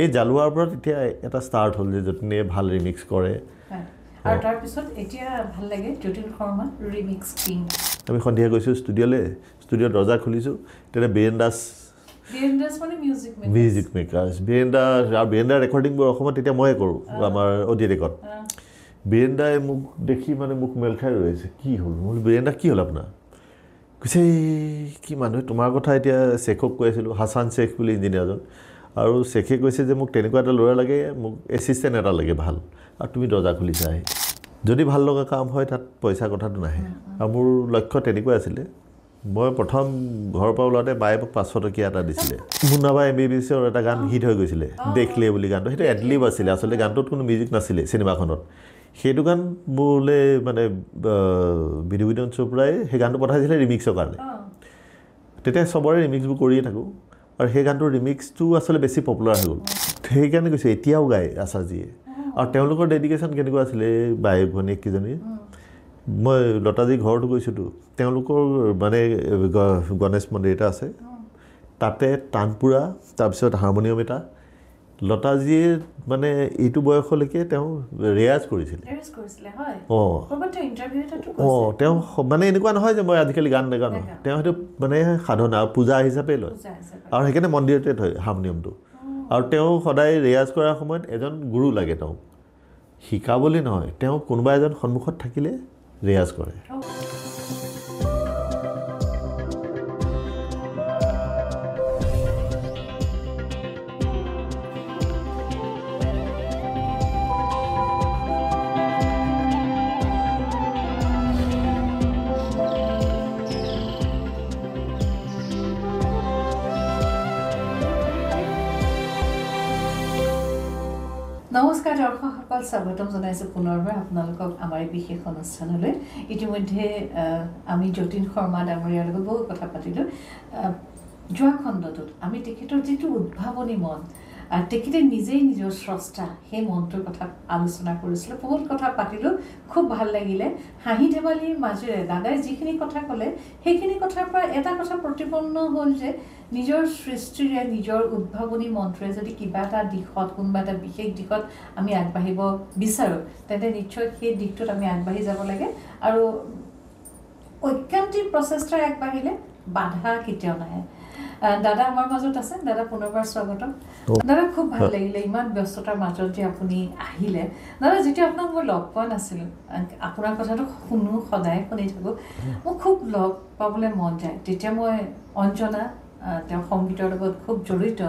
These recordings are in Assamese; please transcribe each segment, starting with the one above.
এই জালুৱাৰ পৰা তেতিয়া এটা ষ্টাৰ্ট হ'ল যে যতীনে ভাল ৰিমিক্স কৰে আৰু তাৰ পিছত এতিয়া ভাল লাগে যতীন শৰ্মা ৰিমিক্স কিং আমি সন্ধিয়া গৈছোঁ ষ্টুডিঅ'লৈ ষ্টুডিঅ'ত দৰ্জা খুলিছোঁ তেতিয়া বীৰেন দাস মানে মিউজিক মেকাৰ্ছ বীৰেন দাৰ ৰেকৰ্ডিংবোৰ অসমত তেতিয়া ময়ে কৰোঁ আমাৰ অডিঅ'টেকত বীৰেন দাই মোক দেখি মানে মোক মেল খাই ৰৈছে কি হ'ল মই বীৰেন দা কি হ'ল আপোনাৰ কৈছে কি মানুহে তোমাৰ কথা এতিয়া শ্বেখক কৈ আছিলোঁ হাছান শ্বেখ বুলি ইঞ্জিনিয়াৰজন আৰু শ্বেখে কৈছে যে মোক তেনেকুৱা এটা ল'ৰা লাগে মোক এছিষ্টেণ্ট এটা লাগে ভাল আৰু তুমি দৰ্জা খুলিছা আহি যদি ভাল লগা কাম হয় তাত পইচা কথাটো নাহে আৰু মোৰ লক্ষ্য তেনেকুৱা আছিলে মই প্ৰথম ঘৰৰ পৰা ওলাওঁতে বায়ে মোক 500 টকীয়া এটা দিছিলে মুন্নাবা MBBCৰ এটা গান হিট হৈ গৈছিলে দেখলে বুলি গানটো সেইটো এডলিব আছিলে আচলতে গানটোত কোনো মিউজিক নাছিলে চিনেমাখনত সেইটো গান মোলৈ মানে বিধুবিধন চোপ্ৰাই সেই গানটো পঠাইছিলে ৰিমিক্সৰ কাৰণে তেতিয়া চবৰে ৰিমিক্সবোৰ কৰিয়ে থাকোঁ আৰু সেই গানটোৰ ৰিমিক্সটো আচলতে বেছি পপুলাৰ হৈ গ'ল সেইকাৰণে কৈছোঁ এতিয়াও গায় আশাজীয়ে আৰু তেওঁলোকৰ ডেডিকেশ্যন কেনেকুৱা আছিলে বায়েক ভনীয়েককেইজনীৰ মই লতাজী ঘৰতো গৈছোঁতো তেওঁলোকৰ মানে গণেশ মন্দিৰ এটা আছে তাতে তানপুৰা তাৰপিছত হাৰমনিয়াম এটা লতাজীয়ে মানে এইটো বয়সলৈকে তেওঁ ৰেয়াজ কৰিছিলে তেওঁ মানে এনেকুৱা নহয় যে মই আজিকালি গান নাগানো তেওঁ সেইটো মানে সাধনা পূজা হিচাপে লয় আৰু সেইকাৰণে মন্দিৰতে থয় হাৰমনিয়ামটো আৰু তেওঁ সদায় ৰেয়াজ কৰাৰ সময়ত এজন গুৰু লাগে তেওঁক শিকাবলৈ নহয় তেওঁ কোনোবা এজন সন্মুখত থাকিলে ৰেয়াজ কৰে নমস্কাৰ দৰ্শকসকল স্বাগতম জনাইছোঁ পুনৰবাৰ আপোনালোকক আমাৰ এই বিশেষ অনুষ্ঠানলৈ ইতিমধ্যে আমি যতীন শৰ্মা ডাঙৰীয়াৰ লগত বহু কথা পাতিলোঁ যোৱা খণ্ডটোত আমি তেখেতৰ যিটো উদ্ভাৱনী মন আৰু তেখেতে নিজেই নিজৰ স্ৰষ্টা সেই মনটোৰ কথা আলোচনা কৰিছিলোঁ বহুত কথা পাতিলোঁ খুব ভাল লাগিলে হাঁহি ধেমালিৰ মাজেৰে দাদাই যিখিনি কথা ক'লে সেইখিনি কথাৰ পৰা এটা কথা প্ৰতিপন্ন হ'ল যে নিজৰ সৃষ্টিৰে নিজৰ উদ্ভাৱনী মন্ত্ৰে যদি কিবা এটা দিশত কোনোবা এটা বিশেষ দিশত আমি আগবাঢ়িব বিচাৰোঁ তেন্তে নিশ্চয় সেই দিশটোত আমি আগবাঢ়ি যাব লাগে আৰু ঐকান্তিক প্ৰচেষ্টাৰে আগবাঢ়িলে বাধা কেতিয়াও নাহে দাদা আমাৰ মাজত আছে দাদা পুনৰবাৰ স্বাগতম দাদা খুব ভাল লাগিলে ইমান ব্যস্ততাৰ মাজত যে আপুনি আহিলে দাদা যেতিয়া আপোনাক মই লগ পোৱা নাছিলোঁ আপোনাৰ কথাটো শুনো সদায় শুনি থাকোঁ মোক খুব লগ পাবলৈ মন যায় তেতিয়া মই অঞ্জনা তেওঁ সংগীতৰ লগত খুব জড়িত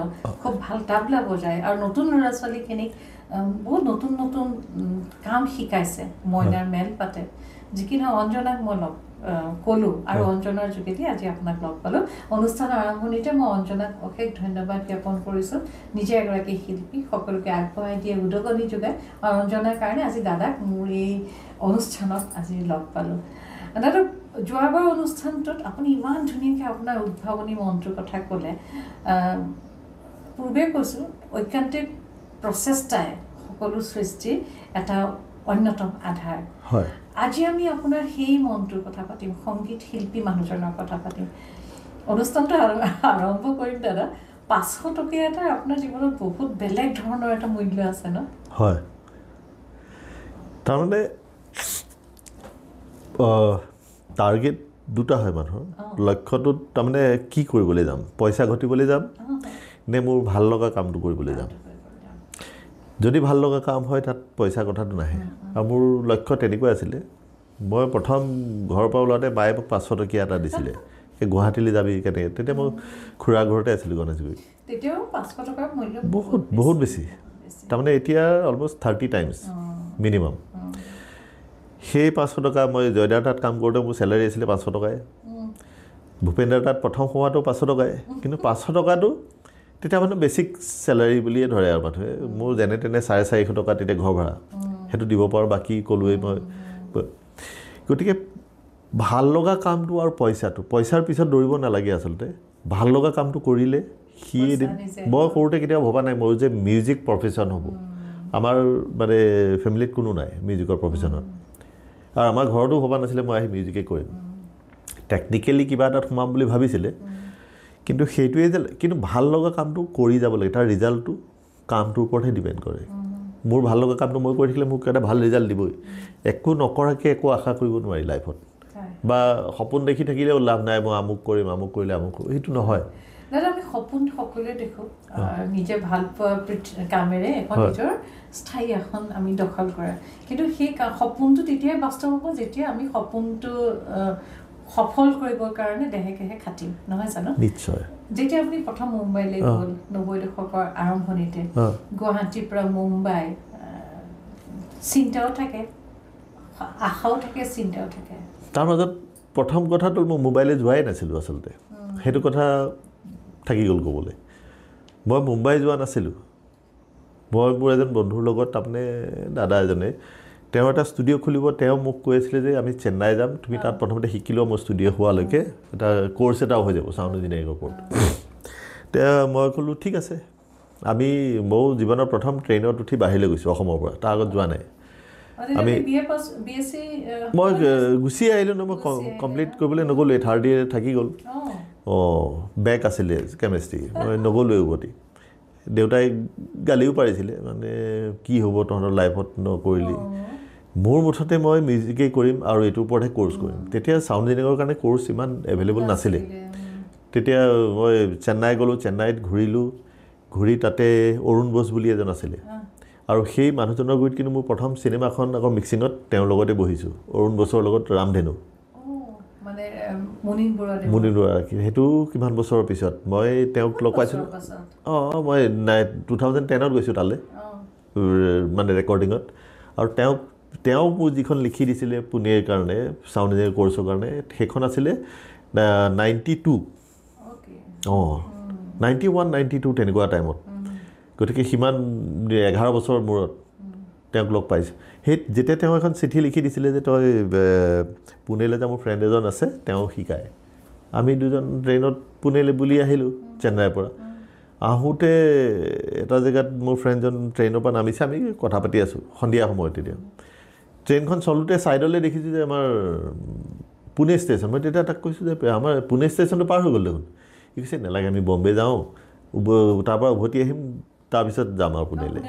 খুব ভাল তাবলা বজায় আৰু নতুন ল'ৰা ছোৱালীখিনিক বহুত নতুন নতুন কাম শিকাইছে মইনাৰ মেল পাতে যিকি নহয় অঞ্জনাক মই লগ ক'লোঁ আৰু অঞ্জনাৰ যোগেদি আজি আপোনাক লগ পালোঁ অনুষ্ঠানৰ আৰম্ভণিতে মই অঞ্জনাক অশেষ ধন্যবাদ জ্ঞাপন কৰিছোঁ নিজে এগৰাকী শিল্পী সকলোকে আগবঢ়াই দিয়ে উদগনি যোগায় আৰু অঞ্জনাৰ কাৰণে আজি দাদাক মোৰ এই অনুষ্ঠানত আজি লগ পালোঁ দাদা যোৱাবাৰ অনুষ্ঠানটোত আপুনি ইমান ধুনীয়াকৈ আপোনাৰ উদ্ভাৱনী মন্ত্ৰৰ কথা ক'লে পূৰ্বে কৈছোঁ ঐকান্তিক প্ৰচেষ্টাই সকলো সৃষ্টিৰ এটা অন্যতম আধাৰ হয় আজি আমি আপোনাৰ সেই মন্ত্ৰৰ কথা পাতিম সংগীত শিল্পী মানুহজনৰ কথা পাতিম অনুষ্ঠানটো আৰম্ভ কৰিম দাদা 500 টকীয়া এটা আপোনাৰ জীৱনত বহুত বেলেগ ধৰণৰ এটা মূল্য আছে ন হয় তাৰমানে টাৰ্গেট দুটা হয় মানুহৰ লক্ষ্যটোত তাৰমানে কি কৰিবলৈ যাম পইচা ঘটিবলৈ যাম নে মোৰ ভাল লগা কামটো কৰিবলৈ যাম যদি ভাল লগা কাম হয় তাত পইচা কথাটো নাহে আৰু মোৰ লক্ষ্য তেনেকুৱা আছিলে মই প্ৰথম ঘৰৰ পৰা ওলাওঁতে বায়ে মোক 500 টকীয়া এটা দিছিলে এই গুৱাহাটীলৈ যাবি কেনেকৈ তেতিয়া মই খুৰা ঘৰতে আছিলোঁ গণেশগুৰিত তেতিয়াও 500 টকাৰ মূল্য বহুত বেছি তাৰমানে এতিয়া অলমষ্ট 30 টাইমছ মিনিমাম সেই 500 টকা মই জয়দাৰ তাত কাম কৰোঁতে মোৰ চেলাৰী আছিলে 500 টকাই ভূপেন্দ্ৰৰ তাত প্ৰথম সোমাওঁতেও 500 টকাই কিন্তু 500 টকাটো তেতিয়া মানে বেছিক চেলাৰী বুলিয়ে ধৰে আৰু মানুহে মোৰ যেনে তেনে 450 টকা তেতিয়া ঘৰ ভাড়া সেইটো দিব পাৰোঁ বাকী ক'লোৱেই মই গতিকে ভাল লগা কামটো আৰু পইচাৰ পিছত দৌৰিব নালাগে আচলতে ভাল লগা কামটো কৰিলে সি মই সৰুতে কেতিয়াও ভবা নাই মোৰ যে মিউজিক প্ৰফেশ্যন হ'ব আমাৰ মানে ফেমিলিত কোনো নাই মিউজিকৰ প্ৰফেশ্যনত আৰু আমাৰ ঘৰতো ভবা নাছিলে মই আহি মিউজিকে কৰিম টেকনিকেলি কিবা এটাত সোমাম বুলি ভাবিছিলে কিন্তু সেইটোৱে যে কিন্তু ভাল লগা কামটো কৰি যাব লাগে তাৰ ৰিজাল্টটো কামটোৰ ওপৰতহে ডিপেণ্ড কৰে মোৰ ভাল লগা কামটো মই কৰি থাকিলে মোক এটা ভাল ৰিজাল্ট দিবই একো নকৰাকৈ একো আশা কৰিব নোৱাৰি লাইফত বা সপোন দেখি থাকিলেও লাভ নাই মই আমুক কৰিম আমুক কৰিলে আমুক কৰিম সেইটো নহয় দাদা আমি সপোন সকলোৱে দেখোঁ নিজে ভাল পোৱা কামেৰে এখন নিজৰ স্থায়ী এখন আমি দখল কৰা কিন্তু সেই সপোনটো তেতিয়াই বাস্তৱ হ'ব যেতিয়া আমি সপোনটো সফল কৰিবৰ কাৰণে দেহে কেহে খাটিম নহয় জানো নিশ্চয় যেতিয়া আপুনি প্ৰথম মুম্বাইলৈ গ'ল 90 দশকৰ আৰম্ভণিতে গুৱাহাটীৰ পৰা মুম্বাই চিন্তাও থাকে আশাও থাকে চিন্তাও থাকে তাৰ মাজত প্ৰথম কথাটো মই মুম্বাইলৈ যোৱাই নাছিলোঁ আচলতে সেইটো কথা থাকি গ'ল ক'বলৈ মই মুম্বাই যোৱা নাছিলোঁ মই মোৰ এজন বন্ধুৰ লগত তাৰমানে দাদা এজনে তেওঁ এটা ষ্টুডিঅ' খুলিব তেওঁ মোক কৈ আছিলে যে আমি চেন্নাই যাম তুমি তাত প্ৰথমতে শিকি লোৱা মোৰ ষ্টুডিঅ' হোৱালৈকে এটা কোৰ্চ এটাও হৈ যাব চাউণ্ড ইঞ্জিনিয়াৰিঙৰ ওপৰত মই ক'লোঁ ঠিক আছে ময়ো জীৱনৰ প্ৰথম ট্ৰেইনত উঠি বাহিৰলৈ গৈছোঁ অসমৰ পৰা তাৰ আগত যোৱা নাই আমি মই গুচি আহিলোঁ ন মই কমপ্লিট কৰিবলৈ নগ'লোৱে থাৰ্ড ইয়েৰ থাকি গ'ল বেক আছিলে কেমেষ্ট্ৰি মই নগ'লোৱে উভতি দেউতাই গালিও পাৰিছিলে মানে কি হ'ব তহঁতৰ লাইফত নকৰিলি মোৰ মুঠতে মই মিউজিকেই কৰিম আৰু এইটোৰ ওপৰতহে কোৰ্চ কৰিম তেতিয়া চাউণ্ড ইঞ্জিনিয়াৰিঙৰ কাৰণে কোৰ্চ ইমান এভেইলেবল নাছিলে তেতিয়া মই চেন্নাই গ'লোঁ চেন্নাইত ঘূৰি তাতে অৰুণ বোস বুলি এজন আছিলে আৰু সেই মানুহজনৰ গুৰিত কিন্তু মোৰ প্ৰথম চিনেমাখন আকৌ মিক্সিঙত তেওঁৰ লগতে বহিছোঁ অৰুণ বোসৰ লগত ৰামধেনু মুনিন বৰুৱা সেইটো কিমান বছৰৰ পিছত মই তেওঁক লগ পাইছিলোঁ মই 2010ত গৈছোঁ তালৈ মানে ৰেকৰ্ডিঙত আৰু তেওঁ মোৰ যিখন লিখি দিছিলে পুনেৰ কাৰণে চাউণ্ড ইঞ্জিনিয়াৰিং কোৰ্চৰ কাৰণে সেইখন আছিলে 92 91 92 তেনেকুৱা টাইমত গতিকে সিমান 11 বছৰৰ মূৰত তেওঁক লগ পাইছোঁ সেই যেতিয়া তেওঁ এখন চিঠি লিখি দিছিলে যে তই পুনেলৈ যা মোৰ ফ্ৰেণ্ড এজন আছে তেওঁ শিকায় আমি দুজন ট্ৰেইনত পুনেলৈ বুলি আহিলোঁ চেন্নাইৰ পৰা আহোঁতে এটা জেগাত মোৰ ফ্ৰেণ্ডজন ট্ৰেইনৰ পৰা নামিছে আমি কথা পাতি আছোঁ সন্ধিয়া সময়ত তেতিয়া ট্ৰেইনখন চলোতে ছাইডলৈ দেখিছোঁ যে আমাৰ পুনে ষ্টেচন মই তেতিয়া তাক কৈছোঁ যে আমাৰ পুনে ষ্টেচনটো পাৰ হৈ গ'ল দেখোন সি কৈছে নালাগে আমি বম্বে যাওঁ তাৰপৰা উভতি আহিম তাৰপিছত যাম আৰু পুনেলৈ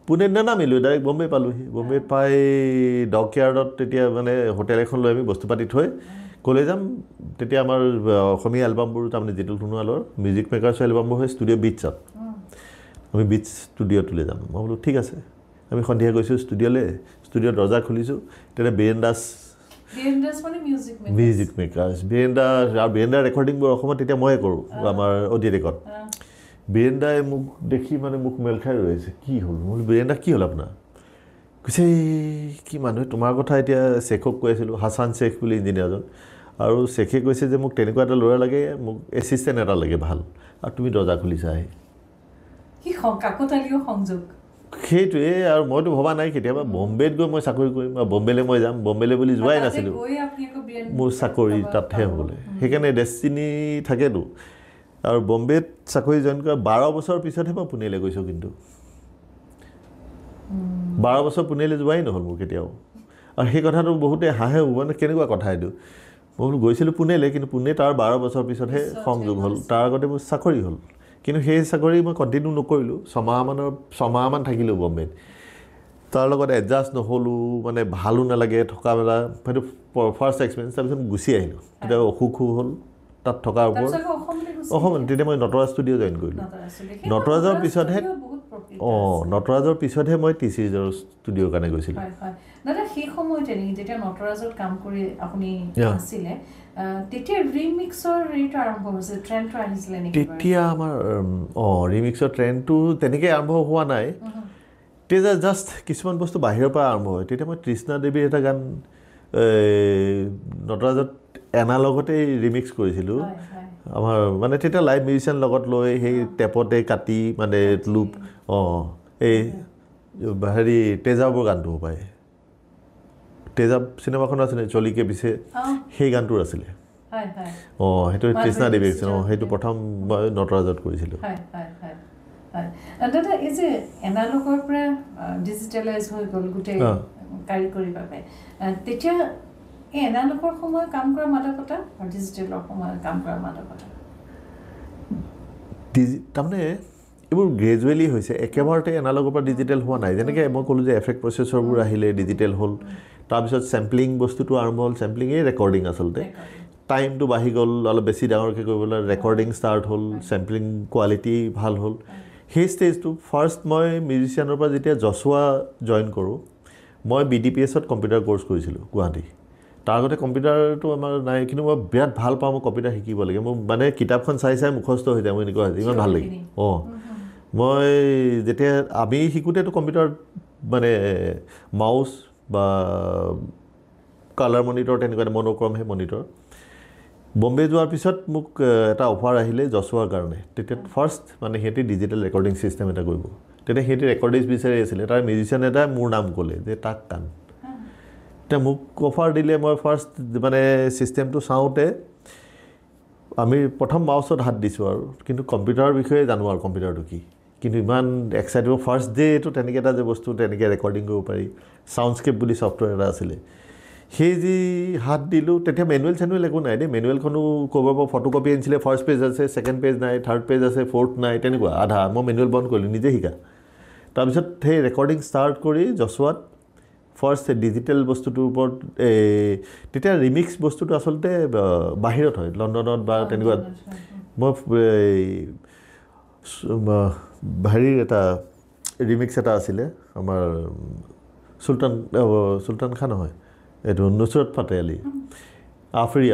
পুনেত নানামিলোঁ ডাইৰেক্ট বম্বে পালোঁহি বম্বেত পাই ডকয়াৰ্ডত তেতিয়া মানে হোটেল এখন লৈ আমি বস্তু পাতি থৈ ক'লৈ যাম তেতিয়া আমাৰ অসমীয়া এলবামবোৰ তাৰমানে জিতুল সোণোৱালৰ মিউজিক মেকাৰ্ছৰ এলবামবোৰ হয় ষ্টুডিঅ' বিটছত আমি বিটছ ষ্টুডিঅ'টোলৈ যাম মই বোলো ঠিক আছে আমি সন্ধিয়া গৈছোঁ ষ্টুডিঅ'লৈ ষ্টুডিঅ'ত দৰ্জা খুলিছোঁ তেতিয়া বীৰেন দাস মিউজিক মেকাৰ্ছ বীৰেন ৰেকৰ্ডিংবোৰ অসমত তেতিয়া ময়ে কৰোঁ আমাৰ অডিঅ'টেকত বীৰেন দাই মোক দেখি মানে মোক মেল খাই ৰৈছে কি হ'ল মই বীৰেন দা কি হ'ল আপোনাৰ কৈছে কি মানুহে তোমাৰ কথা এতিয়া শ্বেখক কৈ আছিলোঁ হাছান শ্বেখ বুলি ইঞ্জিনিয়াৰজন আৰু শ্বেখে কৈছে যে মোক তেনেকুৱা এটা ল'ৰা লাগে মোক এছিষ্টেণ্ট এটা লাগে ভাল আৰু তুমি দৰ্জা খুলিছা আহি সেইটোৱে আৰু মইতো ভবা নাই কেতিয়াবা বম্বেত গৈ মই চাকৰি কৰিম বা বম্বেলৈ মই যাম বম্বেলৈ বুলি যোৱাই নাছিলোঁ মোৰ চাকৰি তাতহে হ'বলৈ সেইকাৰণে ডেষ্টিনি থাকেতো আৰু বম্বেত চাকৰি জইন কৰা 12 বছৰ পিছতহে মই পুনেলৈ গৈছোঁ কিন্তু 12 বছৰ পুনেলৈ যোৱাই নহ'ল মোৰ কেতিয়াও আৰু সেই কথাটো বহুতে হাঁহে মানে কেনেকুৱা কথা এইটো মই বোলো গৈছিলোঁ পুনেলৈ কিন্তু পুনে তাৰ 12 বছৰ পিছতহে সংযোগ হ'ল তাৰ আগতে মোৰ চাকৰি হ'ল কিন্তু সেই চাকৰি মই কণ্টিনিউ নকৰিলোঁ ছমাহমান থাকিলোঁ বম্বেত তাৰ লগত এডজাষ্ট নহ'লোঁ মানে ভালো নালাগে থকা মেলা সেইটো ফাৰ্ষ্ট এক্সপিৰিয়েঞ্চ তাৰপিছত গুচি আহিলোঁ তেতিয়া অসুখ হ'ল তাত থকাৰ ওপৰত অসমত তেতিয়া মই নটৰাজ ষ্টুডিঅ' জইন কৰিলোঁ নটৰাজৰ পিছতহে মই টি চিৰিজৰ ষ্টুডিঅ'ৰ কাৰণে গৈছিলোঁ দাদা সেই সময়তে যেতিয়া নটৰাজত কাম কৰি আপুনি আছিলে তেতিয়া ৰিমিক্সৰ ৰেটটো আৰম্ভ হৈছিল ট্ৰেণ্ডটো আহিছিলে নেকি তেতিয়া আমাৰ ৰিমিক্সৰ ট্ৰেণ্ডটো তেনেকৈ আৰম্ভ হোৱা নাই তেতিয়া জাষ্ট কিছুমান বস্তু বাহিৰৰ পৰা আৰম্ভ হয় তেতিয়া মই তৃষ্ণা দেৱীৰ এটা গান নটৰাজত এনালগতেই ৰিমিক্স কৰিছিলোঁ আমাৰ মানে তেতিয়া লাইভ মিউজিচিয়ান লগত লৈ সেই টেপতে কাটি মানে লুপ এই হেৰি তেজাবৰ গানটো পায় তেজাব চিনেমাখন আছিলে চলিকে পিছে সেই গানটোৰ আছিলে সেইটো তৃষ্ণা দেৱী আছিল সেইটো প্ৰথম মই নটৰাজত কৰিছিলোঁ দাদা এই যে এনালগৰ পৰা ডিজিটেলাইজ হৈ গ'ল গোটেই কাৰিকৰীভাৱে তেতিয়া এই এনালগৰ সময়ত কাম কৰা মাদকতা আৰু ডিজিটেলৰ সময়ত কাম কৰা মাদকতা তাৰমানে এইবোৰ গ্ৰেজুৱেলি হৈছে, একেবাৰতে এনালগৰ পৰা ডিজিটেল হোৱা নাই। যেনেকৈ মই ক'লোঁ যে এফেক্ট প্ৰচেছৰবোৰ আহিলে ডিজিটেল হ'ল, তাৰপিছত চেম্পলিং বস্তুটো আৰম্ভ হ'ল, চেম্পলিঙেই ৰেকৰ্ডিং আচলতে, টাইমটো বাঢ়ি গ'ল, অলপ বেছি ডাঙৰকৈ কৰিবলৈ ৰেকৰ্ডিং ষ্টাৰ্ট হ'ল, চেম্পলিং কোৱালিটি ভাল হ'ল। সেই ষ্টেজটো ফাৰ্ষ্ট মই মিউজিচিয়ানৰ পৰা যেতিয়া জছোৱা জইন কৰোঁ, মই BDPSত কম্পিউটাৰ কৰ্চ কৰিছিলোঁ গুৱাহাটী। তাৰ আগতে কম্পিউটাৰটো আমাৰ নাই, কিন্তু মই বিৰাট ভাল পাওঁ, মই কম্পিউটাৰ শিকিব লাগে। মোৰ মানে কিতাপখন চাই চাই মুখস্থ হৈ যায়, মোৰ এনেকুৱা হৈছে, ইমান ভাল লাগে। মই যেতিয়া আমি শিকোঁতেতো কম্পিউটাৰত মানে মাউচ বা কালাৰ মনিটৰ তেনেকুৱা মনোক্ৰমহে মনিটৰ। বম্বে যোৱাৰ পিছত মোক এটা অফাৰ আহিলে জছোৱাৰ কাৰণে। তেতিয়া ফাৰ্ষ্ট মানে সিহঁতে ডিজিটেল ৰেকৰ্ডিং ছিষ্টেম এটা কৰিব। তেতিয়া সিহঁতে ৰেকৰ্ডিষ্ট বিচাৰি আছিলে, তাৰ মিউজিচিয়ান এটাই মোৰ নাম ক'লে যে তাক কান। এতিয়া মোক অফাৰ দিলে, মই ফাৰ্ষ্ট মানে ছিষ্টেমটো চাওঁতে আমি প্ৰথম মাউচত হাত দিছোঁ আৰু, কিন্তু কম্পিউটাৰৰ বিষয়ে জানো আৰু কম্পিউটাৰটো কি। কিন্তু ইমান এক্সাইটেড, ফাৰ্ষ্ট ডেটো তেনেকৈ এটা যে বস্তু তেনেকৈ ৰেকৰ্ডিং কৰিব পাৰি, ছাউণ্ডস্কেপ বুলি ছফ্টৱেৰ এটা আছিলে, সেই যি হাত দিলোঁ, তেতিয়া মেনুৱেল চেনুৱেল একো নাই দেই। মেনুৱেলখনো ক'ৰবাৰ পৰা ফটো কপি আনিছিলে, ফাৰ্ষ্ট পেজ আছে, ছেকেণ্ড পেজ নাই, থাৰ্ড পেজ আছে, ফ'ৰ্থ নাই, তেনেকুৱা আধা। মই মেনুৱেল বন্ধ কৰিলোঁ, নিজে শিকা। তাৰপিছত সেই ৰেকৰ্ডিং ষ্টাৰ্ট কৰি জছোৱাত ফাৰ্ষ্ট ডিজিটেল বস্তুটোৰ ওপৰত তেতিয়া ৰিমিক্স বস্তুটো আচলতে বাহিৰত হয়, লণ্ডনত বা তেনেকুৱা। মই হেৰিৰ এটা ৰিমিক্স এটা আছিলে আমাৰ চুলতান খান নহয়, এইটো নুছৰত ফাতে আলি, আফৰি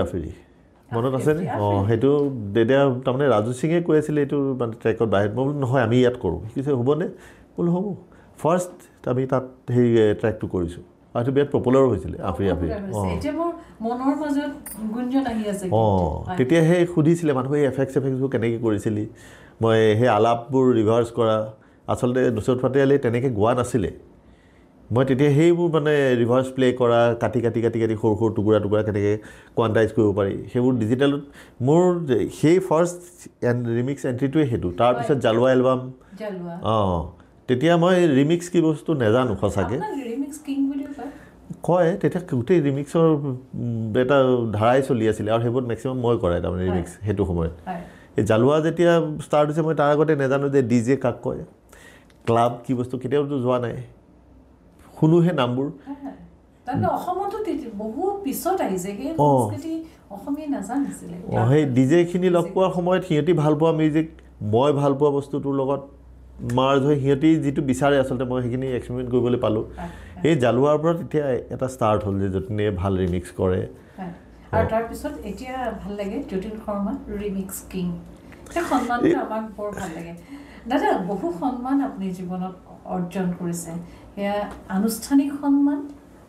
মনত আছেনে? সেইটো তেতিয়া তাৰমানে ৰাজু সিঙে কৈ আছিলে এইটো মানে ট্ৰেকত বাহিৰত। মই বোলো নহয়, আমি ইয়াত কৰোঁ। শিকিছে হ'বনে? বোলো হ'ব। ফাৰ্ষ্ট আমি তাত সেই ট্ৰেকটো কৰিছোঁ, আৰু সেইটো বিৰাট পপুলাৰো হৈছিলে আফৰি। তেতিয়া সেই সুধিছিলে মানুহে এফেক্টছবোৰ কেনেকৈ কৰিছিলি। মই সেই আলাপবোৰ ৰিভাৰ্চ কৰা, আচলতে নুছৰত ফাতে আলি তেনেকৈ গোৱা নাছিলে। মই তেতিয়া সেইবোৰ মানে ৰিভাৰ্চ প্লে' কৰা, কাটি সৰু সৰু টুকুৰা কেনেকৈ কোৱাণ্টাইজ কৰিব পাৰি, সেইবোৰ ডিজিটেলত মোৰ সেই ফাৰ্ষ্ট ৰিমিক্স এণ্ট্ৰিটোৱে সেইটো। তাৰপিছত জালোৱা এলবাম। তেতিয়া মই ৰিমিক্স কি বস্তু নাজানো সঁচাকৈ, কয় তেতিয়া গোটেই ৰিমিক্সৰ এটা ধাৰাই চলি আছিলে, আৰু সেইবোৰ মেক্সিমাম মই কৰাই তাৰমানে ৰিমিক্স সেইটো সময়ত। এই জালোৱা যেতিয়া ষ্টাৰ্ট হৈছে, মই তাৰ আগতে নাজানো যে DJ কাক কয়, ক্লাব কি বস্তু, কেতিয়াওতো যোৱা নাই, শুনোহে নামবোৰ। সেই ডিজেখিনি লগ পোৱাৰ সময়ত সিহঁতি ভাল পোৱা মিউজিক, মই ভাল পোৱা বস্তুটোৰ লগত মাৰ্জ হৈ সিহঁতি যিটো বিচাৰে আচলতে মই সেইখিনি এক্সপেৰিমেণ্ট কৰিবলৈ পালোঁ। এই জালোৱাৰ পৰা তেতিয়া এটা ষ্টাৰ্ট হ'ল যে যতীনে ভাল ৰিমিক্স কৰে। আৰু তাৰপিছত এতিয়া ভাল লাগে যতীন শৰ্মা ৰিমিক্স কিং, সেই সন্মানটো আমাক বৰ ভাল লাগে। দাদা, বহু সন্মান আপুনি জীৱনত অৰ্জন কৰিছে, সেয়া আনুষ্ঠানিক সন্মান,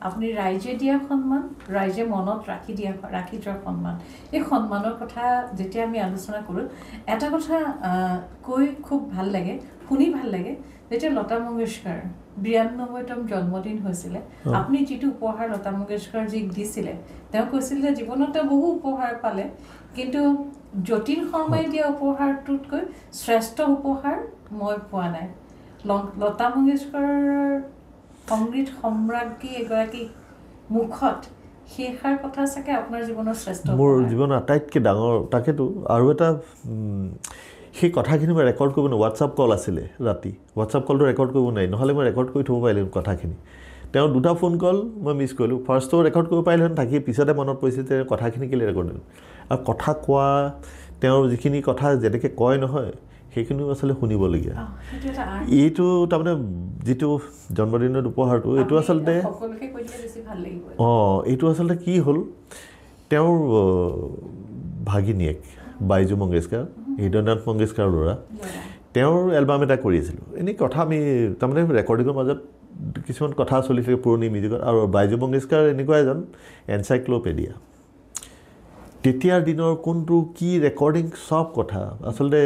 আপুনি ৰাইজে দিয়া সন্মান, ৰাইজে মনত ৰাখি যোৱা সন্মান। এই সন্মানৰ কথা যেতিয়া আমি আলোচনা কৰোঁ, এটা কথা কৈ খুব ভাল লাগে, শুনি ভাল লাগে, যেতিয়া লতা মংগেশকাৰ ৯২তম জন্মদিন হৈছিলে, আপুনি যিটো উপহাৰ লতা মংগেশকাৰজীক দিছিলে, তেওঁ কৈছিল যে জীৱনত বহু উপহাৰ পালে, কিন্তু যতীন শৰ্মাই দিয়া উপহাৰটোতকৈ শ্ৰেষ্ঠ উপহাৰ মই পোৱা নাই। লতা মংগেশকাৰৰ সংগীত সম্ৰাজ্ঞী এগৰাকী মুখত সেইষাৰ কথা চাগে আপোনাৰ জীৱনৰ শ্ৰেষ্ঠ, মোৰ জীৱনৰ আটাইতকৈ ডাঙৰ। তাকেতো আৰু এটা সেই কথাখিনি মই ৰেকৰ্ড কৰিব নোৱাৰোঁ। হোৱাটছআপ কল আছিলে ৰাতি, হোৱাটছআপ কলটো ৰেকৰ্ড কৰিব নোৱাৰি, নহ'লে মই ৰেকৰ্ড কৰি থ'ব পাৰিলোঁ কথাখিনি। তেওঁ 2টা ফোন কল মই মিছ কৰিলোঁ। ফাৰ্ষ্টটো ৰেকৰ্ড কৰিব পাৰিলোহেঁতেন, থাকি পিছতে মনত পৰিছে যে কথাখিনি কেলৈ ৰেকৰ্ড কৰিলোঁ। আৰু কথা কোৱা, তেওঁৰ যিখিনি কথা যেনেকৈ কয় নহয়, সেইখিনিও আচলতে শুনিবলগীয়া। এইটো তাৰমানে যিটো জন্মদিনৰ উপহাৰটো, এইটো আচলতে এইটো আচলতে কি হ'ল, তেওঁৰ ভাগিনীয়েক বাইজু মংগেশকাৰ, হৃদয়নাথ মংগেশকাৰৰ ল'ৰা, তেওঁৰ এলবাম এটা কৰি আছিলোঁ। এনেই কথা আমি তাৰমানে ৰেকৰ্ডিঙৰ মাজত কিছুমান কথা চলি থাকে পুৰণি মিউজিকত। আৰু বাইজু মংগেশকাৰ এনেকুৱা এজন এনচাইক্ল'পেডিয়া, তেতিয়াৰ দিনৰ কোনটো কি ৰেকৰ্ডিং চব কথা আচলতে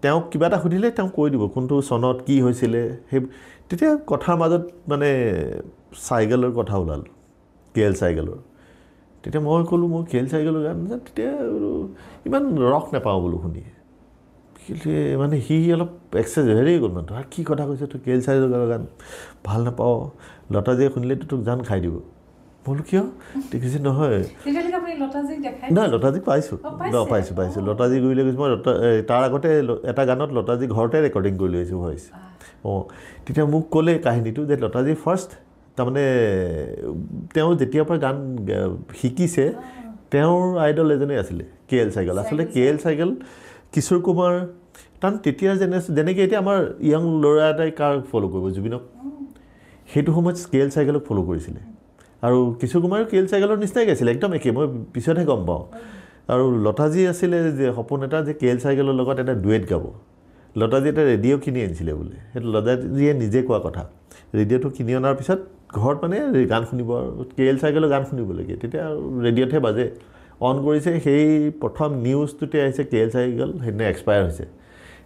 তেওঁক কিবা এটা সুধিলে তেওঁ কৈ দিব কোনটো চনত কি হৈছিলে। সেই তেতিয়া কথাৰ মাজত মানে চাইগেলৰ কথা ওলাল, KL চাইগেলৰ। তেতিয়া মই ক'লোঁ মই KL চাইগেলৰ গান, তেতিয়া ইমান ৰস নাপাওঁ বোলো শুনি। মানে সি অলপ হেৰি গ'ল, মানে তোৰ কি কথা কৈছে, তোৰ KL চাইগেলৰ গান ভাল নাপাওঁ, লতাজীয়ে শুনিলেতো তোক জান খাই দিব। বোলো কিয় দেখিছে নহয় নাই লতাজিক পাইছোঁ লতাজি গুৰিলৈ গৈছোঁ মই তাৰ আগতে এটা গানত লতাজি ঘৰতে ৰেকৰ্ডিং কৰি লৈ আহিছোঁ ভইচ তেতিয়া মোক ক'লে কাহিনীটো যে লতাজি ফাৰ্ষ্ট তাৰমানে তেওঁ যেতিয়াৰ পৰা গান শিকিছে তেওঁৰ আইডল এজনেই আছিলে KL চাইকেল আচলতে KL চাইকেল কিশোৰ কুমাৰ কাৰণ তেতিয়া যেনেকৈ এতিয়া আমাৰ য়াং ল'ৰা এটাই কাক ফ'ল' কৰিব জুবিনক সেইটো সময়ত KL চাইকেলক ফ'ল' কৰিছিলে আৰু কিশোৰ কুমাৰ KL চাইকেলৰ নিচিনাই গাইছিলে একদম একে মই পিছতহে গম পাওঁ আৰু লতাজি আছিলে যে সপোন এটা যে KL চাইকেলৰ লগত এটা ডুৱেট গাব লতাজি এটা ৰেডিঅ' কিনি আনিছিলে বোলে সেইটো লতাজিয়ে নিজে কোৱা কথা ৰেডিঅ'টো কিনি অনাৰ পিছত ঘৰত মানে গান শুনিব আৰু KL চাইকেলৰ গান শুনিবলগীয়া তেতিয়া ৰেডিঅ'তহে বাজে অন কৰিছে সেই প্ৰথম নিউজটোতে আহিছে KL চাইকেল সেইদিনা এক্সপায়াৰ হৈছে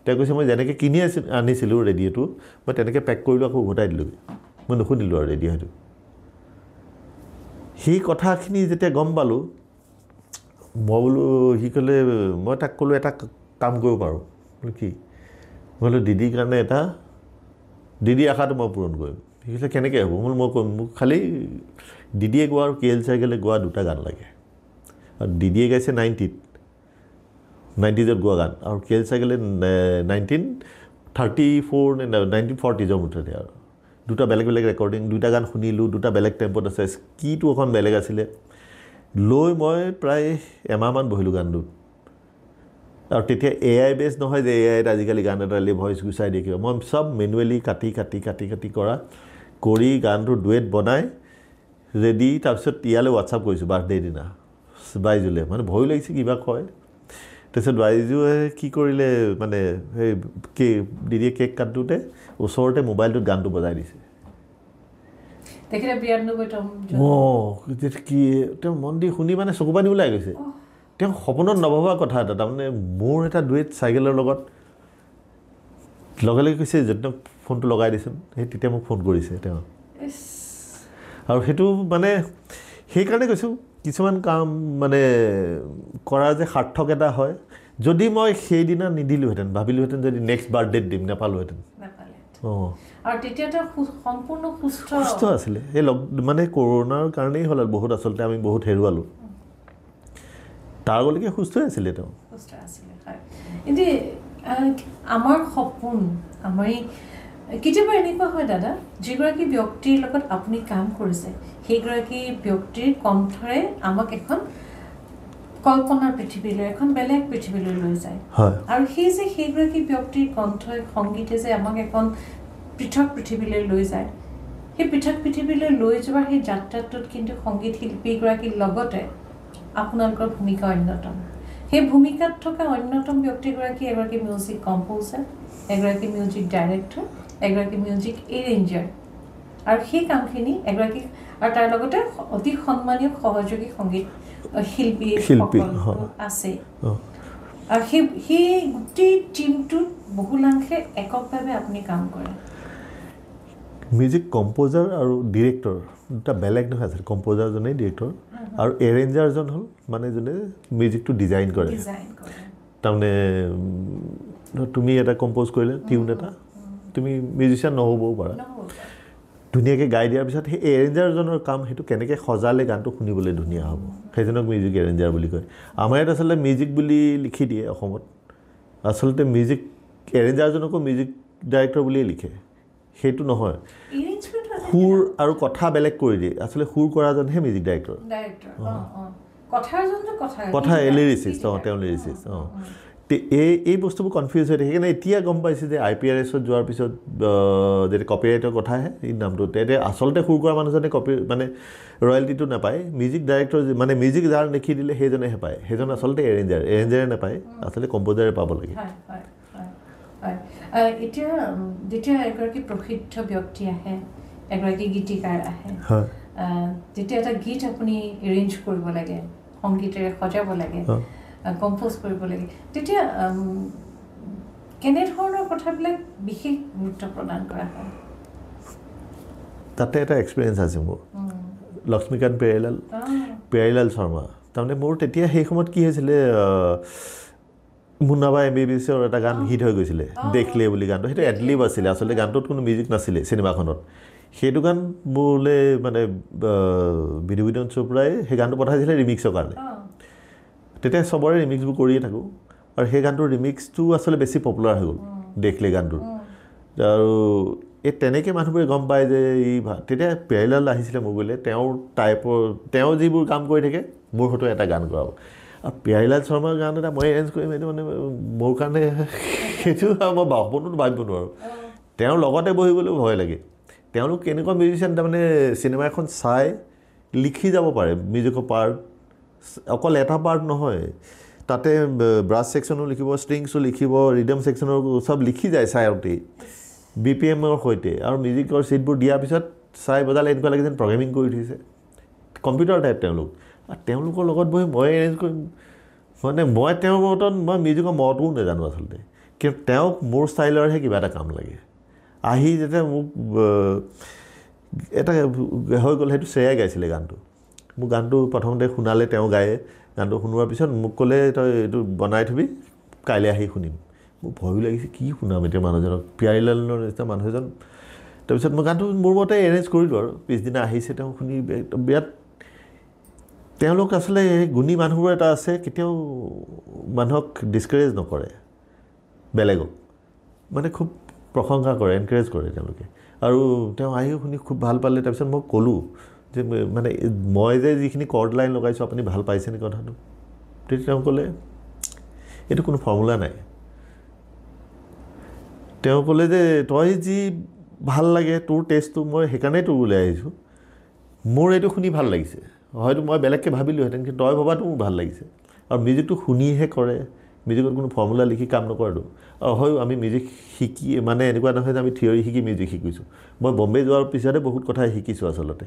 তেওঁ কৈছে মই যেনেকৈ কিনি আনিছিলোঁ ৰেডিঅ'টো মই তেনেকৈ পেক কৰিলোঁ আকৌ উভতাই দিলোঁগৈ মই নুশুনিলোঁ আৰু ৰেডিঅ' সেইটো সেই কথাখিনি যেতিয়া গম পালোঁ মই বোলো সি ক'লে মই তাক ক'লোঁ এটা কাম কৰিব পাৰোঁ বোলো কি মই বোলো দিদিৰ কাৰণে এটা দিদিৰ আশাটো মই পূৰণ কৰিম সি কৈছে কেনেকৈ হ'ব মই ক'ম মোক খালি দিদিয়ে গোৱা আৰু KL চাইকেলে গোৱা দুটা গান লাগে আৰু দিদিয়ে গাইছে 90s গোৱা গান আৰু KL চাইকেলে 1934 নে 1940s মুঠতে আৰু দুটা বেলেগ বেলেগ ৰেকৰ্ডিং দুটা গান শুনিলোঁ দুটা বেলেগ টেম্পত আছে কিটো এখন বেলেগ আছিলে লৈ মই প্ৰায় এমাহমান বহিলোঁ গানটোত আৰু তেতিয়া AI বেছ নহয় যে AIত আজিকালি গান এটা লৈ ভইচ গুচাই দিয়ে কিয় মই চব মেনুৱেলি কাটি কৰা কৰি গানটো ডুৱেট বনাই ৰেডি তাৰপিছত ইয়ালৈ হোৱাটছআপ কৰিছোঁ বাৰ্থডে দিনা বাইজুলে মানে ভয় লাগিছে কিবা কয় তাৰপিছত বাইজুৱে কি কৰিলে মানে সেই দিদিয়ে কেক কাটোতে ওচৰতে মোবাইলটোত গানটো বজাই দিছে কি তেওঁ মন দি শুনি মানে চকু পানী ওলাই গৈছে তেওঁ সপোনত নভবা কথা এটা তাৰমানে মোৰ এটা ডুৱেট চাইকেলৰ লগত লগে লগে কৈছে যদিও ফোনটো লগাই দিছোন সেই তেতিয়া মোক ফোন কৰিছে তেওঁ আৰু সেইটো মানে সেইকাৰণে কৈছোঁ কিছুমান কাম মানে কৰা যে সাৰ্থক এটা হয় যদি মই সেইদিনা নিদিলোহেঁতেন ভাবিলোহেঁতেন যদি নেক্সট বাৰ্থডেত দিম নাপালোহেঁতেন আৰু তেতিয়াতো সম্পূৰ্ণ সুস্থ আছিলে এই মানে কৰোণাৰ কাৰণেই হ'ল আৰু বহুত আচলতে আমি বহুত হেৰুৱালোঁ তাৰ আগলৈকে সুস্থই আছিলে তেওঁ কিন্তু আমাৰ সপোন আমাৰ কেতিয়াবা এনেকুৱা হয় দাদা যিগৰাকী ব্যক্তিৰ লগত আপুনি কাম কৰিছে সেইগৰাকী ব্যক্তিৰ কণ্ঠৰে আমাক এখন কল্পনাৰ পৃথিৱীলৈ এখন বেলেগ পৃথিৱীলৈ লৈ যায় আৰু সেইগৰাকী ব্যক্তিৰ কণ্ঠই সংগীতে যে আমাক এখন পৃথক পৃথিৱীলৈ লৈ যায় সেই পৃথক পৃথিৱীলৈ লৈ যোৱাৰ সেই যাত্ৰাটোত কিন্তু সংগীত শিল্পীগৰাকীৰ লগতে আপোনালোকৰ ভূমিকা অন্যতম সেই ভূমিকাত থকা অন্যতম ব্যক্তিগৰাকী এগৰাকী মিউজিক কম্প'জাৰ এগৰাকী মিউজিক ডাইৰেক্টৰ এগৰাকী মিউজিক এৰেঞ্জাৰ আৰু সেই কামখিনি এগৰাকী আৰু তাৰ লগতে অতি সন্মানীয় সহযোগী সংগীত শিল্পী আছে আৰু সেই গোটেই টিমটোত বহুলাংশে এককভাৱে আপুনি কাম কৰে মিউজিক কম্প'জাৰ আৰু ডিৰেক্টৰ দুটা বেলেগ নহয় আছিল কম্প'জাৰজনেই ডিৰেক্টৰ আৰু এৰেঞ্জাৰজন হ'ল মানে যোনে মিউজিকটো ডিজাইন কৰে তাৰমানে তুমি এটা কম্প'জ কৰিলে টিউন এটা তুমি মিউজিচিয়ান নহ'বও পাৰা ধুনীয়াকৈ গাই দিয়াৰ পিছত সেই এৰেঞ্জাৰজনৰ কাম সেইটো কেনেকৈ সজালে গানটো শুনিবলৈ ধুনীয়া হ'ব সেইজনক মিউজিক এৰেঞ্জাৰ বুলি কয় আমাৰ ইয়াত আচলতে মিউজিক বুলি লিখি দিয়ে অসমত আচলতে মিউজিক এৰেঞ্জাৰজনকো মিউজিক ডাইৰেক্টৰ বুলিয়ে লিখে সেইটো নহয় সুৰ আৰু কথা বেলেগ কৰি দিয়ে আচলতে সুৰ কৰাজনহে মিউজিক ডাইৰেক্টৰ কথা লিৰিচিষ্ট তেওঁ লিৰিচিষ্ট এই বস্তুবোৰ কনফিউজ হৈ থাকে সেইকাৰণে এতিয়া গম পাইছে যে IPRSত যোৱাৰ পিছত যেতিয়া কপিৰাইটৰ কথা আহে এই নামটো তেতিয়া আচলতে সুৰ কৰা মানুহজনে মানে ৰয়েলটিটো নাপায় মিউজিক ডাইৰেক্টৰ মানে মিউজিক যাৰ লিখি দিলে সেইজনেহে পায় সেইজন আচলতে এৰেঞ্জাৰে নাপায় আচলতে কম্প'জাৰে পাব লাগে এতিয়া যেতিয়া এগৰাকী প্ৰসিদ্ধ ব্যক্তি আহে এগৰাকী গীতিকাৰ আহে যেতিয়া এটা গীত আপুনি এৰেঞ্জ কৰিব লাগে সংগীতেৰে সজাব লাগে কম্প'জ কৰিব লাগে তেতিয়া কেনেধৰণৰ কথাবিলাক বিশেষ গুৰুত্ব প্ৰদান কৰা হয় তাতে এটা এক্সপিৰিয়েঞ্চ আছে মোৰ লক্ষ্মীকান্ত পেয়াৰীলাল শৰ্মা তাৰমানে মোৰ তেতিয়া সেই সময়ত কি হৈছিলে মুন্নাবাই MBBSৰ এটা গান হিট হৈ গৈছিলে দেখলে বুলি গানটো সেইটো এডলিব আছিলে আচলতে গানটোত কোনো মিউজিক নাছিলে চিনেমাখনত সেইটো গান মোলৈ মানে বিধুবিধন চোপ্ৰাই সেই গানটো পঠাইছিলে ৰিমিক্সৰ কাৰণে তেতিয়া চবৰে ৰিমিক্সবোৰ কৰিয়ে থাকোঁ আৰু সেই গানটোৰ ৰিমিক্সটো আচলতে বেছি পপুলাৰ হৈ গ'ল দেখলে গানটোৰ আৰু এই তেনেকৈ মানুহবোৰে গম পায় যে তেতিয়া পেৰিলাল আহিছিলে মোবাইলে তেওঁ যিবোৰ কাম কৰি থাকে মোৰ হয়তো এটা গান কৰাব আৰু পেৰিলাল শৰ্মাৰ গান এটা মই এৰেঞ্জ কৰিম এইটো মানে মোৰ কাৰণে সেইটো মই সপোনতো ভাবিব নোৱাৰোঁ তেওঁৰ লগতে বহিবলৈ ভয় লাগে তেওঁলোক কেনেকুৱা মিউজিচিয়ান তাৰমানে চিনেমা এখন চাই লিখি যাব পাৰে মিউজিকৰ পাৰ্ট অকল এটা পাৰ্ট নহয় তাতে ব্ৰাছ ছেকশ্যনো লিখিব ষ্ট্ৰিংছো লিখিব ৰিডম ছেকশ্যনৰ চব লিখি যায় চাইতেই BPMৰ সৈতে আৰু মিউজিকৰ ছিটবোৰ দিয়াৰ পিছত চাই বজালে এনেকুৱা লাগে যেন প্ৰগ্ৰেমিং কৰি উঠিছে কম্পিউটাৰ টাইপ তেওঁলোকৰ লগত বহি মই এৰেঞ্জ কৰিম মানে মই তেওঁৰ মতন মই মিউজিকৰ মতও নাজানো আচলতে কিন্তু তেওঁক মোৰ ষ্টাইলৰহে কিবা এটা কাম লাগে আহি যেতিয়া মোক এটা হৈ গ'ল সেইটো শ্ৰেয়াই গাইছিলে গানটো মোক গানটো প্ৰথমতে শুনালে তেওঁ গায়ে গানটো শুনোৱাৰ পিছত মোক ক'লে তই এইটো বনাই থবি কাইলৈ আহি শুনিম মোৰ ভয়ো লাগিছে কি শুনাম এতিয়া মানুহজনক পিয়াৰীলালৰ নিচিনা মানুহ এজন তাৰপিছত মই গানটো মোৰ মতে এৰেঞ্জ কৰিলোঁ আৰু পিছদিনা আহিছে তেওঁ শুনি বিৰাট তেওঁলোক আচলতে গুণী মানুহবোৰ এটা আছে কেতিয়াও মানুহক ডিছকাৰেজ নকৰে বেলেগক মানে খুব প্ৰশংসা কৰে এনকাৰেজ কৰে তেওঁলোকে আৰু তেওঁ আহিও শুনি খুব ভাল পালে তাৰপিছত মই ক'লোঁ যে মানে মই যে যিখিনি কৰ্ড লাইন লগাইছোঁ আপুনি ভাল পাইছে নেকি কথাটো তেতিয়া তেওঁ ক'লে এইটো কোনো ফৰ্মুলা নাই তেওঁ ক'লে যে তই যি ভাল লাগে তোৰ টেষ্টটো মই সেইকাৰণেই তোৰ ওলাই আহিছোঁ মোৰ এইটো শুনি ভাল লাগিছে হয়তো মই বেলেগকৈ ভাবিলোঁহেঁতেন কিন্তু তই ভবাটো মোৰ ভাল লাগিছে আৰু মিউজিকটো শুনিহে কৰে মিউজিকত কোনো ফৰ্মুলা লিখি কাম নকৰেতো আৰু হয় আমি মিউজিক শিকি মানে এনেকুৱা নহয় যে আমি থিয়ৰী শিকি মিউজিক শিকিছোঁ মই বম্বে যোৱাৰ পিছতে বহুত কথাই শিকিছোঁ আচলতে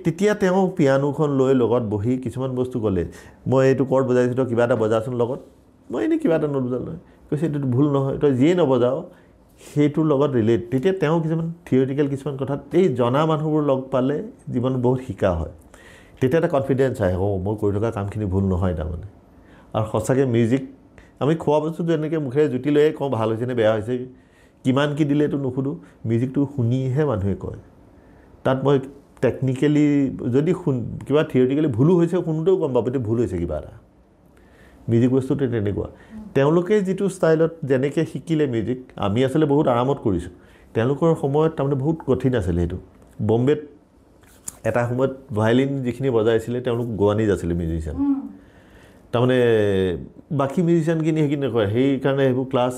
তেতিয়া তেওঁ পিয়ানোখন লৈ লগত বহি কিছুমান বস্তু ক'লে মই এইটো কৰ্ড বজাইছোঁ তই কিবা এটা বজাচোন লগত মই এনেই কিবা এটা নোট বজালোঁ কৈছে এইটো ভুল নহয় তই যিয়ে নবজাও সেইটোৰ লগত ৰিলেট তেতিয়া তেওঁ কিছুমান থিয়ৰিটিকেল কিছুমান কথাত এই জনা মানুহবোৰ লগ পালে জীৱনত বহুত শিকা হয় তেতিয়া এটা কনফিডেঞ্চ আহে মই কৰি থকা কামখিনি ভুল নহয় তাৰমানে আৰু সঁচাকৈ মিউজিক আমি খোৱা বস্তুটো এনেকৈ মুখেৰে জুতি লৈয়ে কওঁ ভাল হৈছে নে বেয়া হৈছে কিমান কি দিলে এইটো নুসুধোঁ মিউজিকটো শুনিহে মানুহে কয় তাত মই টেকনিকেলি যদি কিবা থিয়ৰিটিকেলি ভুলো হৈছে শুনোতেও গম পাব এতিয়া ভুল হৈছে কিবা এটা মিউজিক বস্তুটো তেনেকুৱা তেওঁলোকে যিটো ষ্টাইলত যেনেকৈ শিকিলে মিউজিক আমি আচলতে বহুত আৰামত কৰিছোঁ তেওঁলোকৰ সময়ত তাৰমানে বহুত কঠিন আছিলে সেইটো বম্বেত এটা সময়ত ভায়লিন যিখিনি বজাইছিলে তেওঁলোক গোৱানীজ আছিলে মিউজিচিয়ান তাৰমানে বাকী মিউজিচিয়ানখিনি সেইখিনি নকৰে সেইকাৰণে সেইবোৰ ক্লাছ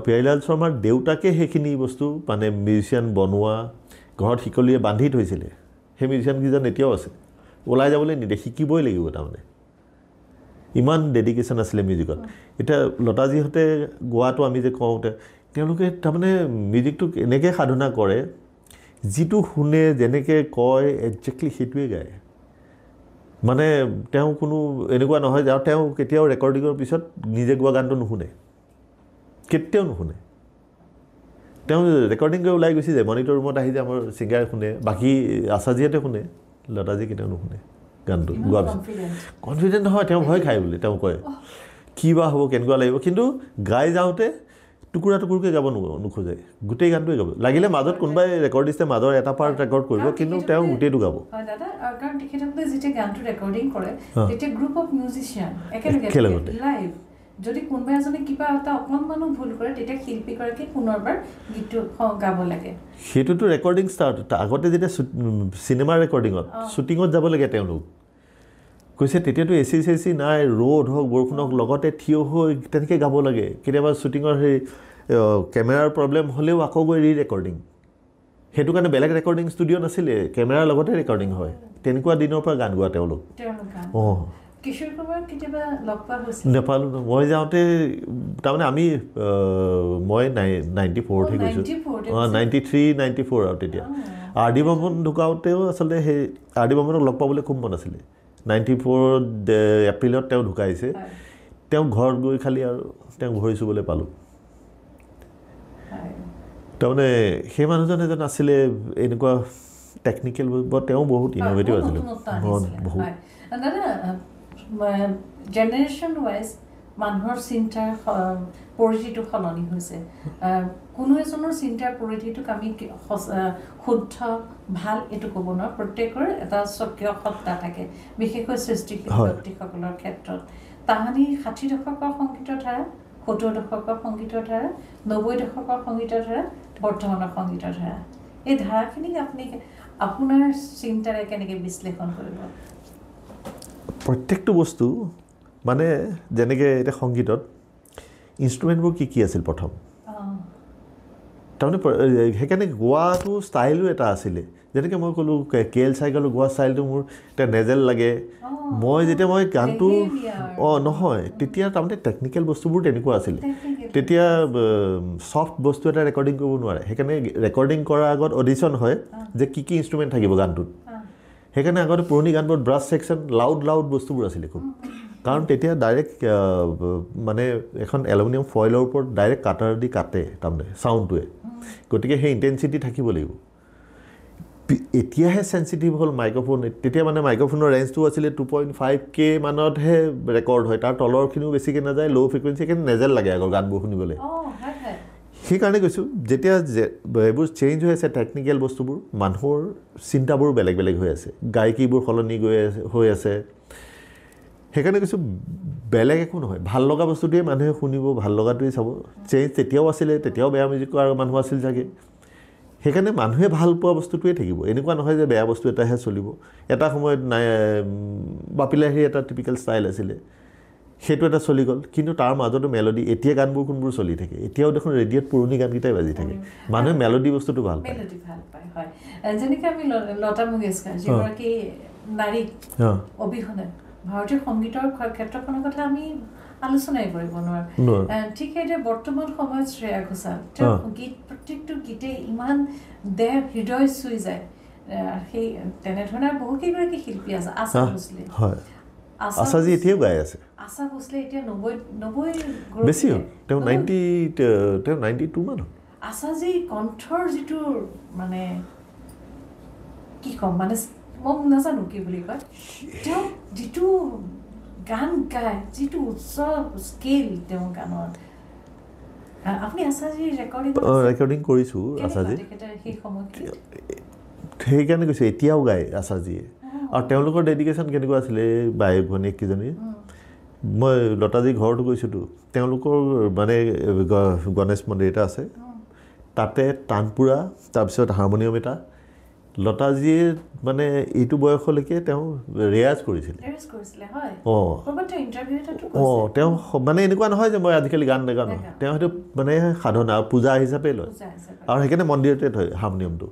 পিয়াৰীলাল শৰ্মাৰ দেউতাকে সেইখিনি বস্তু মানে মিউজিচিয়ান বনোৱা ঘৰত শিকলিয়ে বান্ধি থৈছিলে সেই মিউজিচিয়ানকেইজন এতিয়াও আছে ওলাই যাবলৈ নিদিয়ে শিকিবই লাগিব তাৰমানে ইমান ডেডিকেশ্যন আছিলে মিউজিকত এতিয়া লতাজীহঁতে গোৱাটো আমি যে কওঁতে তেওঁলোকে তাৰমানে মিউজিকটোক এনেকৈ সাধনা কৰে যিটো শুনে যেনেকৈ কয় একজেক্টলি সেইটোৱে গায় মানে তেওঁ কোনো এনেকুৱা নহয় যে আৰু তেওঁ কেতিয়াও ৰেকৰ্ডিঙৰ পিছত নিজে গোৱা গানটো নুশুনে কেতিয়াও নুশুনে তেওঁ ৰেকৰ্ডিং কৰি ওলাই গুচি যায় মনিটৰ ৰুমত আহি যায় আমাৰ ছিংগাৰে শুনে বাকী আশাজীহঁতে শুনে লতাজী কেতিয়াও নুশুনে গানটো গোৱাৰ পিছত কনফিডেণ্ট নহয় তেওঁ ভয় খায় বুলি তেওঁ কয় কি বা হ'ব কেনেকুৱা লাগিব কিন্তু গাই যাওঁতে টুকুৰা টুকুৰকৈ গাব নোখোজে গোটেই গানটোৱে গাব লাগিলে মাজত কোনোবাই ৰেকৰ্ডিষ্টে মাজৰ এটা পাৰ্ট ৰেকৰ্ড কৰিব কিন্তু তেওঁ গোটেইটো গাব কাৰণ তেখেতসকলে যেতিয়া গানটো ৰেকৰ্ডিং কৰে তেতিয়া গ্ৰুপ অফ মিউজিচিয়ান একেলগে লাইভ যদি কোনোবা এজনে কিবা এটা অকণমানো ভুল কৰে তেতিয়া শিল্পীগৰাকীয়ে পুনৰবাৰ গীতটো গাব লাগে সেইটোতো ৰেকৰ্ডিং ষ্টাৰ্ট আগতে যেতিয়া চিনেমাৰ ৰেকৰ্ডিঙত শ্বুটিঙত যাব লাগে তেওঁলোক কৈছে তেতিয়াতো এচি চেচি নাই ৰ'দ হওক বৰষুণ হওক লগতে থিয় হৈ তেনেকৈ গাব লাগে কেতিয়াবা শ্বুটিঙৰ সেই কেমেৰাৰ প্ৰব্লেম হ'লেও আকৌ গৈ ৰেকৰ্ডিং সেইটো কাৰণে বেলেগ ৰেকৰ্ডিং ষ্টুডিঅ' নাছিলে কেমেৰাৰ লগতে ৰেকৰ্ডিং হয় তেনেকুৱা দিনৰ পৰা গান গোৱা তেওঁলোক অঁ কিশোৰ কুমাৰ কেতিয়াবা লগ পোৱা হৈছিল নেপালোঁ মই যাওঁতে তাৰমানে আমি মই 94তে গৈছোঁ 93 94 আৰু তেতিয়া আৰ ডি বৰ্মন ঢুকাওঁতেও আচলতে সেই আৰ ডি বৰ্মনক লগ পাবলৈ খুব মন আছিলে 94 এপ্ৰিলত তেওঁ ঢুকাইছে তেওঁ ঘৰত গৈ খালি আৰু তেওঁক ভৰি চুবলৈ পালোঁ তাৰমানে সেই মানুহজন এজন আছিলে এনেকুৱা টেকনিকেল তেওঁ বহুত ইন'ভেটিভ আছিলে বহুত দাদা জেনেৰেশ্যন ৱাইজ মানুহৰ চিন্তাৰ পৰিধিটো সলনি হৈছে কোনো এজনৰ চিন্তাৰ পৰিধিটোক আমি শুদ্ধ ভাল এইটো ক'ব নোৱাৰোঁ প্ৰত্যেকৰ এটা স্বকীয় সত্তা থাকে বিশেষকৈ সৃষ্টিশীল ব্যক্তিসকলৰ ক্ষেত্ৰত তাহানি 60 দশকৰ সংগীতৰ ধাৰা 70 দশকৰ সংগীতৰ ধাৰা 90 দশকৰ সংগীতৰ ধাৰা বৰ্তমানৰ সংগীতৰ ধাৰা এই ধাৰাখিনিক আপুনি আপোনাৰ চিন্তাৰে কেনেকৈ বিশ্লেষণ কৰিব প্ৰত্যেকটো বস্তু মানে যেনেকৈ এতিয়া সংগীতত ইনষ্ট্ৰুমেণ্টবোৰ কি আছিল প্ৰথম তাৰমানে সেইকাৰণে গোৱাটো ষ্টাইলো এটা আছিলে যেনেকৈ মই ক'লোঁ কেএল চাইকেলৰ গোৱা ষ্টাইলটো মোৰ এতিয়া নেজেল লাগে মই যেতিয়া মই গানটো নহয় তেতিয়া তাৰমানে টেকনিকেল বস্তুবোৰ তেনেকুৱা আছিলে তেতিয়া ছফ্ট বস্তু এটা ৰেকৰ্ডিং কৰিব নোৱাৰে সেইকাৰণে ৰেকৰ্ডিং কৰাৰ আগত অডিশ্যন হয় যে কি ইনষ্ট্ৰুমেণ্ট থাকিব গানটোত সেইকাৰণে আগতে পুৰণি গানবোৰত ব্ৰাছ ছেকশ্যন লাউড বস্তুবোৰ আছিলে খুব কাৰণ তেতিয়া ডাইৰেক্ট মানে এখন এলুমিনিয়াম ফইলৰ ওপৰত ডাইৰেক্ট কাটাৰ দি কাটে তাৰমানে চাউণ্ডটোৱে গতিকে সেই ইণ্টেনচিটি থাকিব লাগিব এতিয়াহে চেঞ্চিটিভ হ'ল মাইক্ৰফোন তেতিয়া মানে মাইক্ৰফোনৰ ৰেঞ্জটো আছিলে 2.5K মানতহে ৰেকৰ্ড হয় তাৰ তলৰখিনিও বেছিকৈ নাযায় ল' ফ্ৰিকুৱেঞ্চি সেইকাৰণে নেজেল লাগে আগৰ গানবোৰ শুনিবলৈ সেইকাৰণে কৈছোঁ যেতিয়া এইবোৰ চেঞ্জ হৈ আছে টেকনিকেল বস্তুবোৰ মানুহৰ চিন্তাবোৰ বেলেগ হৈ আছে গায়কীবোৰ সলনি হৈ আছে সেইকাৰণে কৈছোঁ বেলেগ একো নহয় ভাল লগা বস্তুটোৱে মানুহে শুনিব ভাল লগাটোৱে চাব চেঞ্জ তেতিয়াও আছিলে তেতিয়াও বেয়া মিউজিক কৰা মানুহ আছিল চাগে সেইকাৰণে মানুহে ভাল পোৱা বস্তুটোৱে থাকিব এনেকুৱা নহয় যে বেয়া বস্তু এটাহে চলিব এটা সময়ত নাই বাপিলাহী এটা টিপিকেল ষ্টাইল আছিলে সেইটো এটা চলি গ'ল কিন্তু তাৰ মাজতো মেলোডি এতিয়া গানবোৰ কোনবোৰ চলি থাকে এতিয়াও দেখোন ৰেডিঅ'ত পুৰণি গানকেইটাই বাজি থাকে মানুহে মেলোডি বস্তুটো ভাল পায় হয় যেনেকৈ আমি লতা মংগেশকাৰ যিগৰাকী নাৰীক অবিহনে ভাৰতীয় সংগীতৰ ক্ষেত্ৰখনৰ কথা আমি আলোচনাই কৰিব নোৱাৰোঁ ঠিক সেইদৰে বৰ্তমান সময়ত শ্ৰেয়া ঘোষাল তেওঁৰ গীত প্ৰত্যেকটো গীতে ইমান দেহ হৃদয় চুই যায় সেই তেনেধৰণৰ বহুকেইগৰাকী শিল্পী আছে আশা ভোছলে আশাজী এতিয়াও গাই আছে আশা ভোছলে এতিয়া 90 বেছি হ'ল তেওঁ 92 মান হ'ল আশাজী কণ্ঠৰ যিটো মানে কি ক'ম মানে মই নাজানো কি বুলি কয় তেওঁ যিটো গান গায় যিটো উচ্চ স্কেল তেওঁ গানৰ আপুনি আশাজী ৰেকৰ্ডিং কৰিছোঁ আশাজী সেই সময়খিনিত সেইকাৰণে কৈছোঁ এতিয়াও গায় আশাজীয়ে আৰু তেওঁলোকৰ ডেডিকেশ্যন কেনেকুৱা আছিলে বায়েক ভনীয়েককেইজনীৰ মই লতাজী ঘৰতো গৈছোঁতো তেওঁলোকৰ মানে গণেশ মন্দিৰ এটা আছে তাতে তানপুৰা তাৰপিছত হাৰমনিয়াম এটা লতাজীয়ে মানে এইটো বয়সলৈকে তেওঁ ৰেয়াজ কৰিছিলে তেওঁ মানে এনেকুৱা নহয় যে মই আজিকালি গান নাগানো তেওঁ সেইটো মানে সাধনা পূজা হিচাপে লয় আৰু সেইকাৰণে মন্দিৰতে থয় হাৰমনিয়ামটো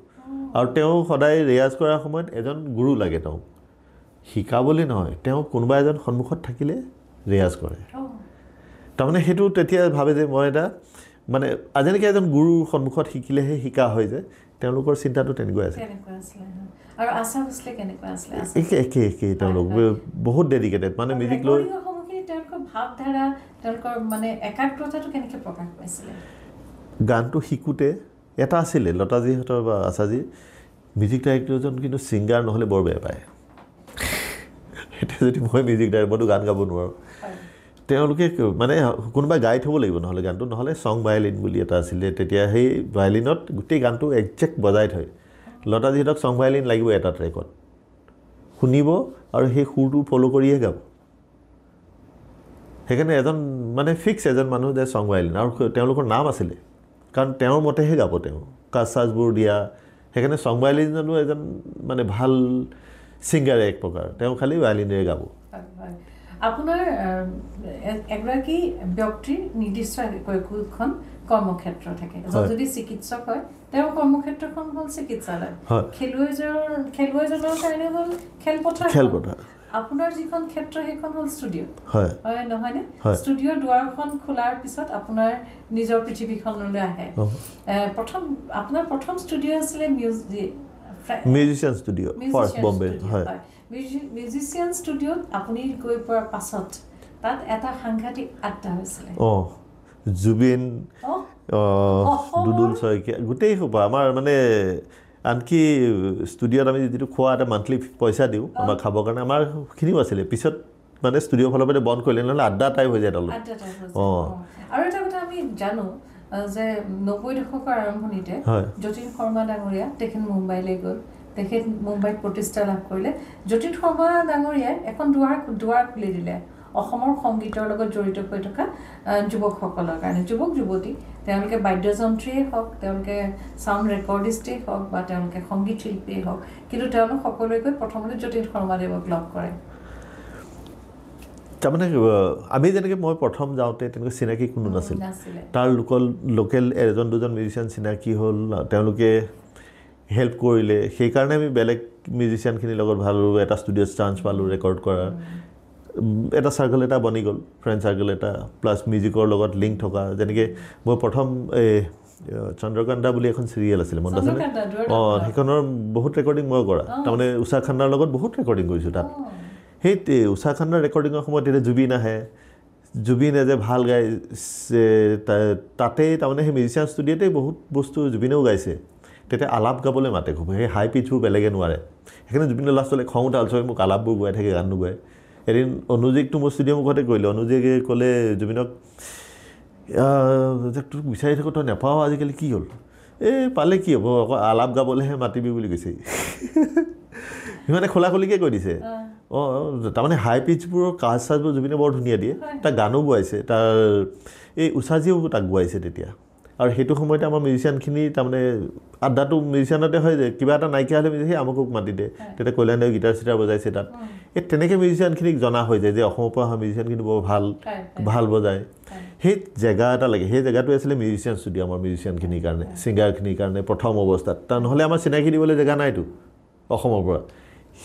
আৰু তেওঁ সদায় ৰেয়াজ কৰাৰ সময়ত এজন গুৰু লাগে তেওঁক শিকাবলৈ নহয় তেওঁ কোনোবা এজন সন্মুখত থাকিলে ৰেয়াজ কৰে তাৰমানে সেইটো তেতিয়া ভাবে যে মই এটা মানে যেনেকৈ এজন গুৰুৰ সন্মুখত শিকিলেহে শিকা হয় যে তেওঁলোকৰ চিন্তাটো তেনেকুৱা আছে আৰু আশা ভোছলে কেনেকুৱা আছিলে একে তেওঁলোক বহুত ডেডিকেটেড মানে মিউজিক লৈ তেওঁলোকৰ ভাৱধাৰা তেওঁলোকৰ মানে একাগ্ৰতাটো কেনেকৈ প্ৰকাশ পাইছিলে গানটো শিকোঁতে এটা আছিলে লতাজীহঁতৰ বা আশাজীৰ মিউজিক ডাইৰেক্টৰজন কিন্তু ছিংগাৰ নহ'লে বৰ বেয়া পায় এতিয়া যদি মই মিউজিক ডাইৰেক্টৰ মইতো গান গাব নোৱাৰোঁ তেওঁলোকে মানে কোনোবাই গাই থ'ব লাগিব নহ'লে গানটো নহ'লে ছং ভায়লিন বুলি এটা আছিলে তেতিয়া সেই ভায়লিনত গোটেই গানটো একজেক্ট বজাই থয় লতাজীহঁতক ছং ভায়লিন লাগিব এটা ট্ৰেকত শুনিব আৰু সেই সুৰটো ফ'ল' কৰিয়ে গাব সেইকাৰণে এজন মানে ফিক্স এজন মানুহ যে ছং ভায়লিন আৰু তেওঁলোকৰ নাম আছিলে কাৰণ তেওঁৰ মতেহে গাব তেওঁ কাজ চাজবোৰ দিয়া সেইকাৰণে ছং ভায়লিনজনো এজন মানে ভাল ছিংগাৰে এক প্ৰকাৰ তেওঁ খালি ভায়লিনেৰে গাব আপোনাৰ এগৰাকী ব্যক্তিৰ নিৰ্দিষ্ট একোখন কৰ্মক্ষেত্ৰ থাকে যদি চিকিৎসক হয় তেওঁৰ কৰ্মক্ষেত্ৰখন হ'ল চিকিৎসালয় খেলুৱৈজনৰ কাৰণে হ'ল খেলপথাৰ আপোনাৰ যিখন ক্ষেত্ৰ সেইখন হ'ল ষ্টুডিঅ' হয় নহয়নে ষ্টুডিঅ'ৰ দুৱাৰখন খোলাৰ পিছত আপোনাৰ নিজৰ পৃথিৱীখনলৈ আহে আপোনাৰ প্ৰথম ষ্টুডিঅ' আছিলে মিউজিচিয়ান ষ্টুডিঅ' ফাৰ্ষ্ট বম্বে হয় মিউজিচিয়ান ষ্টুডিঅ'ত আপুনি গৈ পোৱাৰ পাছত তাত এটা সাংঘাতিক আড্ডা হৈছিলে জুবিন দুদুল শইকীয়া গোটেই সোপা আমাৰ মানে আনকি ষ্টুডিঅ'ত আমি যিটো খোৱা এটা মান্থলি পইচা দিওঁ আমাৰ খাবৰ কাৰণে আমাৰখিনিও আছিলে পিছত মানে ষ্টুডিঅ'ৰ ফালৰ পৰা বন্ধ কৰিলে নহ'লে আড্ডা টাইপ হৈ যায় তলত অঁ আৰু এটা কথা আমি জানো যে 90 দশকৰ আৰম্ভণিতে যতীন শৰ্মা ডাঙৰীয়া তেখেত মুম্বাইলৈ গ'ল তেখেত মুম্বাইত প্ৰতিষ্ঠা লাভ কৰিলে যতীন শৰ্মা ডাঙৰীয়াই এখন দুৱাৰ খুলি দিলে অসমৰ সংগীতৰ লগত জড়িত হৈ থকা যুৱকসকলৰ কাৰণে যুৱক যুৱতী তেওঁলোকে বাদ্যযন্ত্ৰীয়ে হওক তেওঁলোকে চাউণ্ড ৰেকৰ্ডিষ্টেই হওক বা তেওঁলোকে সংগীত শিল্পীয়ে হওক কিন্তু তেওঁলোক সকলোৱে প্ৰথমতে যতীন শৰ্মাদেৱক লগ কৰে তাৰমানে আমি যেনেকৈ মই প্ৰথম যাওঁতে তেনেকৈ চিনাকি কোনো নাছিল তাৰ লোকেল এজন দুজন মিউজিচিয়ান চিনাকি হ'ল তেওঁলোকে হেল্প কৰিলে সেইকাৰণে আমি বেলেগ মিউজিচিয়ানখিনিৰ লগত ভাল এটা ষ্টুডিঅ'ত চান্স পালোঁ ৰেকৰ্ড কৰাৰ এটা চাৰ্কল এটা বনি গ'ল ফ্ৰেণ্ড চাৰ্কল এটা প্লাছ মিউজিকৰ লগত লিংক থকা যেনেকৈ মই প্ৰথম চন্দ্ৰকান্তা বুলি এখন চিৰিয়েল আছিলে মনত আছেনে অঁ সেইখনৰ বহুত ৰেকৰ্ডিং মই কৰা তাৰমানে উষা খান্নাৰ লগত বহুত ৰেকৰ্ডিং কৰিছোঁ তাত সেই উষা খান্নাৰ ৰেকৰ্ডিঙৰ সময়ত এতিয়া জুবিন আহে জুবিনে যে ভাল গায় তাতেই তাৰমানে সেই মিউজিচিয়ান ষ্টুডিঅ'তেই বহুত বস্তু জুবিনেও গাইছে তেতিয়া আলাপ গাবলৈ মাতে খুব সেই হাই পিচবোৰ বেলেগে নোৱাৰে সেইকাৰণে জুবিনৰ লাষ্টলৈ খং উঠাল চবে মোক আলাপবোৰ গোৱাই থাকে গান নোগোৱাই এদিন অনুজিকটো মোৰ ষ্টুডিঅ' মুখতে কৰিলে অনুজিকে ক'লে জুবিনক তোক বিচাৰি থাকোঁ তই নাপাওঁ আজিকালি কি হ'ল এই পালে কি হ'ব আকৌ আলাপ গাবলৈহে মাতিবি বুলি কৈছে সিমানে খোলা খুলিকৈ কৈ দিছে অঁ তাৰমানে হাই পিচবোৰৰ কাজ চাজবোৰ জুবিনে বৰ ধুনীয়া দিয়ে তাৰ গানো গোৱাইছে তাৰ এই উষাজীও তাক গোৱাইছে তেতিয়া আৰু সেইটো সময়তে আমাৰ মিউজিচিয়ানখিনি তাৰমানে আড্ডাটো মিউজিচিয়ানতে হয় যে কিবা এটা নাইকিয়া হ'লে সেই আমুকক মাতি দিয়ে তেতিয়া কল্যাণে গীটাৰ চিটাৰ বজাইছে তাত এই তেনেকৈ মিউজিচিয়ানখিনিক জনা হৈ যায় যে অসমৰ পৰা অহা মিউজিচিয়ানখিনি বৰ ভাল বজায় সেই জেগা এটা লাগে সেই জেগাটো আছিলে মিউজিচিয়ান ষ্টুডিঅ' আমাৰ মিউজিচিয়ানখিনিৰ কাৰণে ছিংগাৰখিনিৰ কাৰণে প্ৰথম অৱস্থাত তাৰ নহ'লে আমাৰ চিনাকি দিবলৈ জেগা নাইতো অসমৰ পৰা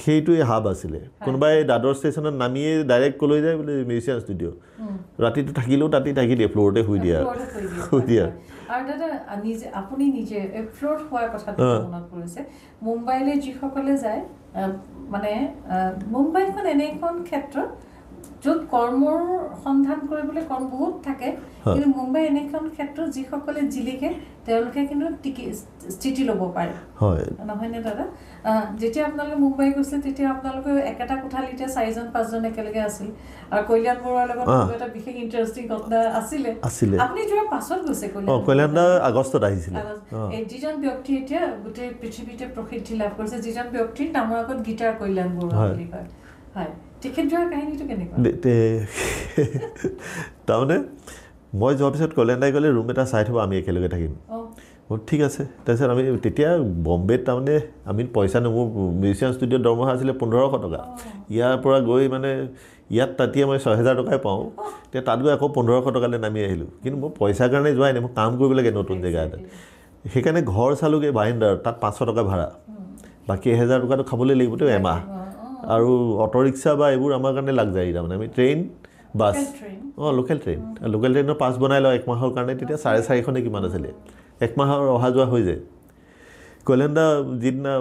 সেইটোৱে হাব আছিলে কোনোবাই দাদৰ ষ্টেচনত নামিয়ে ডাইৰেক্ট ক'লৈ যায় বোলে মিউজিচিয়ান ষ্টুডিঅ' ৰাতিটো থাকিলেও তাতে থাকি দিয়ে ফ্ল'ৰতে শুই দিয়ে আৰু দাদা আপুনি নিজে ফ্ল'ৰত হোৱাৰ কথাটো মনত পৰিছে মুম্বাইলৈ যিসকলে যায় মানে মুম্বাইখন এনে এখন ক্ষেত্ৰ য'ত কৰ্মৰ সন্ধান কৰিবলৈ কৰ্ম বহুত থাকে কিন্তু মুম্বাই এনে এখন ক্ষেত্ৰ যিসকলে জিলিকে তেওঁলোকে কিন্তু স্থিতি ল'ব পাৰে নহয়নে দাদা যেতিয়া আপোনালোকে মুম্বাই গৈছিলে তেতিয়া আপোনালোকে একেটা কোঠালিতে 4-5জন একেলগে আছিল আৰু কল্যাণ বৰুৱাৰ লগত এটা বিশেষ ইণ্টাৰেষ্টিং ঘটনা আছিলে আপুনি যোৱাৰ পাছত গৈছে কল্যাণ দা আগষ্টত আহিছিলে যিজন ব্যক্তি এতিয়া গোটেই পৃথিৱীতে প্ৰসিদ্ধি লাভ কৰিছে যিজন ব্যক্তিৰ নামৰ আগত গীটাৰ কল্যাণ বৰুৱা বুলি কয় হয় তেখেত যোৱাৰ কাহিনীটো কেনেকুৱা তাৰমানে মই যোৱাৰ পিছত কল্যাণ দাই ক'লে ৰুম এটা চাই থ'ব আমি একেলগে থাকিম ঠিক আছে তাৰপিছত আমি তেতিয়া বম্বেত তাৰমানে আমি পইচা মোৰ মিউজিচিয়ান ষ্টুডিঅ'ত দৰমহা আছিলে 1500 টকা ইয়াৰ পৰা গৈ মানে ইয়াত তাতিয়া মই 6000 টকাই পাওঁ তেতিয়া তাত গৈ আকৌ 1500 টকালৈ নামি আহিলোঁ কিন্তু মই পইচাৰ কাৰণে যোৱাই নাই মই কাম কৰিব লাগে নতুন জেগা এটা সেইকাৰণে ঘৰ চালোগৈ বাহিন্দাৰ তাত 500 টকা ভাড়া বাকী 1000 টকাটো খাবলৈ লাগিবতো এমাহ আৰু অটো ৰিক্সা বা এইবোৰ আমাৰ কাৰণে লাগজাৰী তাৰমানে আমি ট্ৰেইন বাছ লোকেল ট্ৰেইনৰ পাছ বনাই লওঁ 1 মাহৰ কাৰণে তেতিয়া 450 নে কিমান আছিলে 1 মাহৰ অহা যোৱা হৈ যায় কল্যাণ দা যিদিনা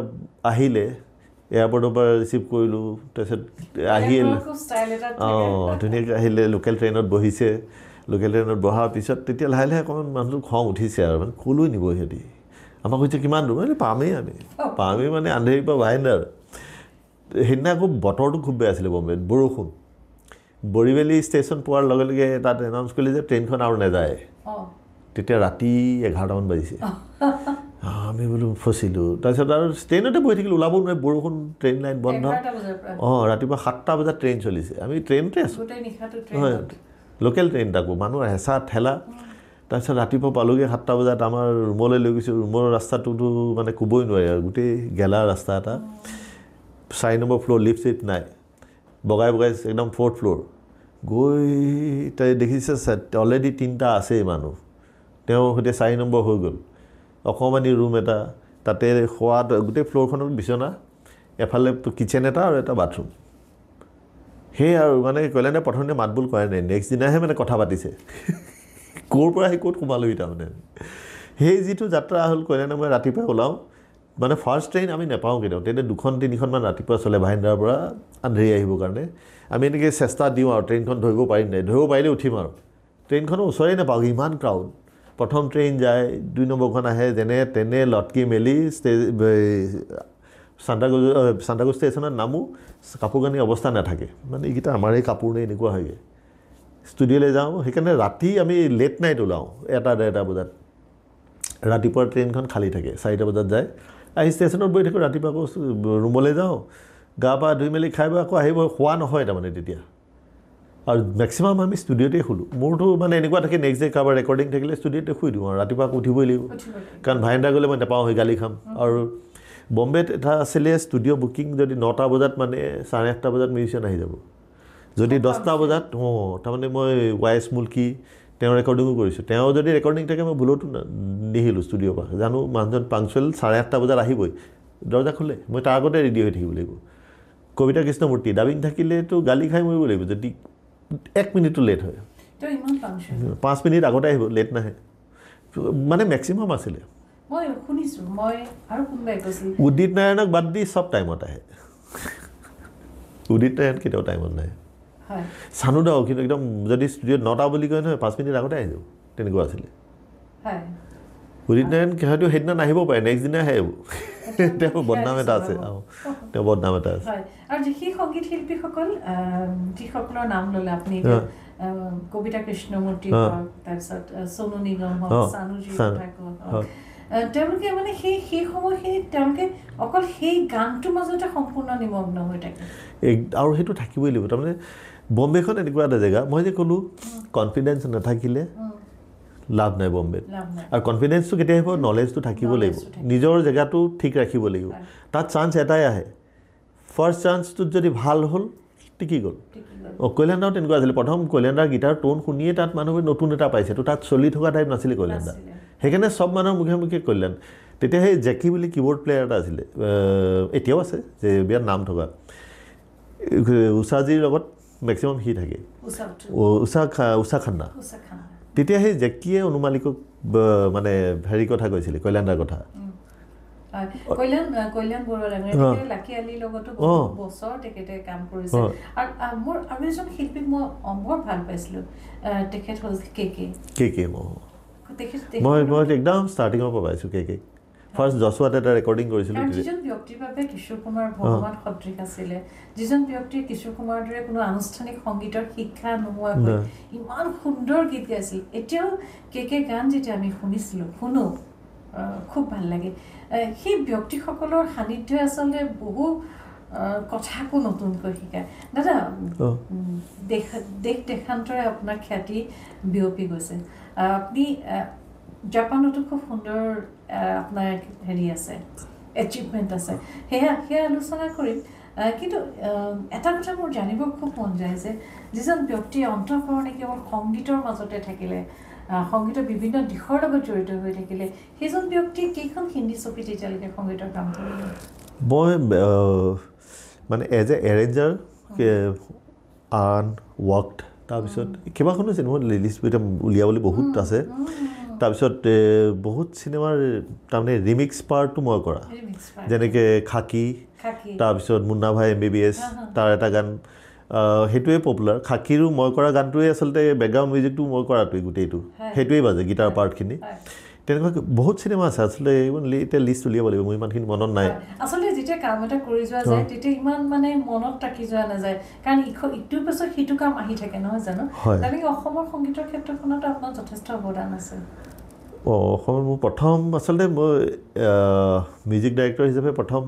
আহিলে এয়াৰপৰ্টৰ পৰা ৰিচিভ কৰিলোঁ তাৰপিছত আহিল ধুনীয়াকৈ আহিলে লোকেল ট্ৰেইনত বহিছে লোকেল ট্ৰেইনত বহাৰ পিছত তেতিয়া লাহে লাহে অকণমান মানুহটো খং উঠিছে আৰু মানে ক'লৈ নিব সিহঁতি আমাক কৈছে কিমান দূৰ মানে পামেই মানে আন্ধেৰীৰ পৰা বাহিন্দাৰ সেইদিনা আকৌ বতৰটো খুব বেয়া আছিলে বম্বেত বৰষুণ বৰিবেলি ষ্টেচন পোৱাৰ লগে লগে তাত এনাউন্স কৰিলে যে ট্ৰেইনখন আৰু নাযায় তেতিয়া ৰাতি 11টামান বাজিছে আমি বোলো ফচিলোঁ তাৰপিছত আৰু ট্ৰেইনতে বহি থাকিলোঁ ওলাব নোৱাৰে বৰষুণ ট্ৰেইন লাইন বন্ধ ৰাতিপুৱা 7টা বজাত ট্ৰেইন চলিছে আমি ট্ৰেইনতে আছোঁ হয় লোকেল ট্ৰেইন তাকো মানুহৰ হেঁচা ঠেলা তাৰপিছত ৰাতিপুৱা পালোঁগৈ 7টা বজাত আমাৰ ৰুমলৈ লৈ গৈছোঁ ৰুমৰ ৰাস্তাটোতো মানে ক'বই নোৱাৰি আৰু গোটেই গেলা ৰাস্তা এটা 4 নম্বৰ ফ্ল'ৰ লিফ্ট চিফ্ট নাই বগাই একদম 4th ফ্ল'ৰ গৈ তাই দেখিছে অলৰেডি 3টা আছেই মানুহ তেওঁৰ সৈতে 4 নম্বৰ হৈ গ'ল অকণমানি ৰুম এটা তাতে খোৱাত গোটেই ফ্ল'ৰখনত বিচনা এফালে কিচেন এটা আৰু এটা বাথৰুম সেই আৰু মানে কল্যাণে প্ৰথমতে মাতবোল কৰা নাই নেক্সট দিনাহে মানে কথা পাতিছে ক'ৰ পৰা আহি ক'ত সোমালোহি তাৰমানে সেই যিটো যাত্ৰা হ'ল কল্যাণে মই ৰাতিপুৱা ওলাওঁ মানে ফাৰ্ষ্ট ট্ৰেইন আমি নাপাওঁ কেতিয়াও তেতিয়া 2-3খনমান ৰাতিপুৱা চলে ভাইন্দাৰ পৰা আন্ধেৰী আহিবৰ কাৰণে আমি এনেকৈ চেষ্টা দিওঁ আৰু ট্ৰেইনখন ধৰিব পাৰিম নাই ধৰিব পাৰিলে উঠিম আৰু ট্ৰেইনখনৰ ওচৰেই নাপাওঁ ইমান ক্ৰাউড প্ৰথম ট্ৰেইন যায় 2 নম্বৰখন আহে যেনে তেনে লটকি মেলি সান্তাক্ৰুজ ষ্টেচনত নামো, কাপোৰ কানি অৱস্থা নাথাকে, মানে এইকেইটা আমাৰ এই কাপোৰ নে এনেকুৱা হয়গৈ। ষ্টুডিঅ'লৈ যাওঁ, সেইকাৰণে ৰাতি আমি লেট নাইট ওলাওঁ 1-1:30 বজাত। ৰাতিপুৱা ট্ৰেইনখন খালী থাকে, 4টা বজাত যায়, আহি ষ্টেচনত বহি থাকোঁ, ৰাতিপুৱা আকৌ ৰুমলৈ যাওঁ, গা পা ধুই মেলি খাই বৈ আকৌ আহিব, শোৱা নহয় তাৰমানে তেতিয়া। আৰু মেক্সিমাম আমি ষ্টুডিঅ'তে শুলোঁ। মোৰতো মানে এনেকুৱা থাকে, নেক্সট ডে কাৰোবাৰ ৰেকৰ্ডিং থাকিলে ষ্টুডিঅ'তে শুই দিওঁ, আৰু ৰাতিপুৱা আকৌ উঠিবই লাগিব, কাৰণ ভাইণ্ডা গ'লে মই নাপাওঁ, সেই গালি খাম। আৰু বম্বেত এটা আছিলে ষ্টুডিঅ' বুকিং, যদি 9টা বজাত মানে 8:30 বজাত মিউজিচিয়ান আহি যাব, যদি 10টা বজাত তাৰমানে মই ৱাইচ মুল্কি তেওঁ ৰেকৰ্ডিঙো কৰিছোঁ, তেওঁ যদি ৰেকৰ্ডিং থাকে মই ভুলতো নিহিলোঁ ষ্টুডিঅ'ৰ পৰা, জানো মানুহজন পাংচুৱেল 8:30 বজাত আহিবই, দৰজা খোলে, মই তাৰ আগতে ৰেডি হৈ থাকিব লাগিব। কবিতা কৃষ্ণমূৰ্তি ডাবিং থাকিলেতো গালি খাই মৰিব লাগিব যদি 1 মিনিটো লেট হয়, 5 মিনিট আগতে আহিব, লেট নাহে, মানে মেক্সিমাম আছিলে। উদিত নাৰায়ণক বাদ দি চব টাইমত আহে, উদিত নাৰায়ণ কেতিয়াও টাইমত নাহে। চানু দাও কিন্তু একদম যদি ষ্টুডিঅ'ত 9টা বুলি কয় নহয় 5 মিনিট আগতে আহি যাব, তেনেকুৱা আছিলে। উদিত নাৰায়ণ হয়তো সেইদিনা নাহিব পাৰে, নেক্সট দিনা আহে। তেওঁ বদনাম এটা আছে, তেওঁ বদনাম এটা আছে। আৰু সেই সংগীত শিল্পীসকল যিসকলৰ নাম ল'লে আপুনি, কবিতা কৃষ্ণমূৰ্তি হওক, তাৰপিছত সোনু নিগম হওক, চানুজীৰ কথা কওক, তেওঁলোকে মানে সেই সময়খিনিত তেওঁলোকে অকল সেই গানটোৰ মাজতে সম্পূৰ্ণ নিমগ্ন হৈ থাকে। আৰু সেইটো থাকিবই লাগিব, তাৰমানে বম্বেখন এনেকুৱা এটা জেগা, মই যে ক'লোঁ কনফিডেঞ্চ নাথাকিলে লাভ নাই বম্বেত। আৰু কনফিডেঞ্চটো কেতিয়া আহিব, নলেজটো থাকিব লাগিব, নিজৰ জেগাটো ঠিক ৰাখিব লাগিব। তাত চান্স এটাই আহে, ফাৰ্ষ্ট চান্সটোত যদি ভাল হ'ল টিকি গ'ল। কল্যাণদাও তেনেকুৱা আছিলে, প্ৰথম কল্যাণদাৰ গীটাৰ টোন শুনিয়ে তাত মানুহে নতুন এটা পাইছে, তো তাত চলি থকা টাইপ নাছিলে কল্যাণদা, সেইকাৰণে চব মানুহৰ মুখে মুখে কল্যাণ। তেতিয়া সেই জেকি বুলি কীবৰ্ড প্লেয়াৰ এটা আছিলে, এতিয়াও আছে, যে বিৰাট নাম থকা, উষাজীৰ লগত মেক্সিমাম সি থাকে, উষা খান্না। তেতিয়া সেই জেকিয়ে অনুমালিকক মানে হেৰি কথা কৈছিলে, কল্যাণদাৰ কথা। কল্যাণ বৰুৱা লাকি আলিৰ লগতো বছৰ তেখেতে কাম কৰিছে। আৰু মোৰ আৰু এজন শিল্পীক মই বৰ ভাল পাইছিলোঁ, তেখেত হ'ল কে মই একদম ষ্টাৰ্টিঙৰ পৰা পাইছোঁ কে ফাৰ্ষ্ট জছুৱাত এটা ৰেকৰ্ডিং কৰিছিলোঁ। যিজন ব্যক্তিৰ বাবে কিশোৰ কুমাৰ ভগৱান সদৃশ আছিলে, যিজন ব্যক্তিয়ে কিশোৰ কুমাৰৰ দৰে কোনো আনুষ্ঠানিক সংগীতৰ শিক্ষা নোহোৱাকৈ ইমান সুন্দৰ গীত গাইছিল। এতিয়াও কে গান যেতিয়া আমি শুনো খুব ভাল লাগে। সেই ব্যক্তিসকলৰ সান্নিধ্যই আচলতে বহু কথাকো নতুনকৈ শিকায়। দাদা, দেশ দেশান্তৰে আপোনাৰ খ্যাতি বিয়পি গৈছে, আপুনি জাপানতো খুব সুন্দৰ আপোনাৰ হেৰি আছে, এচিভমেণ্ট আছে, সেয়া আলোচনা কৰিম। কিন্তু এটা কথা মোৰ জানিব খুব মন যায় যে যিজন ব্যক্তিয়ে অন্তঃকৰণে কেৱল সংগীতৰ মাজতে থাকিলে, সংগীতৰ বিভিন্ন দিশৰ লগত জড়িত হৈ থাকিলে, সেইজন ব্যক্তিয়ে কেইখন হিন্দী ছবিত এতিয়ালৈকে সংগীতৰ কাম কৰিলে? মই মানে এজ এ এৰেঞ্জাৰ ৱৰ্কড, তাৰপিছত কেইবাখনো চিনেমা লিষ্ট উলিয়াবলৈ বহুত আছে। তাৰপিছত বহুত চিনেমাৰ তাৰমানে ৰিমিক্স পাৰ্টটো মই কৰা, যেনেকৈ খাকী, তাৰপিছত মুন্না ভাই MBBS, তাৰ এটা গান সেইটোৱে পপুলাৰ। খাকীৰো মই কৰা গানটোৱে আচলতে বেকগ্ৰাউণ্ড মিউজিকটো মই কৰাটোৱে গোটেইটো, সেইটোৱে বাজে গীটাৰ পাৰ্টখিনি। তেনেকুৱাকৈ বহুত চিনেমা আছে, আচলতে এতিয়া লিষ্ট উলিয়াব লাগিব, মোৰ ইমানখিনি মনত নাই। আচলতে যেতিয়া কাম এটা কৰি যোৱা যায় তেতিয়া ইমান মানে মনত থাকি যোৱা নাযায়, কাৰণ ইটোৰ পাছত সিটো কাম আহি থাকে, নহয় জানো? তেনেকৈ অসমৰ সংগীতৰ ক্ষেত্ৰখনতো আপোনাৰ যথেষ্ট অৱদান আছে। অসমৰ মোৰ প্ৰথম আচলতে মই মিউজিক ডাইৰেক্টৰ হিচাপে প্ৰথম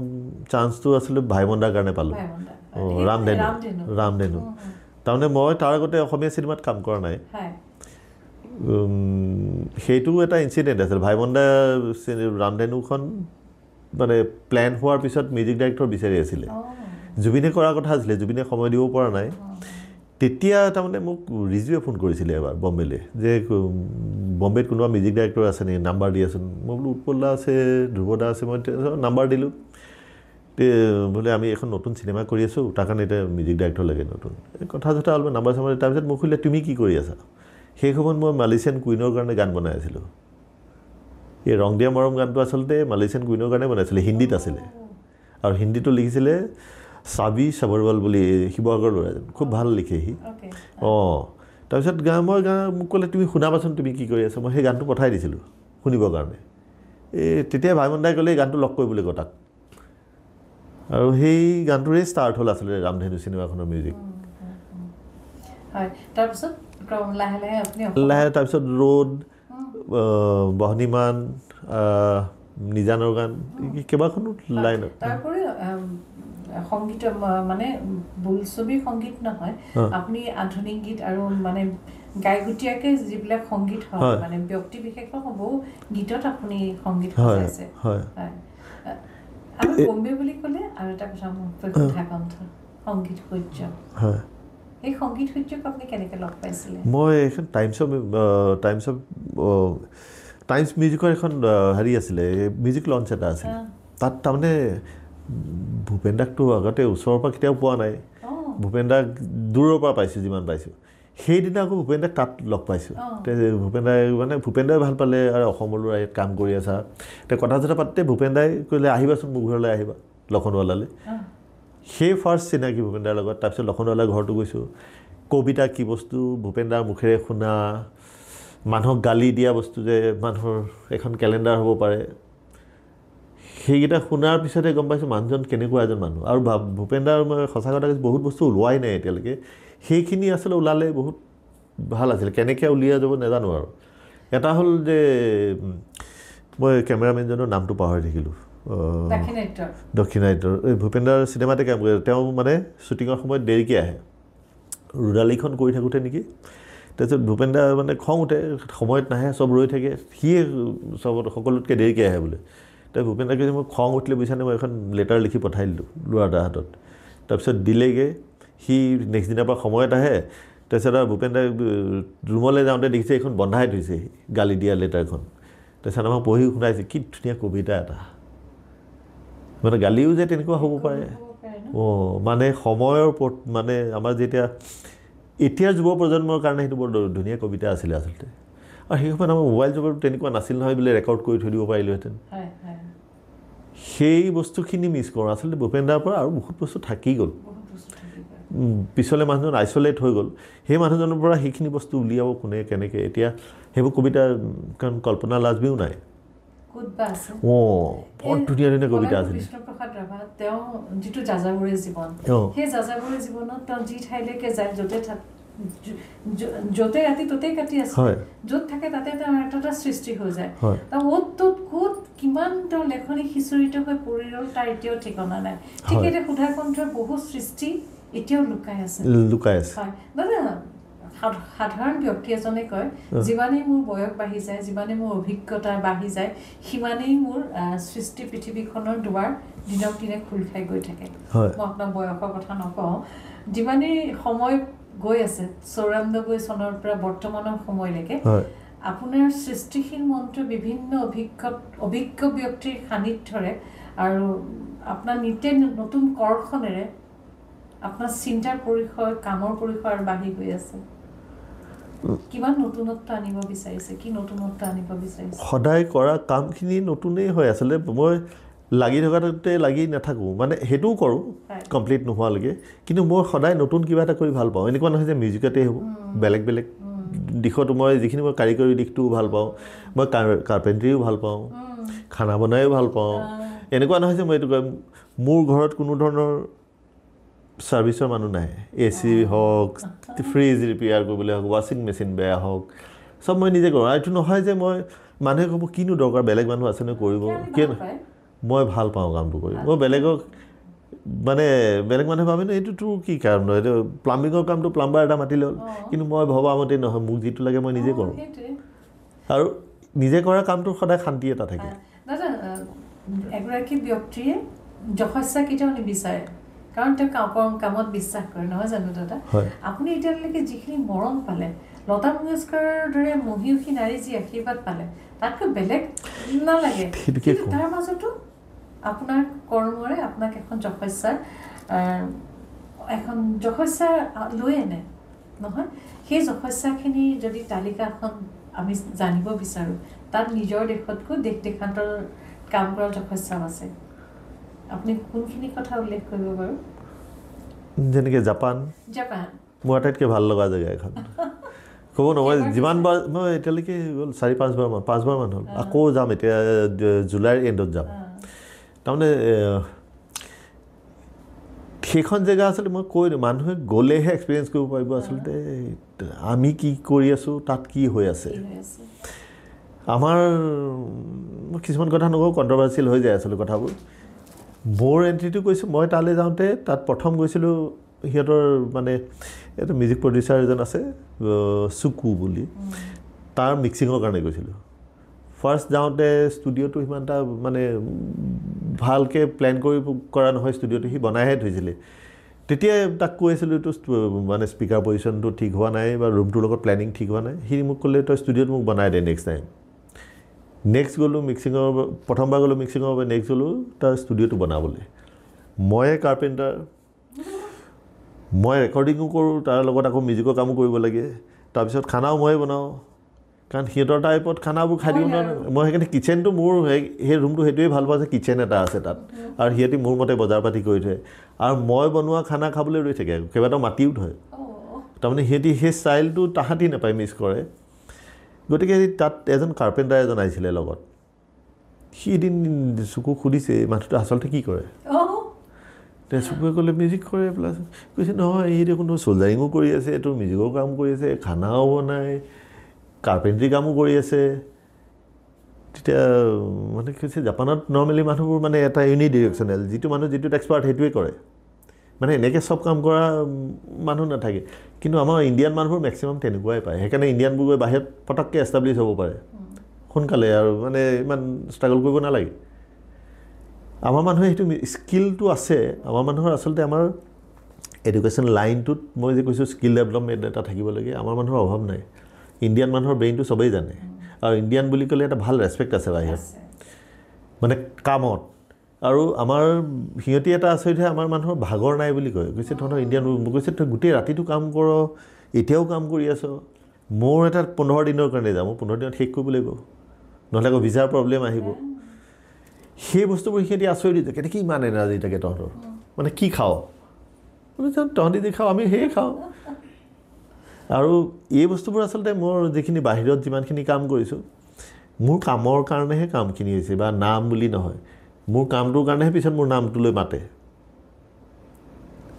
চান্সটো আচলতে ভাইমন্দাৰ কাৰণে পালোঁ, ৰামধেনু। তাৰমানে মই তাৰ আগতে অসমীয়া চিনেমাত কাম কৰা নাই, সেইটো এটা ইনচিডেণ্ট আছিল। ভাইমন্দা ৰামধেনুখন মানে প্লেন হোৱাৰ পিছত মিউজিক ডাইৰেক্টৰ বিচাৰি আছিলে, জুবিনে কৰাৰ কথা আছিলে, জুবিনে সময় দিব পৰা নাই। তেতিয়া তাৰমানে মোক ৰিজুৱে ফোন কৰিছিলে এবাৰ বম্বেলৈ, যে বম্বেত কোনোবা মিউজিক ডাইৰেক্টৰ আছে নেকি, নাম্বাৰ দিয়াচোন। মই বোলো উৎপল দা আছে, ধ্ৰুৱ দা আছে, মই নাম্বাৰ দিলোঁ। বোলে আমি এখন নতুন চিনেমা কৰি আছোঁ, তাৰ কাৰণে এতিয়া মিউজিক ডাইৰেক্টৰ লাগে নতুন, কথা চথা অলপ নাম্বাৰ চাম্বাৰ। তাৰপিছত মোক সুধিলে তুমি কি কৰি আছা? সেই সময়ত মই মালয়েছিয়ান কুইনৰ কাৰণে গান বনাই আছিলোঁ। এই ৰং দিয়া মৰম গানটো আচলতে মালয়েছিয়ান কুইনৰ কাৰণে বনাইছিলে, হিন্দীত আছিলে, আৰু হিন্দীটো লিখিছিলে চাবি চাবৰৱাল বুলি, শিৱসাগৰ ল'ৰা এজন, খুব ভাল লিখে সি। তাৰপিছত মোক ক'লে তুমি শুনাবাচোন তুমি কি কৰি আছা। মই সেই গানটো পঠাই দিছিলোঁ শুনিবৰ কাৰণে। তেতিয়া ভাইমন্দাই ক'লে এই গানটো লগ কৰিবলৈ তাক। আৰু সেই গানটোৰে ষ্টাৰ্ট হ'ল আচলতে ৰামধেনু চিনেমাখনৰ মিউজিক হয় তাৰপিছত লাহে লাহে আপুনি লাহে তাৰপিছত ৰ'দ বহনিমান নিজানৰ গান কেইবাখনো লাইন তাৰোপৰি সংগীত মানে বোলছবি সংগীত নহয় আপুনি আধুনিক গীত আৰু মানে গায়কীয়াকে যিবিলাক সংগীত হয় মানে ব্যক্তি বিশেষক বহু গীতত আপুনি সংগীত সজাইছে হয় আমি বম্বে বুলি ক'লে আৰু এটা কথা কথা কণ্ঠ সংগীত সূৰ্য হয় এই সংগীত সূৰ্যক আপুনি কেনেকৈ লগ পাইছিলে মই এখন টাইমছ মিউজিকৰ এখন হেৰি আছিলে মিউজিক লঞ্চ এটা আছিলে তাত তাৰমানে ভূপেন দাকটো আগতে ওচৰৰ পৰা কেতিয়াও পোৱা নাই ভূপেন দাক দূৰৰ পৰা পাইছোঁ যিমান পাইছোঁ সেইদিনা আকৌ ভূপেন দাক তাত লগ পাইছোঁ ভূপেন দাই মানে ভূপেন দাই ভাল পালে আৰু অসমৰ ল'ৰা ইয়াত কাম কৰি আছা এতিয়া কথা চথা পাতোঁতে ভূপেন দাই ক'লে আহিবাচোন মোৰ ঘৰলৈ আহিবা লক্ষণৱালালৈ সেই ফাৰ্ষ্ট চিনাকি ভূপেন দাৰ লগত তাৰপিছত লক্ষণৱালাৰ ঘৰটো গৈছোঁ কবিতা কি বস্তু ভূপেন দাৰ মুখেৰে শুনা মানুহক গালি দিয়া বস্তু যে মানুহৰ এখন কেলেণ্ডাৰ হ'ব পাৰে সেইকেইটা শুনাৰ পিছতে গম পাইছোঁ মানুহজন কেনেকুৱা এজন মানুহ আৰু ভূপেন দাৰ মই সঁচা কথা কৈছোঁ বহুত বস্তু ওলোৱাই নাই এতিয়ালৈকে সেইখিনি আচলতে ওলালে বহুত ভাল আছিল কেনেকৈ উলিয়াই যাব নাজানো আৰু এটা হ'ল যে মই কেমেৰামেনজনৰ নামটো পাহৰি থাকিলোঁ দক্ষিণাত্যৰ এই ভূপেন দাৰ চিনেমাতে কাম কৰে তেওঁ মানে শ্বুটিঙৰ সময়ত দেৰিকৈ আহে ৰুদালিখন কৰি থাকোঁতে নেকি তাৰপিছত ভূপেন দা মানে খং উঠে সময়ত নাহে চব ৰৈ থাকে সিয়ে চবত সকলোতকৈ দেৰিকৈ আহে বোলে তাই ভূপেন দাক কৈছে মই খং উঠিলে বুজিছানে মই এখন লেটাৰ লিখি পঠাই দিলোঁ ল'ৰা এটাৰ হাতত তাৰপিছত দিলেগৈ সি নেক্সট দিনাৰ পৰা সময়ত আহে তাৰপিছত আৰু ভূপেন দাই ৰুমলৈ যাওঁতে দেখিছে এইখন বন্ধাই থৈছে গালি দিয়া লেটাৰখন তাৰপিছত আমাক পঢ়ি শুনাইছে কি ধুনীয়া কবিতা এটা মানে গালিও যে তেনেকুৱা হ'ব পাৰে মানে সময়ৰ ওপৰত মানে আমাৰ যেতিয়া এতিয়াৰ যুৱ প্ৰজন্মৰ কাৰণে সেইটো বৰ ধুনীয়া কবিতা আছিলে আচলতে আৰু সেই সময়ত আমাৰ মোবাইল যুগত তেনেকুৱা নাছিল নহয় বোলে ৰেকৰ্ড কৰি থৈ দিব পাৰিলোহেঁতেন সেই বস্তুখিনি মিছ কৰোঁ আচলতে ভূপেন দাৰ পৰা আৰু বহুত বস্তু থাকি গ'ল পিছলৈ মানুহজন আইচলেট হৈ গ'ল সেই মানুহজনৰ পৰা সেইখিনি বস্তু উলিয়াব কোনে কেনেকৈ এতিয়া সেইবোৰ কবিতা কাৰণ কল্পনা লাজমিও নাই বৰ ধুনীয়া ধুনীয়া কবিতা আছিলে বিষ্ণুপ্ৰসাদ ৰাভা তেওঁ যিটো যাযাবৰী জীৱন সেই যাযাবৰী জীৱনত তেওঁ যি ঠাইলৈকে যায় য'তে ৰাতি ত'তেই কাটি আছে য'ত থাকে তাতে তেওঁ এটা সৃষ্টি হৈ যায় তেওঁ অ'ত ত'ত ক'ত কিমান তেওঁ লেখনি সিঁচৰিত হৈ পৰি ৰ'ল তাৰ এতিয়াও ঠিকনা নাই ঠিক এতিয়া সুধা কণ্ঠৰ বহু সৃষ্টি এতিয়াও লুকাই আছে হয় দাদা সাধাৰণ ব্যক্তি এজনে কয় যিমানেই মোৰ বয়স বাঢ়ি যায় যিমানেই মোৰ অভিজ্ঞতা বাঢ়ি যায় সিমানেই মোৰ সৃষ্টি পৃথিৱীখনৰ দুৱাৰ দিনক দিনে খোল খাই গৈ থাকে মই আপোনাৰ বয়সৰ কথা নকওঁ যিমানেই সময় গৈ আছে ৯৪ চনৰ পৰা বৰ্তমানৰ সময়লৈকে আপোনাৰ সৃষ্টিশীল মনটো বিভিন্ন অভিজ্ঞ ব্যক্তিৰ সান্নিধ্যৰে আৰু আপোনাৰ নিত্য নতুন কৰ্ষণেৰে আপোনাৰ চিন্তাৰ পৰিসৰ কামৰ পৰিসৰ বাঢ়ি গৈ আছে কিমান নতুনত্ব আনিব বিচাৰিছে কি নতুনত্ব আনিব বিচাৰিছে সদায় কৰা কামখিনি নতুনেই হয় আচলতে মই লাগি থকাতে লাগি নাথাকোঁ মানে সেইটোও কৰোঁ কমপ্লিট নোহোৱালৈকে কিন্তু মই সদায় নতুন কিবা এটা কৰি ভাল পাওঁ এনেকুৱা নহয় যে মিউজিকতেই হ'ব বেলেগ বেলেগ দিশতো মই যিখিনি মই কাৰিকৰী দিশটোও ভাল পাওঁ মই কাৰ্পেণ্ট্ৰিও ভাল পাওঁ খানা বনায়ো ভাল পাওঁ এনেকুৱা নহয় যে মই এইটো কয় মোৰ ঘৰত কোনো ধৰণৰ ছাৰ্ভিচৰ মানুহ নাই AC হওক ফ্ৰিজ ৰিপেয়াৰ কৰিবলৈ হওক ৱাশ্বিং মেচিন বেয়া হওক চব মই নিজে কৰোঁ আৰু এইটো নহয় যে মই মানুহে ক'ব কিনো দৰকাৰ বেলেগ মানুহ আছেনে কৰিব কিয় মই ভাল পাওঁ কামটো কৰি মই বেলেগক মানে বেলেগ মানুহে ভাবে ন এইটোতো কি কাম নহয় এইটো প্লাম্বিঙৰ কামটো প্লাম্বাৰ এটা মাতি ল'ল কিন্তু মই ভবামতে নহয় মোক যিটো লাগে মই নিজে কৰোঁ আৰু নিজে কৰা কামটোৰ সদায় শান্তি এটা থাকে দাদা এগৰাকী ব্যক্তিয়ে যশস্যা কেতিয়াও নিবিচাৰে কাৰণ তেওঁ কামত বিশ্বাস কৰে নহয় জানো দাদা আপুনি এতিয়ালৈকে যিখিনি মৰম পালে লতা মংগেশকাৰৰ দৰে মহিয়সী নাৰী যি আশীৰ্বাদ পালে তাতকৈ বেলেগ নালাগে তাৰ মাজতো আপোনাৰ কৰ্মৰে আপোনাক এখন যশস্যা লৈ আনে নহয় সেই যশস্যাখিনি যদি তালিকাখন আমি জানিব বিচাৰোঁ তাত নিজৰ দেশতকৈ দেশ দেশান্তৰ কাম কৰা যশস্যাও আছে আপুনি কোনখিনি কথা উল্লেখ কৰিব বাৰু যেনেকৈ জাপান মোৰ আটাইতকৈ ভাল লগা জেগা এখন ক'ব নহয় যিমানবাৰ মই এতিয়ালৈকে গ'ল 4-5বাৰমান হ'ল আকৌ যাম এতিয়া জুলাইৰ এণ্ডত যাম তাৰমানে সেইখন জেগা আচলতে মই কৈ দিওঁ মানুহে গ'লেহে এক্সপিৰিয়েঞ্চ কৰিব পাৰিব আচলতে আমি কি কৰি আছোঁ তাত কি হৈ আছে আমাৰ কিছুমান কথা নকওঁ কণ্ট্ৰভাৰ্চিয়েল হৈ যায় আচলতে কথাবোৰ মোৰ এণ্ট্ৰিটো কৈছোঁ মই তালৈ যাওঁতে তাত প্ৰথম গৈছিলোঁ সিহঁতৰ মানে এটা মিউজিক প্ৰডিউচাৰ এজন আছে চুকু বুলি তাৰ মিক্সিঙৰ কাৰণে গৈছিলোঁ ফাৰ্ষ্ট যাওঁতে ষ্টুডিঅ'টো সিমান এটা মানে ভালকৈ প্লেন কৰা নহয় ষ্টুডিঅ'টো সি বনাইহে থৈছিলে তেতিয়া তাক কৈ আছিলোঁ এইটো মানে স্পীকাৰ পজিশ্যনটো ঠিক হোৱা নাই বা ৰুমটোৰ লগত প্লেনিং ঠিক হোৱা নাই সি মোক ক'লে তই ষ্টুডিঅ'ত মোক বনাই দে নেক্সট টাইম নেক্সট গ'লোঁ মিক্সিঙৰ প্ৰথমবাৰ গ'লোঁ মিক্সিঙৰ বাবে নেক্সট গ'লোঁ তাৰ ষ্টুডিঅ'টো বনাবলৈ ময়ে কাৰ্পেণ্টাৰ মই ৰেকৰ্ডিঙো কৰোঁ তাৰ লগত আকৌ মিউজিকৰ কামো কৰিব লাগে তাৰপিছত খানাও ময়ে বনাওঁ কাৰণ সিহঁতৰ টাইপত খানাবোৰ খাই দিব নোৱাৰোঁ মই সেইকাৰণে কিটচেনটো মোৰ সেই ৰুমটো সেইটোৱে ভাল পাওঁ যে কিটচেন এটা আছে তাত আৰু সিহঁতি মোৰ মতে বজাৰ পাতি কৰি থয় আৰু মই বনোৱা খানা খাবলৈ ৰৈ থাকে কেইবাটাও মাতিও থয় তাৰমানে সিহঁতি সেই ষ্টাইলটো তাহাঁতি নাপায় মিছ কৰে গতিকে তাত এজন কাৰ্পেণ্টাৰ এজন আহিছিলে লগত সি এদিন চকুক সুধিছে মানুহটো আচলতে কি কৰে চকুৱে ক'লে মিউজিক কৰে প্লাছ কৈছে নহয় এই দেখোন চ'ল্ডাৰিঙো কৰি আছে এইটো মিউজিকৰ কাম কৰি আছে খানাও বনায় কাৰ্পেণ্ট্ৰি কামো কৰি আছে তেতিয়া মানে কি হৈছে জাপানত নৰ্মেলি মানুহবোৰ মানে এটা ইউনিডিৰেকশ্যনেল যিটো মানুহ যিটোত এক্সপাৰ্ট সেইটোৱে কৰে মানে এনেকৈ চব কাম কৰা মানুহ নাথাকে কিন্তু আমাৰ ইণ্ডিয়ান মানুহবোৰ মেক্সিমাম তেনেকুৱাই পায় সেইকাৰণে ইণ্ডিয়ানবোৰ গৈ বাহিৰত পটককৈ এষ্টাব্লিছ হ'ব পাৰে সোনকালে আৰু মানে ইমান ষ্ট্ৰাগল কৰিব নালাগে আমাৰ মানুহে সেইটো স্কিলটো আছে আমাৰ মানুহৰ আচলতে আমাৰ এডুকেশ্যন লাইনটোত মই যে কৈছোঁ স্কিল ডেভেলপমেণ্ট এটা থাকিব লাগে আমাৰ মানুহৰ অভাৱ নাই ইণ্ডিয়ান মানুহৰ ব্ৰেইনটো চবেই জানে আৰু ইণ্ডিয়ান বুলি ক'লে এটা ভাল ৰেচপেক্ট আছে বাহিৰত মানে কামত আৰু আমাৰ সিহঁতি এটা আচলতে আমাৰ মানুহৰ ভাগৰ নাই বুলি কয় কৈছে তহঁতৰ ইণ্ডিয়ান কৈছে তই গোটেই ৰাতিটো কাম কৰ এতিয়াও কাম কৰি আছ মোৰ এটা 15 দিনৰ কাৰণে যাম 15 দিনত শেষ কৰিব লাগিব নহ'লে আকৌ ভিজাৰ প্ৰব্লেম আহিব সেই বস্তুবোৰ সিহঁতি আচৰিত দিছে কেনেকৈ ইমান এনাৰ্জি থাকে তহঁতৰ মানে কি খাওঁ বোলে তহঁতি যি খাওঁ আমি সেয়ে খাওঁ আৰু এই বস্তুবোৰ আচলতে মোৰ যিখিনি বাহিৰত যিমানখিনি কাম কৰিছোঁ মোৰ কামৰ কাৰণেহে কামখিনি হৈছে বা নাম বুলি নহয় মোৰ কামটোৰ কাৰণেহে পিছত মোৰ নামটো লৈ মাতে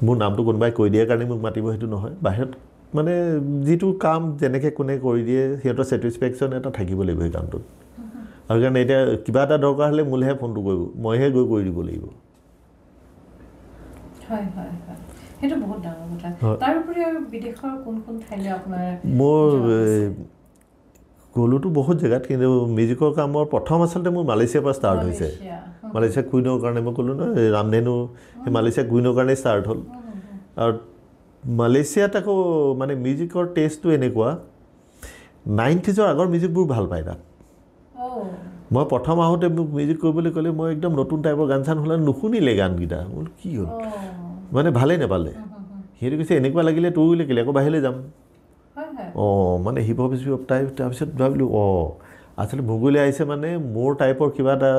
মোৰ নামটো কোনোবাই কৈ দিয়াৰ কাৰণে মোক মাতিব সেইটো নহয় বাহিৰত মানে যিটো কাম যেনেকৈ কোনে কৰি দিয়ে সিহঁতৰ ছেটিছফেকশ্যন এটা থাকিব লাগিব সেই কামটোত আৰু কাৰণে এতিয়া কিবা এটা দৰকাৰ হ'লে মোলৈহে ফোনটো কৰিব মইহে গৈ কৰি দিব লাগিব হয় হয় হয় সেইটো বহুত ডাঙৰ কথা তাৰ উপৰি আৰু বিদেশৰ কোন কোন ঠাইলৈ আপোনাৰ মোৰ গ'লোতো বহুত জেগাত কিন্তু মিউজিকৰ কামৰ প্ৰথম আচলতে মোৰ মালয়েছিয়াৰ পৰা ষ্টাৰ্ট হৈছে মালয়েছিয়া কুইনৰ কাৰণে মই ক'লোঁ নহয় ৰামধেনু সেই মালয়েছিয়া কুইনৰ কাৰণেই ষ্টাৰ্ট হ'ল আৰু মালয়েছিয়াত আকৌ মানে মিউজিকৰ টেষ্টটো এনেকুৱা 90s আগৰ মিউজিকবোৰ ভাল পায় তাত মই প্ৰথম আহোঁতে মোক মিউজিক কৰিবলৈ ক'লে মই একদম নতুন টাইপৰ গান চান হ'লে নুশুনিলে গানকেইটা মোৰ কি হ'ল মানে ভালেই নাপালে সিহঁতে কৈছে এনেকুৱা লাগিলে তোৰ লাগিলে আকৌ বাহিৰলৈ যাম মানে হিপ হপ হিপ টাইপ তাৰপিছত ভাবিলোঁ আচলতে মুগুলি আহিছে মানে মোৰ টাইপৰ কিবা এটা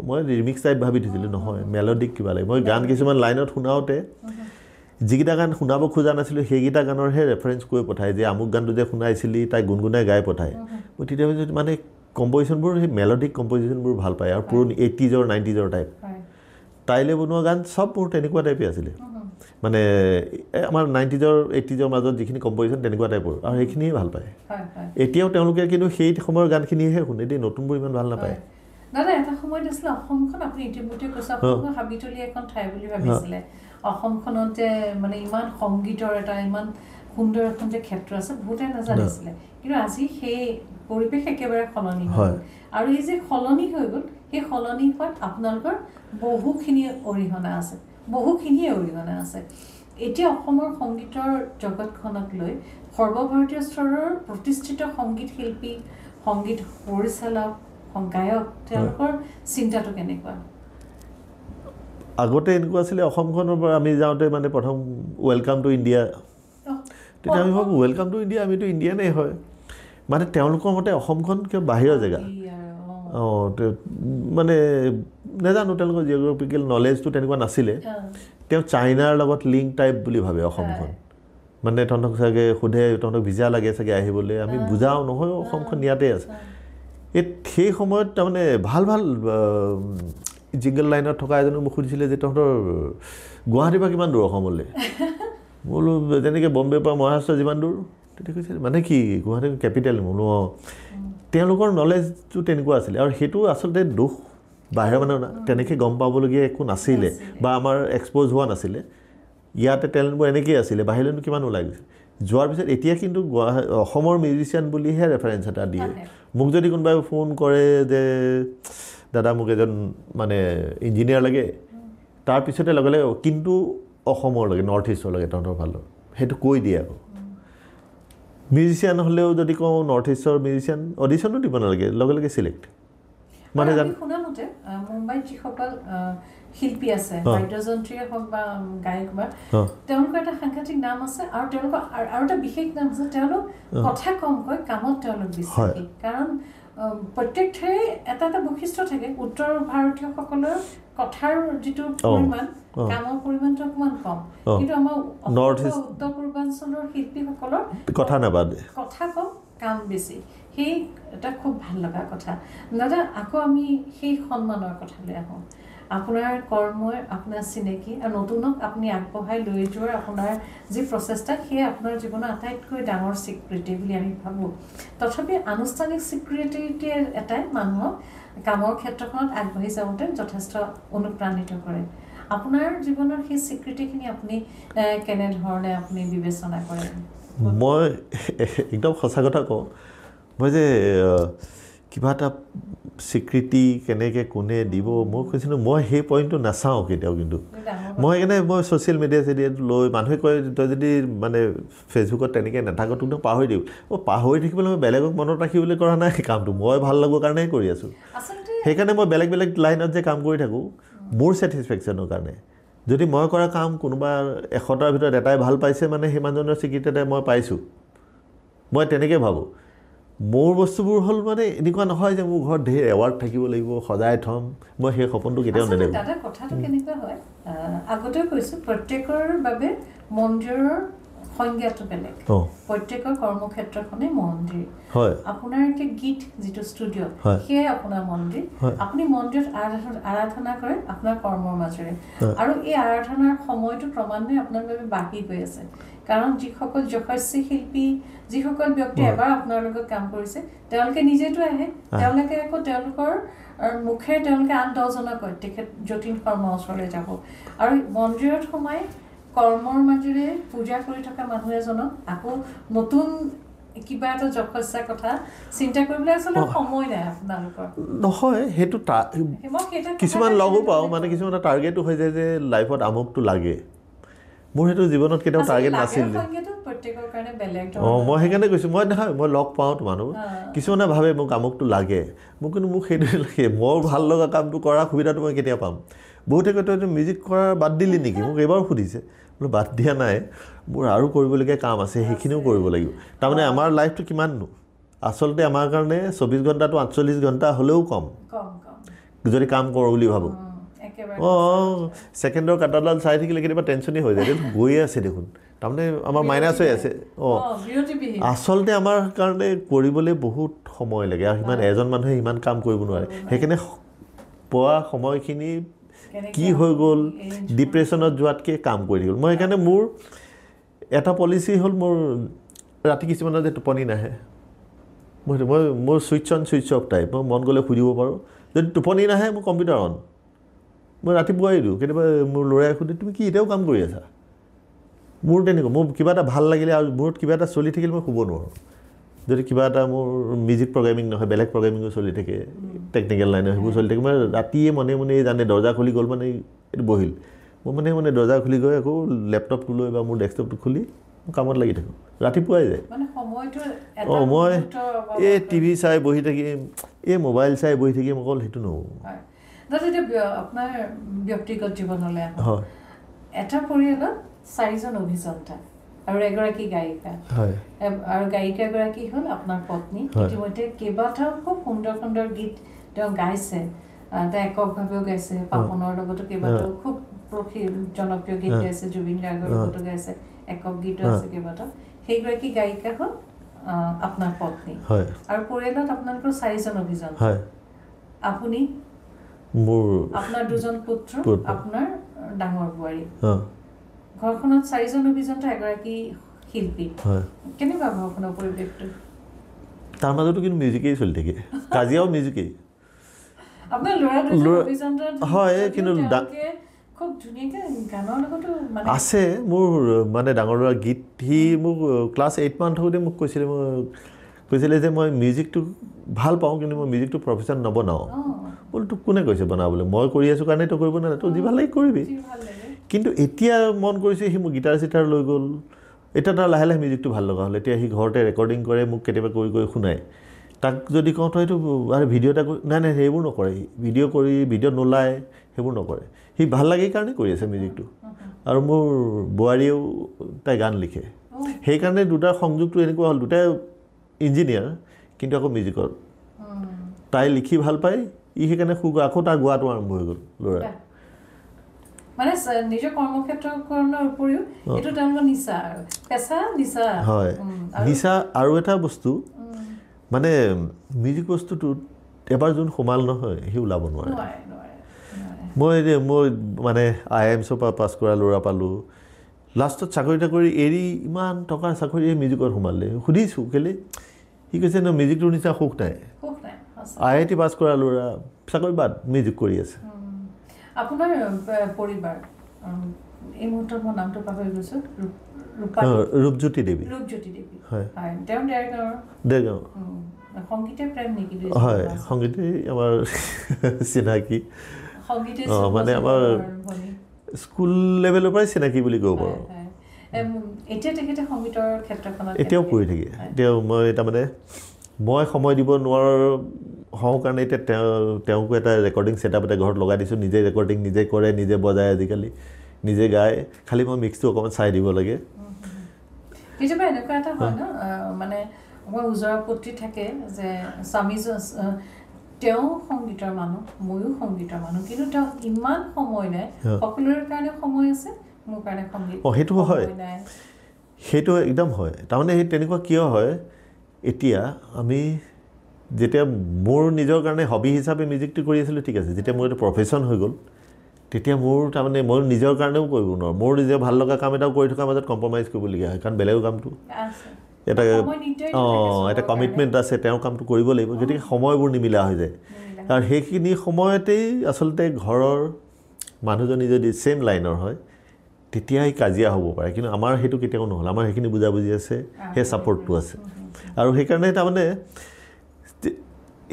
মই ৰিমিক্স টাইপ ভাবি থৈছিলোঁ নহয় মেলডিক কিবা লাগে মই গান কিছুমান লাইনত শুনাওঁতে যিকেইটা গান শুনাব খোজা নাছিলোঁ সেইকেইটা গানৰহে ৰেফাৰেঞ্চ কৰি পঠায় যে আমুক গানটো যে শুনাইছিলি তাই গুণগুণাই গাই পঠায় মই তেতিয়া ভাবিছোঁ মানে কম্প'জিশ্যনবোৰ সেই মেলডিক কম্প'জিশ্যনবোৰ ভাল পায় আৰু পুৰণি 80s 90s টাইপ তাইলৈ বনোৱা গান চব মোৰ তেনেকুৱা টাইপে আছিলে মানে আমাৰ 90s 80s মাজত যিখিনি কম্প'জিশ্যন তেনেকুৱা টাইপৰ আৰু সেইখিনিয়ে ভাল পায় এতিয়াও তেওঁলোকে কিন্তু সেই সময়ৰ গানখিনিহে শুনে দেই নতুনবোৰ ইমান ভাল নাপায় দাদা এটা সময়ত আছিলে অসমখন আপুনি ইতিমধ্যে কৈছে অসমখন হাবিতলি এখন ঠাই বুলি ভাবিছিলে অসমখনতে মানে ইমান সংগীতৰ এটা ইমান সুন্দৰ এখন যে ক্ষেত্ৰ আছে বহুতে নাজানিছিলে কিন্তু আজি সেই পৰিৱেশ একেবাৰে সলনি হ'ল আৰু এই যে সলনি হৈ গ'ল সেই সলনি হোৱাত আপোনালোকৰ বহুখিনিয়ে অৰিহণা আছে এতিয়া অসমৰ সংগীতৰ জগতখনক লৈ সৰ্বভাৰতীয় স্তৰৰ প্ৰতিষ্ঠিত সংগীত শিল্পী সংগীত পৰিচালক গায়ক তেওঁলোকৰ চিন্তাটো কেনেকুৱা আগতে এনেকুৱা আছিলে অসমখনৰ পৰা আমি যাওঁতে মানে প্ৰথম ৱেলকাম টু ইণ্ডিয়া তেতিয়া আমি ভাবোঁ ৱেলকাম টু ইণ্ডিয়া আমিতো ইণ্ডিয়ানেই হয় মানে তেওঁলোকৰ মতে অসমখন কিয় বাহিৰৰ জেগা মানে নাজানো তেওঁলোকৰ জিঅ'গ্ৰাফিকেল নলেজটো তেনেকুৱা নাছিলে তেওঁ চাইনাৰ লগত লিংক টাইপ বুলি ভাবে অসমখন মানে তহঁতক চাগে সোধে তহঁতক ভিজা লাগে চাগে আহিবলৈ আমি বুজাওঁ নহয় অসমখন ইয়াতে আছে সেই সময়ত তাৰমানে ভাল ভাল জিংগল লাইনত থকা এজনে মোক সুধিছিলে যে তহঁতৰ গুৱাহাটীৰ পৰা কিমান দূৰ অসমলৈ মই বোলো যেনেকৈ বম্বেৰ পৰা মহাৰাষ্ট্ৰ যিমান দূৰ তেতিয়া কৈছে মানে কি গুৱাহাটী কেপিটেল বোলো অঁ তেওঁলোকৰ নলেজটো তেনেকুৱা আছিলে আৰু সেইটো আচলতে দুখ বাহিৰৰ মানুহ তেনেকৈ গম পাবলগীয়া একো নাছিলে বা আমাৰ এক্সপ'জ হোৱা নাছিলে ইয়াতে টেলেণ্টবোৰ এনেকৈয়ে আছিলে বাহিৰলৈনো কিমান ওলাই গৈছে যোৱাৰ পিছত এতিয়া কিন্তু অসমৰ মিউজিচিয়ান বুলিহে ৰেফাৰেঞ্চ এটা দিয়ে মোক যদি কোনোবাই ফোন কৰে যে দাদা মোক এজন মানে ইঞ্জিনিয়াৰ লাগে তাৰপিছতে লগে লগে কিন্তু অসমৰ লাগে নৰ্থ ইষ্টৰ লাগে তহঁতৰ ভাল সেইটো কৈ দিয়ে আকৌ মিউজিচিয়ান হ'লেও যদি কওঁ নৰ্থ ইষ্টৰ মিউজিচিয়ান অডিশ্যনো দিব নালাগে লগে লগে চিলেক্ট মানে শুনামতে মুম্বাইত যিসকল শিল্পী আছে বাদ্যযন্ত্ৰীয়ে হওক বা গায়ক বা তেওঁলোকৰ এটা সাংঘাতিক নাম আছে আৰু তেওঁলোকৰ আৰু এটা বিশেষ নাম আছে তেওঁলোক কথা কম কয় কামত তেওঁলোক বিশ্বাসী কাৰণ প্ৰত্যেক ঠাইৰে এটা এটা বৈশিষ্ট্য থাকে উত্তৰ ভাৰতীয়সকলৰ কথাৰ যিটো পৰিমাণ কামৰ পৰিমাণটো অকণমান কম কিন্তু আমাৰ উত্তৰ পূৰ্বাঞ্চলৰ শিল্পীসকলৰ কথা নাবাদে কথা কম কাম বেছি সেই এটা খুব ভাল লগা কথা দাদা আকৌ আমি সেই সন্মানৰ কথালৈ আহোঁ আপোনাৰ কৰ্মই আপোনাৰ চিনাকি আৰু নতুনক আপুনি আগবঢ়াই লৈ যোৱাৰ আপোনাৰ যি প্ৰচেষ্টা সেয়া আপোনাৰ জীৱনৰ আটাইতকৈ ডাঙৰ স্বীকৃতি বুলি আমি ভাবোঁ তথাপি আনুষ্ঠানিক স্বীকৃতিয়ে এটাই মানুহক কামৰ ক্ষেত্ৰখনত আগবাঢ়ি যাওঁতে যথেষ্ট অনুপ্ৰাণিত কৰে আপোনাৰ জীৱনৰ সেই স্বীকৃতিখিনি আপুনি কেনেধৰণে আপুনি বিবেচনা কৰে মই একদম সঁচা কথা কওঁ মই যে কিবা এটা স্বীকৃতি কেনেকৈ কোনে দিব মই কৈছিলোঁ মই সেই পইণ্টটো নাচাওঁ কেতিয়াও কিন্তু মই সেইকাৰণে মই ছ'চিয়েল মিডিয়া লৈ মানুহে কয় তই যদি মানে ফেচবুকত তেনেকৈ নাথাকোঁ তোক পাহৰি দিওঁ পাহৰি থাকিবলৈ মই বেলেগক মনত ৰাখিবলৈ কৰা নাই কামটো মই ভাল লাগৰ কাৰণেই কৰি আছোঁ সেইকাৰণে মই বেলেগ বেলেগ লাইনত যে কাম কৰি থাকোঁ মোৰ ছেটিছফেকশ্যনৰ কাৰণে যদি মই কৰা কাম কোনোবা 100টাৰ ভিতৰত এটাই ভাল পাইছে মানে সেই মানুহজনৰ স্বীকৃতি এটা মই পাইছোঁ মই তেনেকৈ ভাবোঁ মোৰ বস্তুবোৰ হ'ল মানে এনেকুৱা নহয় যে মোৰ ঘৰত ঢেৰ এৱাৰ্ড থাকিব লাগিব সজাই থ'ম মই সেই সপোনটো কেতিয়াও নেদেখোঁ দাদা কথাটো কেনেকুৱা হয় আগতেও কৈছোঁ প্ৰত্যেকৰ বাবে মন্দিৰৰ সংজ্ঞাটো বেলেগ প্ৰত্যেকৰ কৰ্মক্ষেত্ৰখনে মন্দিৰ হয় আপোনাৰ এতিয়া গীত যিটো ষ্টুডিঅ' সেয়াই আপোনাৰ মন্দিৰ আপুনি মন্দিৰত আৰাধনা কৰে আপোনাৰ কৰ্মৰ মাজেৰে আৰু এই আৰাধনাৰ সময়টো ক্ৰমান্বয়ে আপোনাৰ বাবে বাঢ়ি গৈ আছে কাৰণ যিসকল যশস্বী শিল্পী যিসকল ব্যক্তি এবাৰ আপোনাৰ লগত কাম কৰিছে তেওঁলোকে নিজেতো আহে তেওঁলোকে আকৌ তেওঁলোকৰ মুখেৰে তেওঁলোকে 8-10জনক কয় তেখেত যতীন শৰ্মাৰ ওচৰলৈ যাব আৰু মন্দিৰত সোমাই কৰ্মৰ মাজেৰে পূজা কৰি থকা মানুহ এজনক আকৌ নতুন কিবা এটা যশস্যা কথা চিন্তা কৰিবলৈ আচলতে সময় নাই আপোনালোকৰ নহয় সেইটো কিছুমান লগো পাওঁ মানে কিছুমান টাৰ্গেটো হৈ যায় যে লাইফত আমুকটো লাগে মোৰ সেইটো জীৱনত কেতিয়াও টাৰ্গেট নাছিল মই সেইকাৰণে কৈছোঁ মই দেখা মই লগ পাওঁতো মানুহ কিছুমানে ভাবে মোক আমুকটো লাগে কিন্তু মোক সেইটোৱে লাগে মোৰ ভাল লগা কামটো কৰাৰ সুবিধাটো মই কেতিয়া পাম বহুতে কয় তই মিউজিক কৰা বাদ দিলি নেকি মোক এইবাৰ সুধিছে বোলো বাদ দিয়া নাই মোৰ আৰু কৰিবলগীয়া কাম আছে সেইখিনিও কৰিব লাগিব তাৰমানে আমাৰ লাইফটো কিমাননো আচলতে আমাৰ কাৰণে 24 ঘণ্টাটো 48 ঘণ্টা হ'লেও কম যদি কাম কৰোঁ বুলি ভাবোঁ ছেকেণ্ডৰ কাটাডাল চাই থাকিলে কেতিয়াবা টেনশ্যনেই হৈ যায় গৈয়ে আছে দেখোন তাৰমানে আমাৰ মাইনাছ হৈ আছে আচলতে আমাৰ কাৰণে কৰিবলৈ বহুত সময় লাগে আৰু সিমান এজন মানুহে সিমান কাম কৰিব নোৱাৰে সেইকাৰণে পোৱা সময়খিনি কি হৈ গ'ল ডিপ্ৰেশ্যনত যোৱাতকৈ কাম কৰি গ'ল মই সেইকাৰণে মোৰ এটা পলিচি হ'ল মোৰ ৰাতি কিছুমানৰ যে টোপনি নাহে মই মোৰ switch on switch off type মই মন গ'লে শুই দিব পাৰোঁ যদি টোপনি নাহে মোৰ কম্পিউটাৰ অন মই ৰাতিপুৱাই দিওঁ কেতিয়াবা মোৰ ল'ৰাই সুধে তুমি কি এতিয়াও কাম কৰি আছা মোৰ তেনেকুৱা মোৰ কিবা এটা ভাল লাগিলে আৰু মূৰত কিবা এটা চলি থাকিলে মই শুব নোৱাৰোঁ যদি কিবা এটা মোৰ মিউজিক প্ৰগ্ৰেমিং নহয় বেলেগ প্ৰগ্ৰেমিঙো চলি থাকে টেকনিকেল লাইনত সেইবোৰ চলি থাকে মই ৰাতিয়ে মনে মনে জানে দৰ্জা খুলি গ'ল মানে এইটো বহিল মই মানে দৰ্জা খুলি গৈ আকৌ লেপটপটো লৈ বা মোৰ ডেস্কটপটো খুলি মই কামত লাগি থাকোঁ ৰাতিপুৱাই যায় মই এই টিভি চাই বহি থাকিম এই মোবাইল চাই বহি থাকিম অকল সেইটো নহ'ব আপোনাৰ ব্যক্তিগত জীৱনলৈ হয় এটা পৰিয়ালত 4জন অভিযন্তা আৰু এগৰাকী গায়িকা আৰু গায়িকাগৰাকী হ'ল আপোনাৰ পত্নী ইতিমধ্যে কেইবাটাও খুব সুন্দৰ সুন্দৰ গীত তেওঁ গাইছে তেওঁ এককভাৱেও গাইছে পাপনৰ লগতো কেইবাটাও খুব জনপ্ৰিয় গীত গাইছে জুবিন গাৰ্গৰ লগতো গাইছে একক গীতো আছে কেইবাটাও সেইগৰাকী গায়িকা হ'ল আপোনাৰ পত্নী আৰু পৰিয়ালত আপোনালোকৰ 4জন অভিযন্তা আপুনি মোৰ আপোনাৰ দুজন পুত্ৰ আপোনাৰ ডাঙৰ বোৱাৰী অঁ ঘৰখনত 4জন অভিযন্তা এগৰাকী শিল্পী হয় কেনেকুৱা ঘৰখনৰ পৰিৱেশটো তাৰ মাজতো কিন্তু মিউজিকেই চলি থাকে কাজিয়াও মিউজিকেই আপোনাৰ ল'ৰা দুজন অভিযন্তা হয় কিন্তু খুব ধুনীয়াকৈ গানৰ লগতো মানে আছে মোৰ মানে ডাঙৰ ল'ৰা গীত সি মোক ক্লাছ 8 মান থাকোঁতে মোক কৈছিলে যে মই মিউজিকটো ভাল পাওঁ কিন্তু মই মিউজিকটো প্ৰফেশ্যন নবনাওঁ বোলো তোক কোনে কৈছে বনাবলৈ মই কৰি আছোঁ কাৰণে তই কৰিব নালাগে তই যি ভাল লাগে কৰিবি কিন্তু এতিয়া মন কৰিছে সি মোক গীটাৰ চিটাৰ লৈ গ'ল এতিয়া তাৰ লাহে লাহে মিউজিকটো ভাল লগা হ'ল এতিয়া সি ঘৰতে ৰেকৰ্ডিং কৰে মোক কেতিয়াবা কৰি শুনায় তাক যদি কওঁ তই এইটো আৰে ভিডিঅ' এটা নাই সেইবোৰ নকৰে ভিডিঅ' নোলায় সেইবোৰ নকৰে সি ভাল লাগে কাৰণে কৰি আছে মিউজিকটো আৰু মোৰ বোৱাৰীয়েও তাই গান লিখে সেইকাৰণে দুটাৰ সংযোগটো এনেকুৱা হ'ল দুটাই ইঞ্জিনিয়াৰ কিন্তু আকৌ মিউজিকত তাই লিখি ভাল পায় সেইকাৰণে আকৌ তাৰ গোৱাটো আৰম্ভ হৈ গ'ল ল'ৰা মানে নিজৰ কৰ্মক্ষেত্ৰখনৰ উপৰিও এইটো তেওঁলোকৰ নিচা আৰু পেচা নিচা হয় নিচা আৰু এটা বস্তু মানে মিউজিক বস্তুটোত এবাৰ যোন সোমাল নহয় সি ওলাব নোৱাৰে মই মানে IIMছৰ পৰা পাছ কৰা ল'ৰা পালোঁ লাষ্টত চাকৰি তাকৰি এৰি ইমান টকাৰ চাকৰি মিউজিকত সোমালে সুধিছোঁ কেলৈ সি কৈছে ন মিউজিকটোৰ নিচিনা সুখ নাই IIT পাছ কৰা ল'ৰা চাকৰি বাদ মিউজিক কৰি আছে আপোনাৰ পৰিবাৰ এই মুহূৰ্তত মই নামটো পাহৰি গৈছোঁ ৰূপজ্যোতি দেৱী হয় দেৰগাঁও সংগীতে প্ৰেম নেকি হয় সংগীতে আমাৰ চিনাকি মানে আমাৰ স্কুল লেভেলৰ পৰাই চিনাকি বুলি ক'ব পাৰোঁ এতিয়া তেখেতে সংগীতৰ ক্ষেত্ৰখনত এতিয়াও কৰি থাকে এতিয়াও মই তাৰমানে মই সময় দিব নোৱাৰাৰ হওঁ কাৰণে এতিয়া তেওঁকো এটা ৰেকৰ্ডিং ছেটআপ এটা ঘৰত লগাই দিছোঁ নিজে ৰেকৰ্ডিং নিজে কৰে নিজে বজায় আজিকালি নিজে গায় খালি মই মিক্সটো অকণমান চাই দিব লাগে কেতিয়াবা এনেকুৱা এটা হয় ন মানে মই ওজৰ আপত্তি থাকে যে স্বামী তেওঁ সংগীতৰ মানুহ ময়ো সংগীতৰ মানুহ কিন্তু তেওঁ ইমান সময় নাই সকলোৰে কাৰণে সময় আছে মোৰ কাৰণে সংগীত সেইটো হয় সেইটো একদম হয় তাৰমানে সেই তেনেকুৱা কিয় হয় এতিয়া আমি যেতিয়া মোৰ নিজৰ কাৰণে হবি হিচাপে মিউজিকটো কৰি আছিলোঁ ঠিক আছে যেতিয়া মোৰ এটা প্ৰফেশ্যন হৈ গ'ল তেতিয়া মোৰ তাৰমানে মই নিজৰ কাৰণেও কৰিব নোৱাৰোঁ মোৰ নিজৰ ভাল লগা কাম এটাও কৰি থকাৰ মাজত কম্প্ৰমাইজ কৰিবলগীয়া হয় কাৰণ বেলেগৰ কামটো এটা এটা কমিটমেণ্ট আছে তেওঁৰ কামটো কৰিব লাগিব গতিকে সময়বোৰ নিমিলা হৈ যায় কাৰণ সেইখিনি সময়তেই আচলতে ঘৰৰ মানুহজনী যদি ছেইম লাইনৰ হয় তেতিয়াই কাজিয়া হ'ব পাৰে কিন্তু আমাৰ সেইটো কেতিয়াও নহ'ল আমাৰ সেইখিনি বুজাবুজি আছে সেই ছাপৰ্টটো আছে আৰু সেইকাৰণে তাৰমানে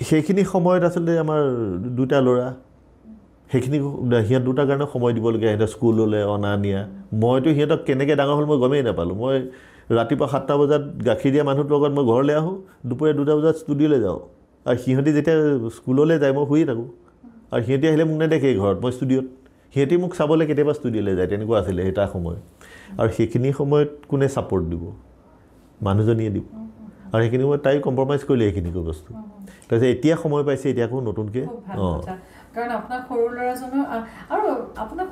সেইখিনি সময়ত আচলতে আমাৰ দুটা ল'ৰা সেইখিনি সিহঁত দুটাৰ কাৰণে সময় দিবলগীয়া সিহঁতৰ স্কুললৈ অনা নিয়া মইতো সিহঁতক কেনেকৈ ডাঙৰ হ'ল মই গমেই নাপালোঁ মই ৰাতিপুৱা 7টা বজাত গাখীৰ দিয়া মানুহটোৰ লগত মই ঘৰলৈ আহোঁ দুপৰীয়া 2টা বজাত ষ্টুডিঅ'লৈ যাওঁ আৰু সিহঁতি যেতিয়া স্কুললৈ যায় মই শুই থাকোঁ আৰু সিহঁতি আহিলে মোক নেদেখেই ঘৰত মই ষ্টুডিঅ'ত সিহঁতি মোক চাবলৈ কেতিয়াবা ষ্টুডিঅ'লৈ যায় তেনেকুৱা আছিলে সেই তাৰ সময় আৰু সেইখিনি সময়ত কোনে ছাপৰ্ট দিব মানুহজনীয়ে দিব আৰু সেইখিনি সময়ত তাই কম্প্ৰমাইজ কৰিলে সেইখিনি বস্তু তাৰপিছত এতিয়া সময় পাইছে এতিয়া আকৌ নতুনকৈ কাৰণ আপোনাৰ সৰু ল'ৰাজনৰ আৰু আপোনাৰ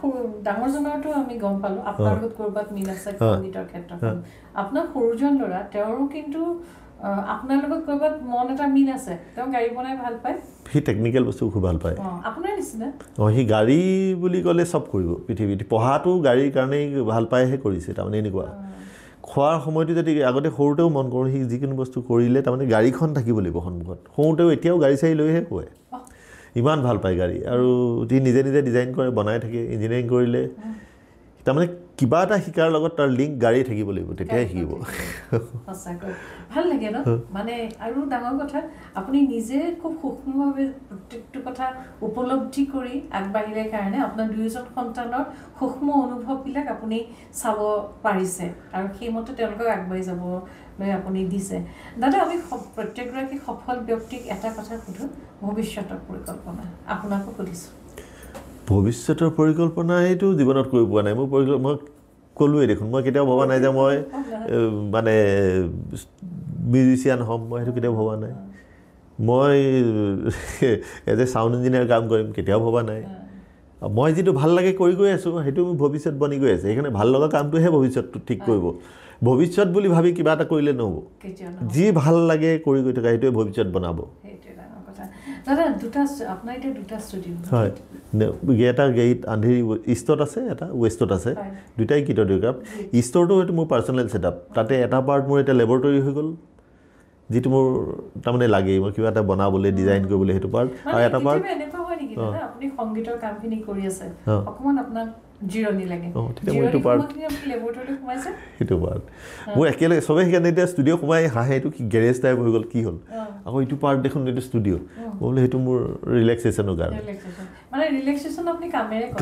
ডাঙৰজনৰতো আমি গম পালোঁ আপোনাৰ লগত ক'ৰবাত মিল আছে সংগীতৰ ক্ষেত্ৰত আপোনাৰ সৰুজন ল'ৰা তেওঁৰো কিন্তু আপোনাৰ লগত ক'ৰবাত মন এটা মিল আছে তেওঁ গাড়ী বনাই ভাল পায় সি টেকনিকেল বস্তু খুব ভাল পায় আপোনাৰ নিচিনা সি গাড়ী বুলি ক'লে চব কৰিব পৃথিৱীত পঢ়াটো গাড়ীৰ কাৰণেই ভাল পায়হে কৰিছে তাৰমানে এনেকুৱা খোৱাৰ সময়টো যদি আগতে সৰুতেও মন কৰোঁ সি যিকোনো বস্তু কৰিলে তাৰমানে গাড়ীখন থাকিব লাগিব সন্মুখত সৰুতেও এতিয়াও গাড়ী চাড়ী লৈহে শুৱে ইমান ভাল পায় গাড়ী আৰু সি নিজে নিজে ডিজাইন কৰে বনাই থাকে ইঞ্জিনিয়াৰিং কৰিলে তাৰমানে কিবা এটা শিকাৰ লগত তাৰ লিংক গাড়ী থাকিব লাগিব তেতিয়াহে শিকিব সঁচাকৈ ভাল লাগে ন মানে আৰু ডাঙৰ কথা আপুনি নিজে খুব সূক্ষ্মভাৱে প্ৰত্যেকটো কথা উপলব্ধি কৰি আগবাঢ়িলে কাৰণে আপোনাৰ দুয়োজন সন্তানৰ সূক্ষ্ম অনুভৱবিলাক আপুনি চাব পাৰিছে আৰু সেইমতে তেওঁলোকক আগবাঢ়ি যাবলৈ আপুনি দিছে দাদা আমি প্ৰত্যেকগৰাকী সফল ব্যক্তিক এটা কথা সোধোঁ ভৱিষ্যতৰ পৰিকল্পনা আপোনাকো সুধিছোঁ ভৱিষ্যতৰ পৰিকল্পনা এইটো জীৱনত কৰি পোৱা নাই মই ক'লোৱেই দেখোন মই কেতিয়াও ভবা নাই যে মই মানে মিউজিচিয়ান হ'ম মই সেইটো কেতিয়াও ভবা নাই মই এজ এ ছাউণ্ড ইঞ্জিনিয়াৰ কাম কৰিম কেতিয়াও ভবা নাই মই যিটো ভাল লাগে কৰি গৈ আছোঁ সেইটো মোৰ ভৱিষ্যত বনি গৈ আছে সেইকাৰণে ভাল লগা কামটোহে ভৱিষ্যতটো ঠিক কৰিব ভৱিষ্যত বুলি ভাবি কিবা এটা কৰিলে নহ'ব যি ভাল লাগে কৰি গৈ থকা সেইটোৱে ভৱিষ্যত বনাব দাদা দুটা আপোনাৰ এতিয়া দুটা ষ্টুডিঅ হয় এটা গেট আন্ধেৰি ইষ্টত আছে এটা ৱেষ্টত আছে দুটাই কিটোগ্ৰাফ ইষ্টৰটো হয়তো মোৰ পাৰ্চনেল ছেটআপ তাতে এটা পাৰ্ট মোৰ এতিয়া লেবৰেটৰী হৈ গ'ল যিটো মোৰ তাৰমানে লাগে মই কিবা এটা বনাবলৈ ডিজাইন কৰিবলৈ সেইটো পাৰ্ট আৰু এটা পাৰ্ট এনেকুৱা হয় নেকি দাদা আপুনি সংগীতৰ কামখিনি কৰি আছে অকমান আপোনাক জিৰণি লাগে সেইটো পাৰ্ট লেবৰেটৰীলৈ সোমাইছে সেইটো পাৰ্ট মোৰ একেলগে চবেই সেইকাৰণে এতিয়া ষ্টুডিঅ' সোমাই হাঁহে এইটো কি গেৰেজ টাইপ হৈ গ'ল কি হ'ল আকৌ এইটো পাৰ্ট দেখোন এইটো ষ্টুডিঅ' বোলে সেইটো মোৰ ৰিলেক্সেশ্যনৰ কাৰণে মানে ৰিলেক্সেশ্যন আপুনি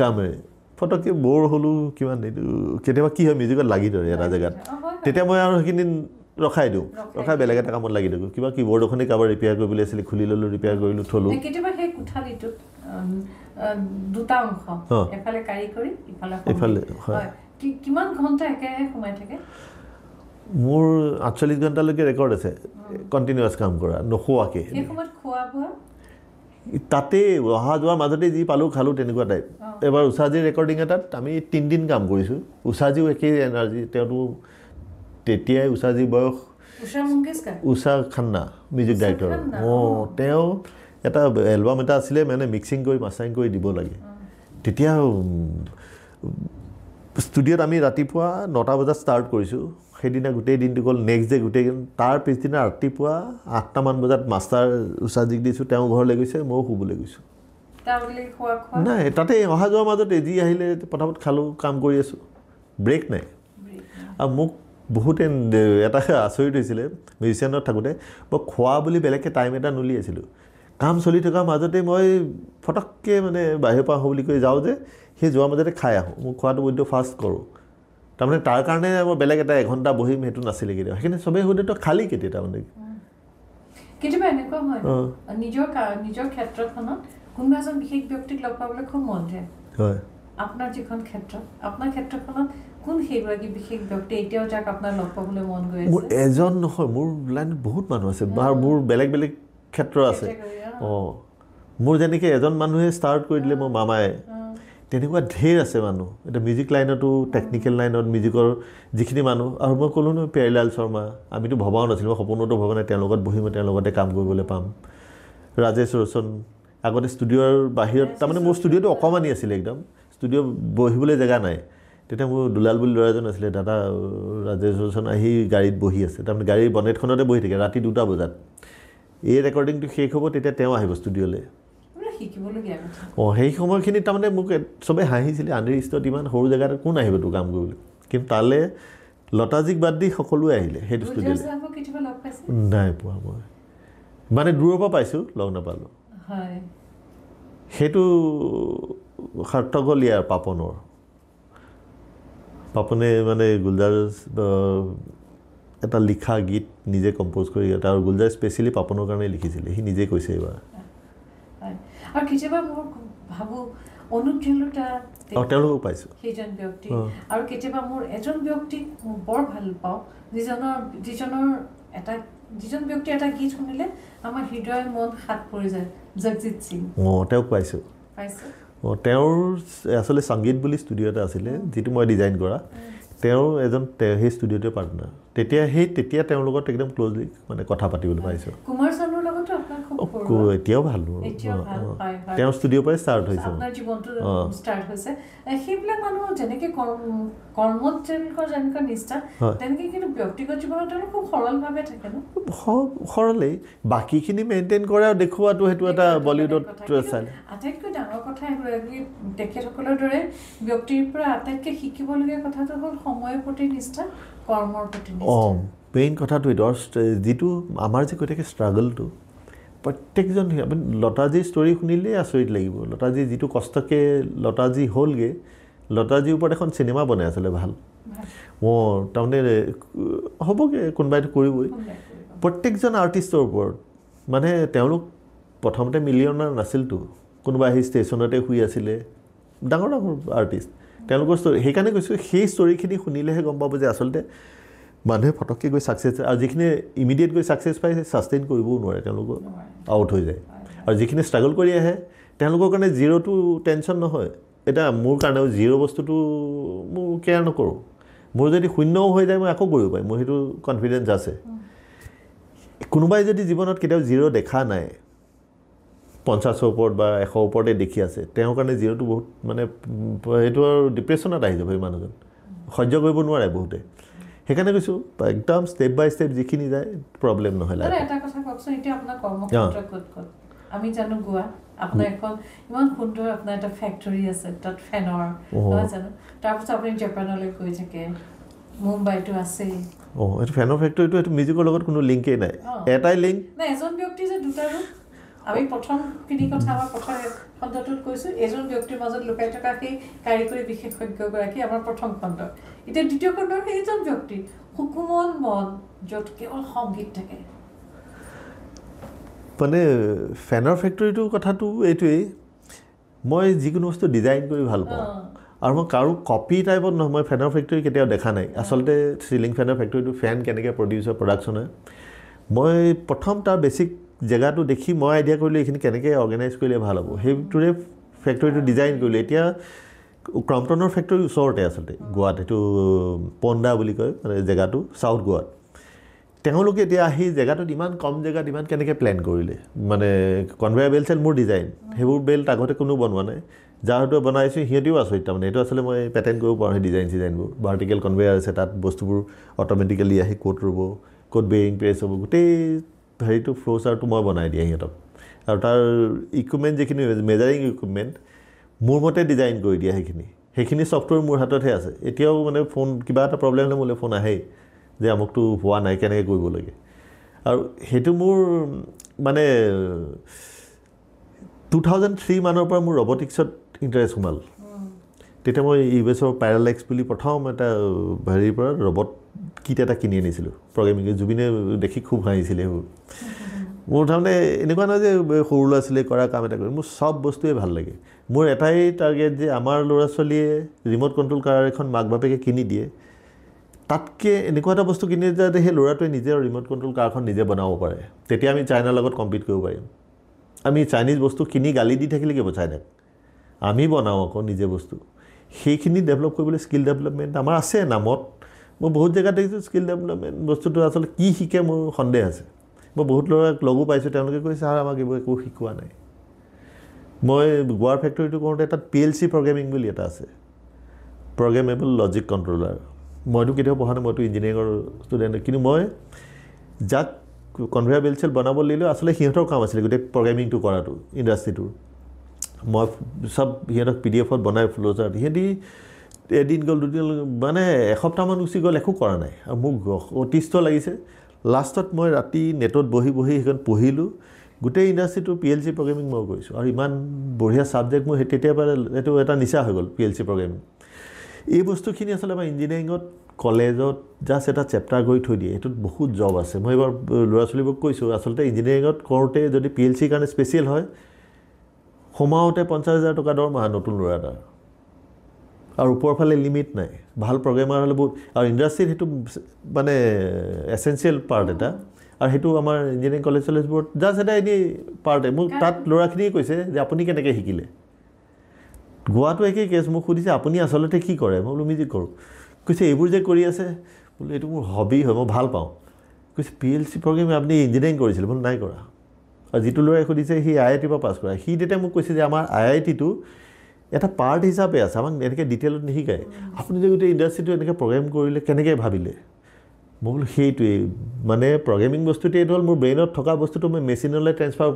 কামেৰে ফটককৈ ব'ৰ হ'লোঁ কিমান এইটো কেতিয়াবা কি হয় মিউজিকত লাগি ধৰে এটা জেগাত তেতিয়া মই আৰু সেইখিনি ৰখাই দিওঁ ৰখাই বেলেগ এটা কামত লাগি দিওঁ কিবা কিবৰ্ড এখনেই কাৰোবাৰ ৰিপেয়াৰ কৰিবলৈ আছিলে খুলি ল'লোঁ ৰিপেয়াৰ কৰিলোঁ থ'লোঁ কেতিয়াবা সেই কোঠালিটোত দুটা অংশ এফালে কাৰিকৰী ইফালে হয় কিমান ঘণ্টা একেৰাহে সোমাই থাকে মোৰ 48 ঘণ্টালৈকে ৰেকৰ্ড আছে কণ্টিনিউৱাছ কাম কৰা নোখোৱাকৈ সেই সময়ত খোৱা বোৱা তাতে অহা যোৱাৰ মাজতে যি পালোঁ খালোঁ তেনেকুৱা টাইপ এবাৰ উষাজীৰ ৰেকৰ্ডিং এটাত আমি 3 দিন কাম কৰিছোঁ উষাজীও একেই এনাৰ্জি তেওঁতো তেতিয়াই উষাজীৰ বয়স উষা খান্না মিউজিক ডাইৰেক্টৰ তেওঁ এটা এলবাম এটা আছিলে মানে মিক্সিং কৰি মাষ্টাৰিং কৰি দিব লাগে তেতিয়া ষ্টুডিঅ'ত আমি ৰাতিপুৱা 9টা বজাত ষ্টাৰ্ট কৰিছোঁ সেইদিনা গোটেই দিনটো গ'ল নেক্সট ডে গোটেই তাৰ পিছদিনা ৰাতিপুৱা 8টামান বজাত মাষ্টাৰ উষাজীক দিছোঁ তেওঁ ঘৰলৈ গৈছে ময়ো শুবলৈ গৈছোঁ নাই তাতে অহা যোৱাৰ মাজতে যি আহিলে পটাপট খালোঁ কাম কৰি আছোঁ ব্ৰেক নাই আৰু মোক বহুতে এটা আচৰিত হৈছিলে মিউজিচিয়ানত থাকোঁতে মই খোৱা বুলি বেলেগকৈ টাইম এটা নুলিয়াইছিলোঁ কাম চলি থকাৰ মাজতে মই ফটককৈ মানে বাহিৰৰ পৰা আহোঁ বুলি কৈ যাওঁ যে সেই যোৱাৰ মাজতে খাই আহোঁ মোক খোৱাটো বহুত ফাষ্ট কৰোঁ তাৰমানে তাৰ কাৰণে মই বেলেগ এটা এঘণ্টা বহিম সেইটো নাছিলে কেতিয়াবা সেইখিনি চবেই সোধে তই খালি কেতিয়া তাৰমানে কেতিয়াবা এনেকুৱা হয় নিজৰ ক্ষেত্ৰখনত কোনোবা এজন বিশেষ ব্যক্তিক লগ পাবলৈ খুব মন যায় হয় আপোনাৰ যিখন ক্ষেত্ৰ আপোনাৰ ক্ষেত্ৰখনত কোন সেইগৰাকী বিশেষ ব্যক্তি এতিয়াও যাক আপোনাৰ লগ পাবলৈ মন গৈ আছে মোৰ এজন নহয় মোৰ লাইনত বহুত মানুহ আছে বা মোৰ বেলেগ বেলেগ ক্ষেত্ৰ আছে মোৰ যেনেকৈ এজন মানুহে ষ্টাৰ্ট কৰি দিলে মোৰ মামাই তেনেকুৱা ঢেৰ আছে মানুহ এতিয়া মিউজিক লাইনতো টেকনিকেল লাইনত মিউজিকৰ যিখিনি মানুহ আৰু মই ক'লোঁ নহয় প্যাৰীলাল শৰ্মা আমিতো ভবাও নাছিলোঁ মই সপোনতো ভবা নাই তেওঁৰ লগত বহি মই তেওঁৰ লগতে কাম কৰিবলৈ পাম ৰাজেশ ৰোশন আগতে ষ্টুডিঅ'ৰ বাহিৰত তাৰমানে মোৰ ষ্টুডিঅ'টো অকণমানি আছিলে একদম ষ্টুডিঅ' বহিবলৈ জেগা নাই তেতিয়া মোৰ দুলাল বুলি ল'ৰা এজন আছিলে দাদা ৰাজেশ ৰোশন আহি গাড়ীত বহি আছে তাৰমানে গাড়ীৰ বনেটখনতে বহি থাকে ৰাতি 2টা বজাত এই ৰেকৰ্ডিংটো শেষ হ'ব তেতিয়া তেওঁ আহিব ষ্টুডিঅ'লৈ সেই সময়খিনিত তাৰমানে মোক চবেই হাঁহিছিলে আন্ধেৰি ইষ্টত ইমান সৰু জেগাত কোন আহিব তোৰ কাম কৰিবলৈ কিন্তু তালৈ লতাজীক বাদ দি সকলোৱে আহিলে সেইটো ষ্টুডিঅ'লৈ নাই পোৱা মই মানে দূৰৰ পৰা পাইছোঁ লগ নাপালোঁ সেইটো সাৰ্থক হ'ল ইয়াৰ পাপনে মানে গুলজাৰ এটা লিখা গীত নিজে কম্প'জ কৰি এটা আৰু গুলজাৰ স্পেচিয়েলি পাপনৰ কাৰণে লিখিছিলে সি নিজে কৈছে এইবাৰ আৰু কেতিয়াবা মই ভাবোঁ অনুপ জেউলতা তেওঁলোকক পাইছোঁ সেইজন ব্যক্তি আৰু কেতিয়াবা মোৰ এজন ব্যক্তিক মই বৰ ভাল পাওঁ যিজন ব্যক্তি এটা গীত শুনিলে আমাৰ হৃদয় মন হাত পৰি যায় জগজিৎ সিং তেওঁক পাইছোঁ তেওঁৰ আচলতে সংগীত বুলি ষ্টুডিঅ' এটা আছিলে যিটো মই ডিজাইন কৰা তেওঁ এজন সেই ষ্টুডিঅ'টোৱে পাৰ্টনাৰ তেতিয়া তেওঁৰ লগত একদম ক্ল'জলি মানে কথা পাতিবলৈ পাইছোঁ কুমাৰ চানুৰ লগতো আপোনাৰ এতিয়াও ভাল তেওঁৰ ষ্টুডিঅ'ৰ পৰাই ষ্টাৰ্ট হৈছে আপোনাৰ জীৱনটো ষ্টাৰ্ট হৈছে সেইবিলাক মানুহ যেনেকৈ কৰ্মত তেওঁলোকৰ যেনেকুৱা নিষ্ঠা তেনেকৈ কিন্তু ব্যক্তিগত জীৱনত তেওঁলোক খুব সৰলভাৱে থাকে ন সৰলেই বাকীখিনি মেইনটেইন কৰে আৰু দেখুৱাটো সেইটো এটা বলিউডত চাই আটাইতকৈ ডাঙৰ কথা এগৰাকী তেখেতসকলৰ দৰে ব্যক্তিৰ পৰা আটাইতকৈ শিকিবলগীয়া কথাটো হ'ল সময়ৰ প্ৰতি নিষ্ঠা কৰ্মৰ প্ৰতি নিষ্ঠা মেইন কথাটো এইটো আৰু যিটো আমাৰ যে কৈ থাকে ষ্ট্ৰাগলটো প্ৰত্যেকজন আপুনি লতাজীৰ ষ্টৰি শুনিলেই আচৰিত লাগিব লতাজী যিটো কষ্টকৈ লতাজী হ'লগৈ লতাজীৰ ওপৰত এখন চিনেমা বনাই আছিলে ভাল তাৰমানে হ'বগৈ কোনোবাইতো কৰিবই প্ৰত্যেকজন আৰ্টিষ্টৰ ওপৰত মানে তেওঁলোক প্ৰথমতে মিলিয়নাৰ নাছিলতো কোনোবা আহি ষ্টেচনতে শুই আছিলে ডাঙৰ ডাঙৰ আৰ্টিষ্ট তেওঁলোকৰ ষ্টৰি সেইকাৰণে কৈছোঁ সেই ষ্টৰিখিনি শুনিলেহে গম পাব যে আচলতে মানুহে ফটককৈ গৈ ছাকচেছ আৰু যিখিনি ইমিডিয়েট গৈ ছাকচেছ পাই ছাষ্টেইন কৰিবও নোৱাৰে তেওঁলোকৰ আউট হৈ যায় আৰু যিখিনি ষ্ট্ৰাগল কৰি আহে তেওঁলোকৰ কাৰণে জিৰ'টো টেনশ্যন নহয় এতিয়া মোৰ কাৰণেও জিৰ' বস্তুটো মোৰ কেয়াৰ নকৰোঁ মোৰ যদি শূন্যও হৈ যায় মই আকৌ কৰিব পাৰিম মোৰ সেইটো কনফিডেঞ্চ আছে কোনোবাই যদি জীৱনত কেতিয়াও জিৰ' দেখা নাই 50ৰ ওপৰত বা 100ৰ ওপৰতে দেখি আছে তেওঁৰ কাৰণে জিৰ'টো বহুত মানে এইটো আৰু ডিপ্ৰেশ্যনত আহি যাব এই মানুহজন সহ্য কৰিব নোৱাৰে বহুতে সেইকাৰণে কৈছোঁ একদম ষ্টেপ বাই ষ্টেপ যিখিনি যায় প্ৰব্লেম নহয় লাগে এটা কথা কওকচোন এতিয়া আপোনাৰ কৰ্মক্ষেত্ৰ ক'ত আমি জানো গোৱা আপোনাৰ এখন ইমান সুন্দৰ আপোনাৰ এটা ফেক্টৰী আছে তাত ফেনৰ নহয় জানো তাৰপিছত আপুনি জাপানলৈ গৈ থাকে মুম্বাইতো আছে এইটো ফেনৰ ফেক্টৰীটো এইটো মিউজিকৰ লগত কোনো লিংকেই নাই এটাই লিংক নাই এজন ব্যক্তি যে দুটা ৰূপ আমি প্ৰথমখিনি কথা আমাৰ প্ৰথম খণ্ডটোত কৈছোঁ এজন ব্যক্তিৰ মাজত লুকাই থকা সেই কাৰিকৰী বিশেষজ্ঞগৰাকী আমাৰ প্ৰথম খণ্ড এতিয়া দ্বিতীয় খণ্ডৰ সেইজন ব্যক্তি সুকুমল মন য'ত কেৱল সংগীত থাকে মানে ফেনৰ ফেক্টৰীটোৰ কথাটো এইটোৱেই মই যিকোনো বস্তু ডিজাইন কৰি ভাল পাওঁ আৰু মই কাৰো কপি টাইপত নহয় মই ফেনৰ ফেক্টৰী কেতিয়াও দেখা নাই আচলতে চিলিং ফেনৰ ফেক্টৰীটো ফেন কেনেকৈ প্ৰডিউচ হয় প্ৰডাকশ্যন হয় মই প্ৰথম তাৰ বেছিক জেগাটো দেখি মই আইডিয়া কৰিলোঁ এইখিনি কেনেকৈ অৰ্গেনাইজ কৰিলে ভাল হ'ব সেইটোৰে ফেক্টৰীটো ডিজাইন কৰিলোঁ এতিয়া ক্ৰম্পটনৰ ফেক্টৰীৰ ওচৰতে আচলতে গোৱাত এইটো পণ্ডা বুলি কয় মানে জেগাটো চাউথ গোৱাত তেওঁলোকে এতিয়া আহি জেগাটোত ইমান কম জেগাত ইমান কেনেকৈ প্লেন কৰিলে মানে কনভেয়াৰ বেল্ট মোৰ ডিজাইন সেইবোৰ বেল্ট আগতে কোনো বনোৱা নাই যাৰ হয়তো বনাইছোঁ সিহঁতিও আচৰিত তাৰমানে এইটো আচলতে মই পেটেণ্ট কৰিব পাৰোঁ সেই ডিজাইনবোৰ ভাৰ্টিকেল কনভেয়াৰ আছে তাত বস্তুবোৰ অট'মেটিকেলি আহি ক'ত ৰ'ব ক'ত বেৰিং প্ৰেছ হ'ব গোটেই হেৰিটো ফ্ল' চাৰ্টটো মই বনাই দিয়ে সিহঁতক আৰু তাৰ ইকুইপমেণ্ট যিখিনি মেজাৰিং ইকুইপমেণ্ট মোৰ মতে ডিজাইন কৰি দিয়ে সেইখিনি ছফ্টৱেৰ মোৰ হাততহে আছে এতিয়াও মানে ফোন কিবা এটা প্ৰব্লেম হ'লে মোলৈ ফোন আহেই যে আমুকটো হোৱা নাই কেনেকৈ কৰিব লাগে আৰু সেইটো মোৰ মানে 2003 মানৰ পৰা মোৰ ৰবটিক্সত ইণ্টাৰেষ্ট সোমাল তেতিয়া মই ইউএছৰ পেৰালেক্স বুলি প্ৰথম এটা হেৰিৰ পৰা ৰবট কিট এটা কিনি আনিছিলোঁ প্ৰগ্ৰেমিং জুবিনে দেখি খুব হাঁহিছিলে সেইবোৰ মোৰ তাৰমানে এনেকুৱা নহয় যে সৰু ল'ৰা ছোৱালীয়ে কৰা কাম এটা কৰি মোৰ চব বস্তুৱে ভাল লাগে মোৰ এটাই টাৰ্গেট যে আমাৰ ল'ৰা ছোৱালীয়ে ৰিম'ট কণ্ট্ৰল কাৰ এখন মাক বাপেকে কিনি দিয়ে তাতকৈ এনেকুৱা এটা বস্তু কিনি যাতে সেই ল'ৰাটোৱে নিজে ৰিম'ট কণ্ট্ৰল কাৰখন নিজে বনাব পাৰে তেতিয়া আমি চাইনাৰ লগত কম্পিট কৰিব পাৰিম আমি চাইনিজ বস্তু কিনি গালি দি থাকিলে কিব চাইনাক আমি বনাওঁ আকৌ নিজে বস্তু সেইখিনি ডেভেলপ কৰিবলৈ স্কিল ডেভেলপমেণ্ট আমাৰ আছে নামত মই বহুত জেগাত দেখিছোঁ স্কিল ডেভেলপমেণ্ট বস্তুটো আচলতে কি শিকে মোৰ সন্দেহ আছে মই বহুত ল'ৰাক লগো পাইছোঁ তেওঁলোকে কৈছে ছাৰ আমাক এইবোৰ একো শিকোৱা নাই মই গোৱাৰ ফেক্টৰীটো কৰোঁতে তাত PLC প্ৰগ্ৰেমিং বুলি এটা আছে প্ৰগ্ৰেমেবল লজিক কণ্ট্ৰলাৰ মইতো কেতিয়াও পঢ়া নাই মইতো ইঞ্জিনিয়াৰিঙৰ ষ্টুডেণ্ট কিন্তু মই যাক কনভেয়াৰ বেল্ট বনাব দিলোঁ আচলতে সিহঁতৰ কাম আছিলে গোটেই প্ৰগ্ৰেমিংটো কৰাটো ইণ্ডাষ্ট্ৰিটোৰ মই চব সিহঁতক PDF-ত বনাই ফ্ল' চাৰ্ট সিহঁতি এদিন গ'ল দুদিন মানে এসপ্তাহমান গুচি গ'ল একো কৰা নাই আৰু মোক অতিষ্ঠ লাগিছে লাষ্টত মই ৰাতি নেটত বহি সেইখন পঢ়িলোঁ গোটেই ইণ্ডাষ্ট্ৰিটোৰ PLC প্ৰগ্ৰেমিং মই কৰিছোঁ আৰু ইমান বঢ়িয়া ছাবজেক্ট মোৰ তেতিয়াৰ পৰা এইটো এটা নিচা হৈ গ'ল PLC প্ৰগ্ৰেমিং এই বস্তুখিনি আচলতে আমাৰ ইঞ্জিনিয়াৰিঙত কলেজত জাষ্ট এটা চেপ্টাৰ কৰি থৈ দিয়ে এইটোত বহুত জব আছে মই এবাৰ ল'ৰা ছোৱালীবোৰক কৈছোঁ আচলতে ইঞ্জিনিয়াৰিঙত কৰোঁতে যদি PLC কাৰণে স্পেচিয়েল হয় সোমাওঁতে 50,000 টকা দৰমহা নতুন ল'ৰা এটা আৰু ওপৰৰ ফালে লিমিট নাই ভাল প্ৰগ্ৰেমাৰ হ'লে বহুত আৰু ইণ্ডাষ্ট্ৰিত সেইটো মানে এছেঞ্চিয়েল পাৰ্ট এটা আৰু সেইটো আমাৰ ইঞ্জিনিয়াৰিং কলেজবোৰত জাষ্ট এটা এনেই পাৰ্টে মোক তাত ল'ৰাখিনিয়ে কৈছে যে আপুনি কেনেকৈ শিকিলে গোৱাটো একেই কেছ মোক সুধিছে আপুনি আচলতে কি কৰে মই বোলো মিউজিক কৰোঁ কৈছে এইবোৰ যে কৰি আছে বোলো এইটো মোৰ হবি হয় মই ভাল পাওঁ কৈছে PLC প্ৰগ্ৰেমিং আপুনি ইঞ্জিনিয়াৰিং কৰিছিলে বোলো নাই কৰা আৰু যিটো ল'ৰাই সুধিছে সি IIT পৰা পাছ কৰা সি তেতিয়া মোক কৈছে যে আমাৰ IITটো এটা পাৰ্ট হিচাপে আছে আমাক এনেকৈ ডিটেইলত নিশিকায় আপুনি যে গোটেই ইণ্ডাষ্ট্ৰিটো এনেকৈ প্ৰগ্ৰেম কৰিলে কেনেকৈ ভাবিলে মই বোলো সেইটোৱেই মানে প্ৰগ্ৰেমিং বস্তুটোৱে এইটো হ'ল মোৰ ব্ৰেইনত থকা বস্তুটো মই মেচিনলৈ ট্ৰেন্সফাৰ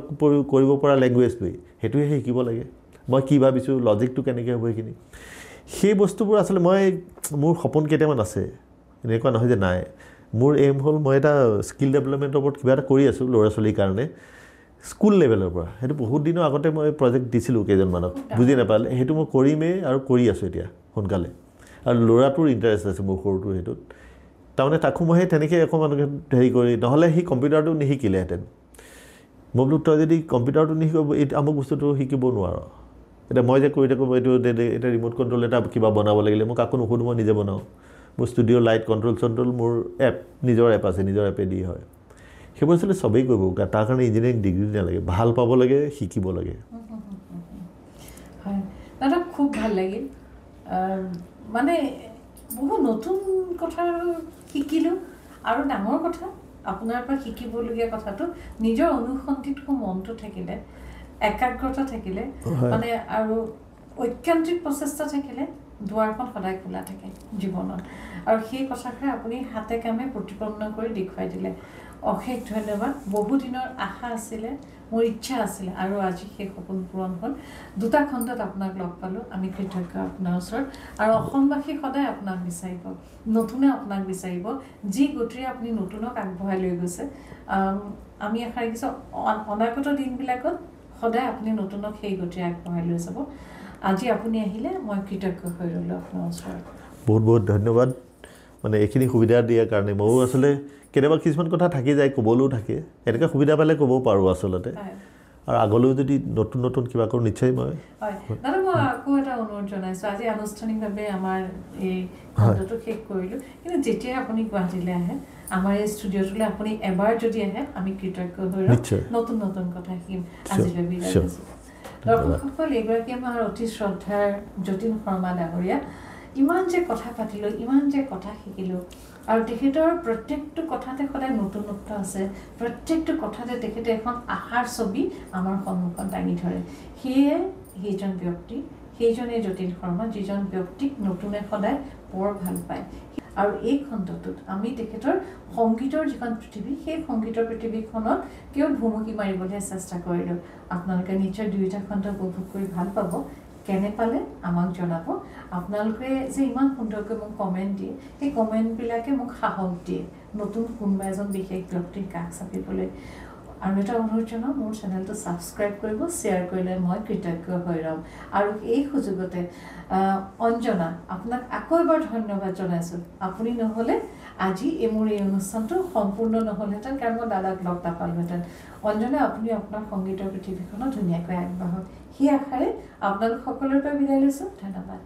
কৰিব পৰা লেংগুৱেজটোৱেই সেইটোহে শিকিব লাগে মই কি ভাবিছোঁ লজিকটো কেনেকৈ হ'ব সেইখিনি সেই বস্তুবোৰ আচলতে মোৰ সপোন কেইটামান আছে এনেকুৱা নহয় যে নাই মোৰ এইম হ'ল মই এটা স্কিল ডেভেলপমেণ্টৰ ওপৰত কিবা এটা কৰি আছোঁ ল'ৰা ছোৱালীৰ কাৰণে স্কুল লেভেলৰ পৰা সেইটো বহুত দিনৰ আগতে মই প্ৰজেক্ট দিছিলোঁ কেইজনমানক বুজি নাপালে সেইটো মই কৰিমেই আৰু কৰি আছোঁ এতিয়া সোনকালে আৰু ল'ৰাটোৰ ইণ্টাৰেষ্ট আছে মোৰ সৰুটোৰ সেইটোত তাৰমানে তাকো মই তেনেকৈ অকণমান হেৰি কৰি নহ'লে সি কম্পিউটাৰটো নিশিকিলেহেঁতেন মই বোলো তই যদি কম্পিউটাৰটো নিশিকিব আমুক বস্তুটো শিকিব নোৱাৰ এতিয়া মই যে কৰি থাকোঁ এইটো এতিয়া ৰিম'ট কণ্ট্ৰল এটা কিবা বনাব লাগিলে মই কাকো নুসুধো মই নিজে বনাওঁ মোৰ ষ্টুডিঅ' লাইট কণ্ট্ৰল মোৰ এপ নিজৰ এপ আছে নিজৰ এপেদি হয় সেইবোৰ আচলতে চবেই কৰিব তাৰ কাৰণে ইঞ্জিনিয়াৰিং ডিগ্ৰী নালাগে ভাল পাব লাগে শিকিব লাগে হয় দাদা খুব ভাল লাগিল মানে বহু নতুন কথা শিকিলোঁ আৰু ডাঙৰ কথা আপোনাৰ পৰা শিকিবলগীয়া কথাটো নিজৰ অনুসন্ধিত মনটো থাকিলে একাগ্ৰতা থাকিলে মানে আৰু ঐকান্তিক প্ৰচেষ্টা থাকিলে দুৱাৰখন সদায় খোলা থাকে জীৱনত আৰু সেই কথাষাৰ আপুনি হাতে কামে প্ৰতিপন্ন কৰি দেখুৱাই দিলে অশেষ ধন্যবাদ বহু দিনৰ আশা আছিলে মোৰ ইচ্ছা আছিলে আৰু আজি সেই সপোন পূৰণ হ'ল দুটা খণ্ডত আপোনাক লগ পালোঁ আমি কৃতজ্ঞ আপোনাৰ ওচৰত আৰু অসমবাসী সদায় আপোনাক বিচাৰিব নতুনে আপোনাক বিচাৰিব যি গতিৰে আপুনি নতুনক আগবঢ়াই লৈ গৈছে আমি আশা ৰাখিছোঁ অনাগত দিনবিলাকত সদায় আপুনি নতুনক সেই গতিৰে আগবঢ়াই লৈ যাব আজি আপুনি আহিলে মই কৃতজ্ঞ হৈ ৰ'লোঁ আপোনাৰ ওচৰত বহুত বহুত ধন্যবাদ মানে এইখিনি সুবিধা দিয়াৰ কাৰণে ময়ো আচলতে কেতিয়াবা কিছুমান কথা থাকি যায় ক'বলৈও থাকে এনেকৈ সুবিধা পালে ক'ব পাৰোঁ আচলতে আৰু আগলৈও যদি নতুন নতুন কিবা কৰোঁ নিশ্চয় মই হয় দাদা মই আকৌ এটা অনুৰোধ জনাইছোঁ আজি আনুষ্ঠানিকভাৱে আমাৰ এই খণ্ডটো শেষ কৰিলোঁ কিন্তু যেতিয়া আপুনি গুৱাহাটীলৈ আহে আমাৰ এই ষ্টুডিঅ'টোলৈ আপুনি এবাৰ যদি আহে আমি কৃতজ্ঞ হৈ ৰ'ম নতুন নতুন কথা শিকিম আজিলৈ বিদায় লৈছোঁ দৰ্শকসকল এইগৰাকী আমাৰ অতি শ্ৰদ্ধাৰ যতীন শৰ্মা ডাঙৰীয়া ইমান যে কথা পাতিলোঁ ইমান যে কথা শিকিলোঁ আৰু তেখেতৰ প্ৰত্যেকটো কথাতে সদায় নতুনত্ব আছে প্ৰত্যেকটো কথাতে তেখেতে এখন আশাৰ ছবি আমাৰ সন্মুখত দাঙি ধৰে সেয়ে সেইজন ব্যক্তি সেইজনেই যতীন শৰ্মা যিজন ব্যক্তিক নতুনে সদায় বৰ ভাল পায় আৰু এই খণ্ডটোত আমি তেখেতৰ সংগীতৰ যিখন পৃথিৱী সেই সংগীতৰ পৃথিৱীখনত কেৱল ভুমুকি মাৰিবলৈ চেষ্টা কৰিলোঁ আপোনালোকে নিশ্চয় দুয়োটা খণ্ড উপভোগ কৰি ভাল পাব কেনে পালে আমাক জনাব আপোনালোকে যে ইমান সুন্দৰকৈ মোক কমেণ্ট দিয়ে সেই কমেণ্টবিলাকে মোক সাহস দিয়ে নতুন কোনোবা এজন বিশেষ ব্যক্তিৰ কাষ চাপিবলৈ আৰু এটা অনুৰোধ জনাওঁ মোৰ চেনেলটো ছাবস্ক্ৰাইব কৰিব শ্বেয়াৰ কৰিলে মই কৃতজ্ঞ হৈ ৰ'ম আৰু এই সুযোগতে অঞ্জনা আপোনাক আকৌ এবাৰ ধন্যবাদ জনাইছোঁ আপুনি নহ'লে আজি মোৰ এই অনুষ্ঠানটো সম্পূৰ্ণ নহ'লহেঁতেন কাৰণ মই দাদাক লগ নাপালোহেঁতেন অঞ্জনা আপুনি আপোনাৰ সংগীতৰ পৃথিৱীখনত ধুনীয়াকৈ আগবাঢ়ক সেই আশাৰে আপোনালোক সকলোৰে পৰা বিদায় লৈছোঁ ধন্যবাদ